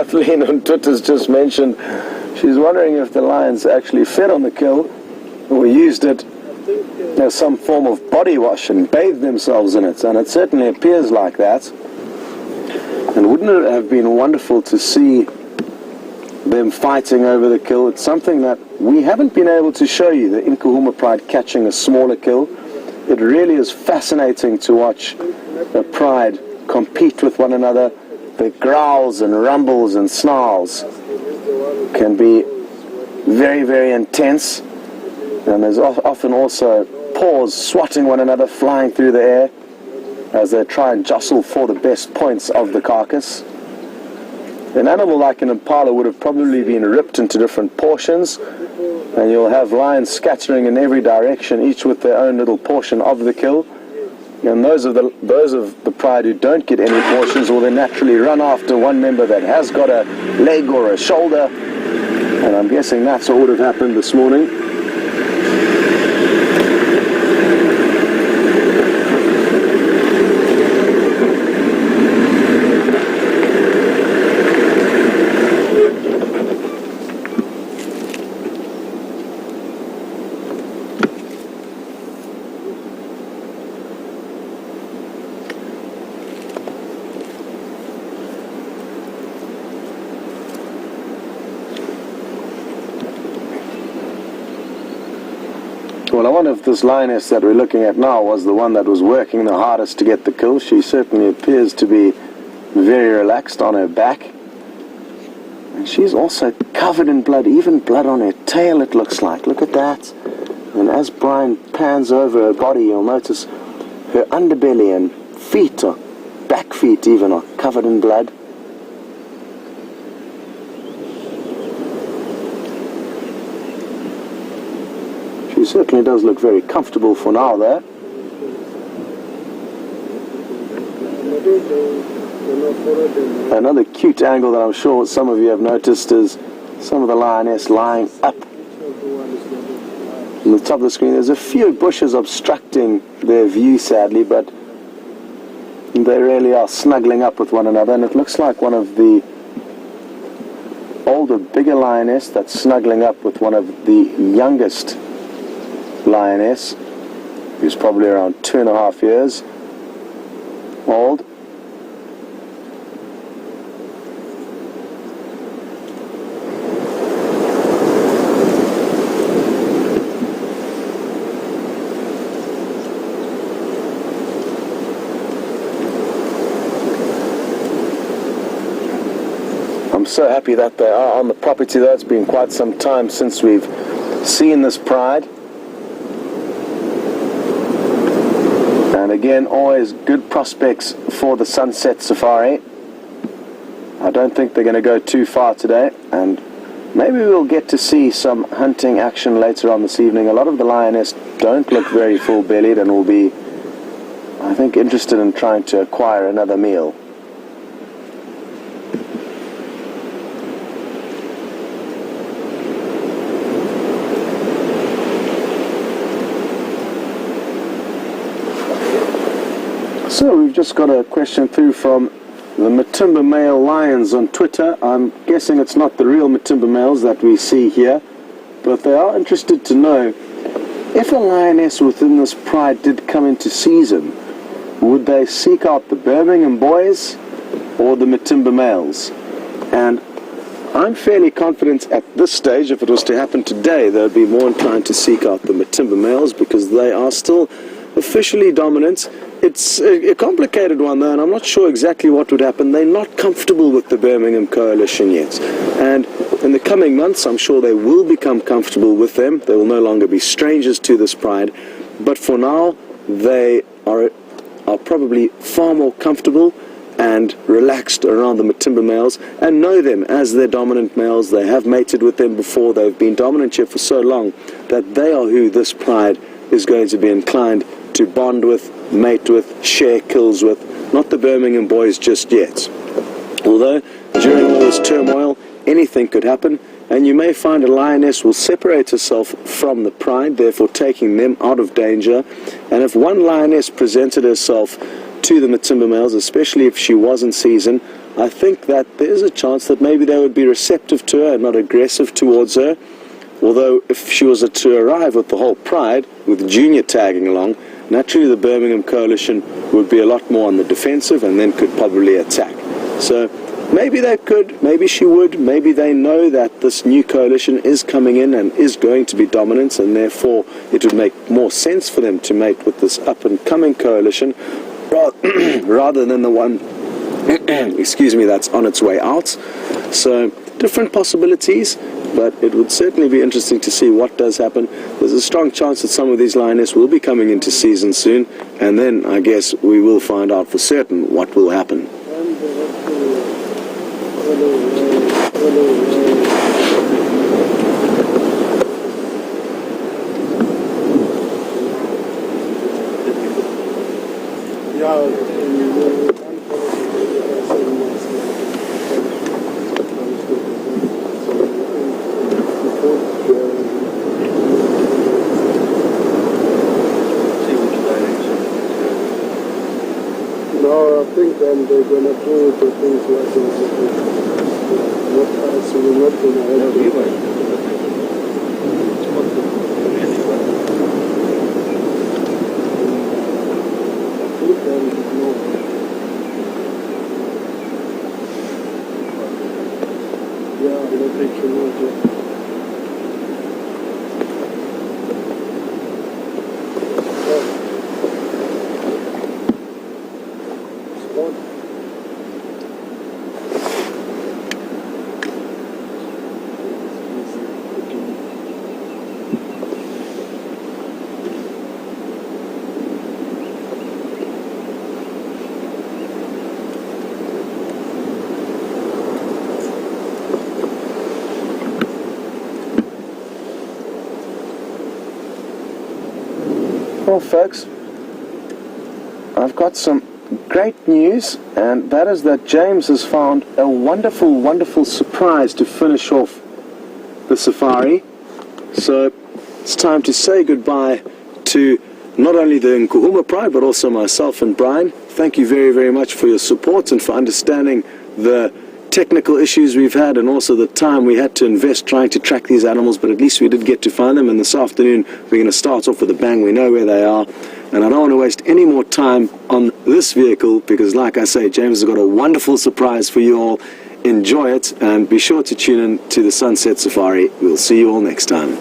Kathleen on Twitter's just mentioned she's wondering if the lions actually fed on the kill or used it as some form of body wash and bathed themselves in it, and it certainly appears like that. And wouldn't it have been wonderful to see them fighting over the kill? It's something that we haven't been able to show you, the Nkuhumas pride catching a smaller kill. It really is fascinating to watch the pride compete with one another. The growls and rumbles and snarls can be very, very intense. And there's often also paws swatting one another, flying through the air as they try and jostle for the best points of the carcass. An animal like an impala would have probably been ripped into different portions, and you'll have lions scattering in every direction, each with their own little portion of the kill. And those of the pride who don't get any portions will then naturally run after one member that has got a leg or a shoulder. And I'm guessing that's what would have happened this morning. Well, I wonder if this lioness that we're looking at now was the one that was working the hardest to get the kill. She certainly appears to be very relaxed on her back. And she's also covered in blood, even blood on her tail it looks like. Look at that. And as Bryan pans over her body, you'll notice her underbelly and feet, or back feet even, are covered in blood. She certainly does look very comfortable for now there. Another cute angle that I'm sure some of you have noticed is some of the lioness lying up on the top of the screen. There's a few bushes obstructing their view, sadly, but they really are snuggling up with one another, and it looks like one of the older, bigger lioness that's snuggling up with one of the youngest lioness, who's probably around 2.5 years old. I'm so happy that they are on the property though. It's been quite some time since we've seen this pride. And again, always good prospects for the sunset safari. I don't think they're going to go too far today, and maybe we'll get to see some hunting action later on this evening. A lot of the lioness don't look very full-bellied and will be, I think, interested in trying to acquire another meal. So we've just got a question through from the Matimba male lions on Twitter. I'm guessing it's not the real Matimba males that we see here, but they are interested to know if a lioness within this pride did come into season, would they seek out the Birmingham boys or the Matimba males? And I'm fairly confident at this stage, if it was to happen today, they would be more inclined to seek out the Matimba males because they are still officially dominant. It's a complicated one though, and I'm not sure exactly what would happen. They're not comfortable with the Birmingham coalition yet, and in the coming months I'm sure they will become comfortable with them. They will no longer be strangers to this pride, but for now they are probably far more comfortable and relaxed around the Matimba males and know them as their dominant males. They have mated with them before. They've been dominant here for so long that they are who this pride is going to be inclined to bond with, mate with, share kills with, not the Birmingham boys just yet. Although during all this turmoil anything could happen, and you may find a lioness will separate herself from the pride, therefore taking them out of danger. And if one lioness presented herself to the Matimba males, especially if she was in season, I think that there's a chance that maybe they would be receptive to her and not aggressive towards her. Although if she was to arrive with the whole pride, with Junior tagging along, naturally the Birmingham coalition would be a lot more on the defensive and then could probably attack. So maybe they could, maybe she would, maybe they know that this new coalition is coming in and is going to be dominant, and therefore it would make more sense for them to mate with this up-and-coming coalition rather than the one, excuse me, that's on its way out. So different possibilities, but it would certainly be interesting to see what does happen. There's a strong chance that some of these lioness will be coming into season soon, and then I guess we will find out for certain what will happen. No, I think then they're going to do the things like this. What else are we not going to have? I think then, no. Yeah, I don't think you know that. Well, folks, I've got some great news, and that is that James has found a wonderful, wonderful surprise to finish off the safari. So it's time to say goodbye to not only the Nkuhumas pride, but also myself and Bryan. Thank you very, very much for your support and for understanding the technical issues we've had, and also the time we had to invest trying to track these animals, but at least we did get to find them. And this afternoon we're going to start off with a bang. We know where they are, and I don't want to waste any more time on this vehicle because, like I say, James has got a wonderful surprise for you all. Enjoy it, and be sure to tune in to the Sunset Safari. We'll see you all next time.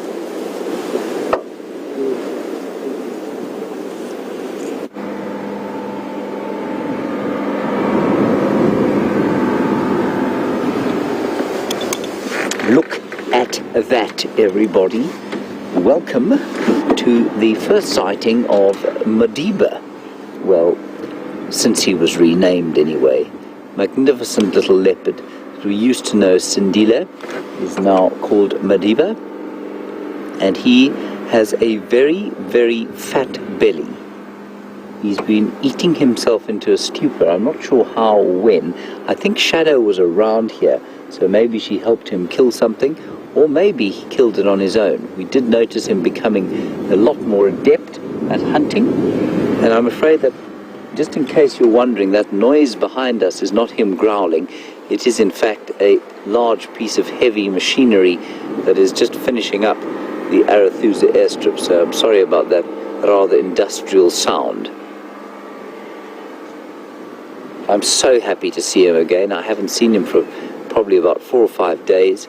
Look at that, everybody. Welcome to the first sighting of Madiba. Well, since he was renamed anyway. Magnificent little leopard that we used to know Sindile is now called Madiba. And he has a very, very fat belly. He's been eating himself into a stupor. I'm not sure how or when. I think Shadow was around here, so maybe she helped him kill something, or maybe he killed it on his own. We did notice him becoming a lot more adept at hunting, and I'm afraid that, just in case you're wondering, that noise behind us is not him growling. It is in fact a large piece of heavy machinery that is just finishing up the Arathusa airstrip, so I'm sorry about that rather industrial sound. I'm so happy to see him again. I haven't seen him for probably about 4 or 5 days.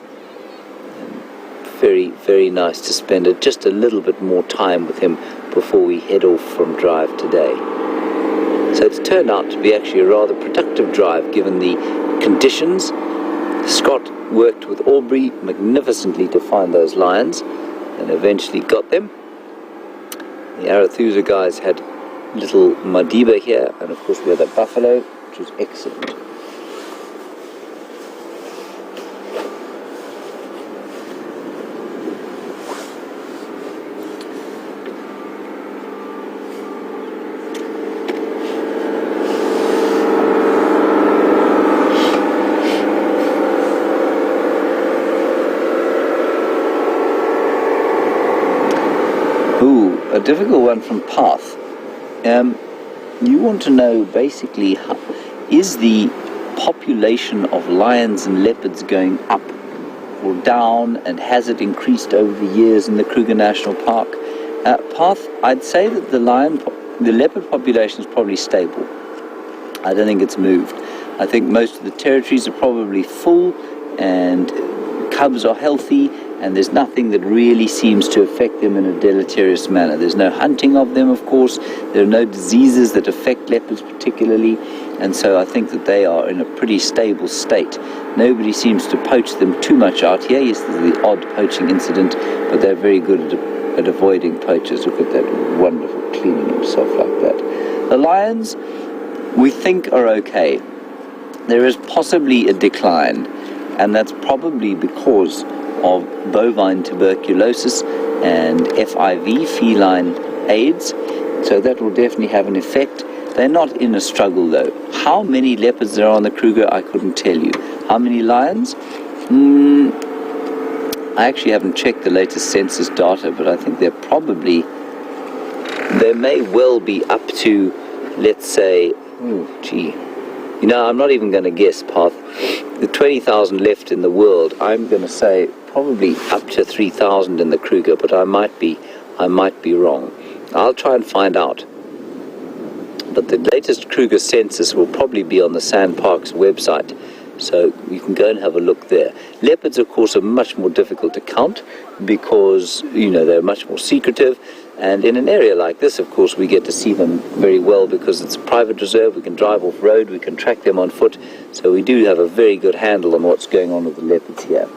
Very, very nice to spend just a little bit more time with him before we head off from drive today. So it's turned out to be actually a rather productive drive given the conditions. Scott worked with Aubrey magnificently to find those lions and eventually got them. The Arathusa guys had little Madiba here, and of course we had a buffalo, which was excellent. A difficult one from Path. You want to know basically, is the population of lions and leopards going up or down, and has it increased over the years in the Kruger National Park? Path, I'd say that the leopard population is probably stable. I don't think it's moved. I think most of the territories are probably full, and cubs are healthy, and there's nothing that really seems to affect them in a deleterious manner. There's no hunting of them, of course. There are no diseases that affect leopards particularly, and so I think that they are in a pretty stable state. Nobody seems to poach them too much out here. Yes, there's the odd poaching incident, but they're very good at avoiding poachers. Look at that wonderful cleaning himself like that. The lions, we think, are okay. There is possibly a decline, and that's probably because of bovine tuberculosis and FIV, feline AIDS, so that will definitely have an effect. They're not in a struggle though. How many leopards there are on the Kruger, I couldn't tell you. How many lions? I actually haven't checked the latest census data, but I think there may well be up to, let's say, you know, I'm not even going to guess, Path. The 20,000 left in the world, I'm going to say probably up to 3,000 in the Kruger, but I might be wrong. I'll try and find out. But the latest Kruger census will probably be on the Sandparks website, so you can go and have a look there. Leopards, of course, are much more difficult to count because, you know, they're much more secretive. And in an area like this, of course, we get to see them very well because it's a private reserve. We can drive off-road, we can track them on foot. So we do have a very good handle on what's going on with the leopards here.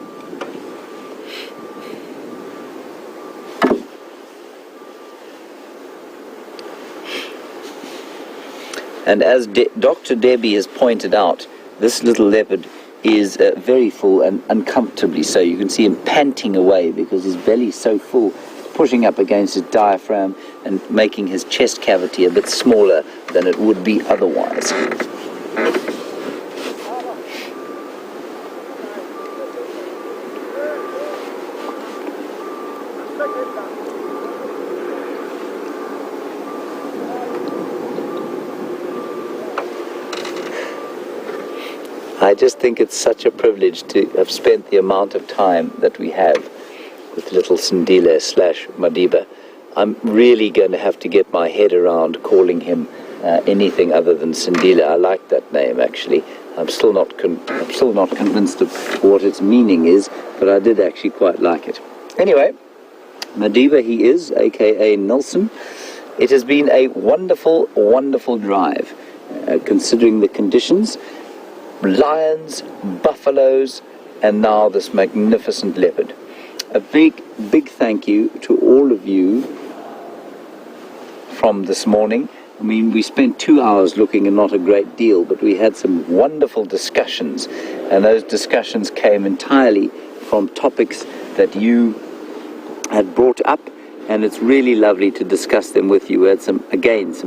And as Dr. Debbie has pointed out, this little leopard is very full and uncomfortably so. You can see him panting away because his belly's so full, pushing up against his diaphragm and making his chest cavity a bit smaller than it would be otherwise. I just think it's such a privilege to have spent the amount of time that we have with little Sindile / Madiba. I'm really going to have to get my head around calling him anything other than Sindile. I like that name, actually. I'm still not convinced of what its meaning is, but I did actually quite like it. Anyway, Madiba he is, aka Nelson. It has been a wonderful, wonderful drive, considering the conditions. Lions, buffaloes, and now this magnificent leopard. A big, big thank you to all of you from this morning. I mean, we spent 2 hours looking and not a great deal, but we had some wonderful discussions, and those discussions came entirely from topics that you had brought up, and it's really lovely to discuss them with you. We had some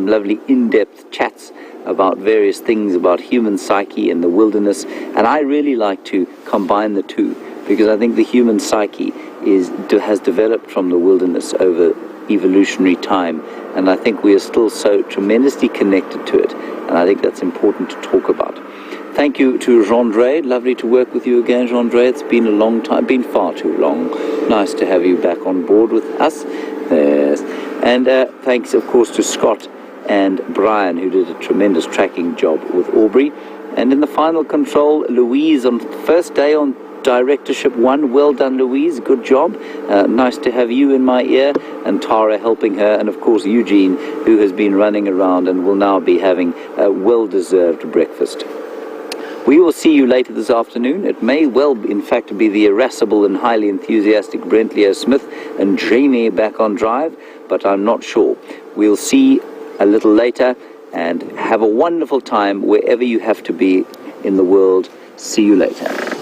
lovely in-depth chats about various things about human psyche and the wilderness, and I really like to combine the two because I think the human psyche has developed from the wilderness over evolutionary time, and I think we are still so tremendously connected to it, and I think that's important to talk about. Thank you to Jeandré. Lovely to work with you again, Jeandré. It's been a long time, been far too long. Nice to have you back on board with us. Yes. And thanks, of course, to Scott and Bryan, who did a tremendous tracking job with Aubrey. And in the final control, Louise on first day on Directorship 1. Well done, Louise. Good job. Nice to have you in my ear. And Tara helping her. And, of course, Eugene, who has been running around and will now be having a well-deserved breakfast. We will see you later this afternoon. It may well, in fact, be the irascible and highly enthusiastic Brent Leo Smith and Jamie back on drive, but I'm not sure. We'll see a little later, and have a wonderful time wherever you have to be in the world. See you later.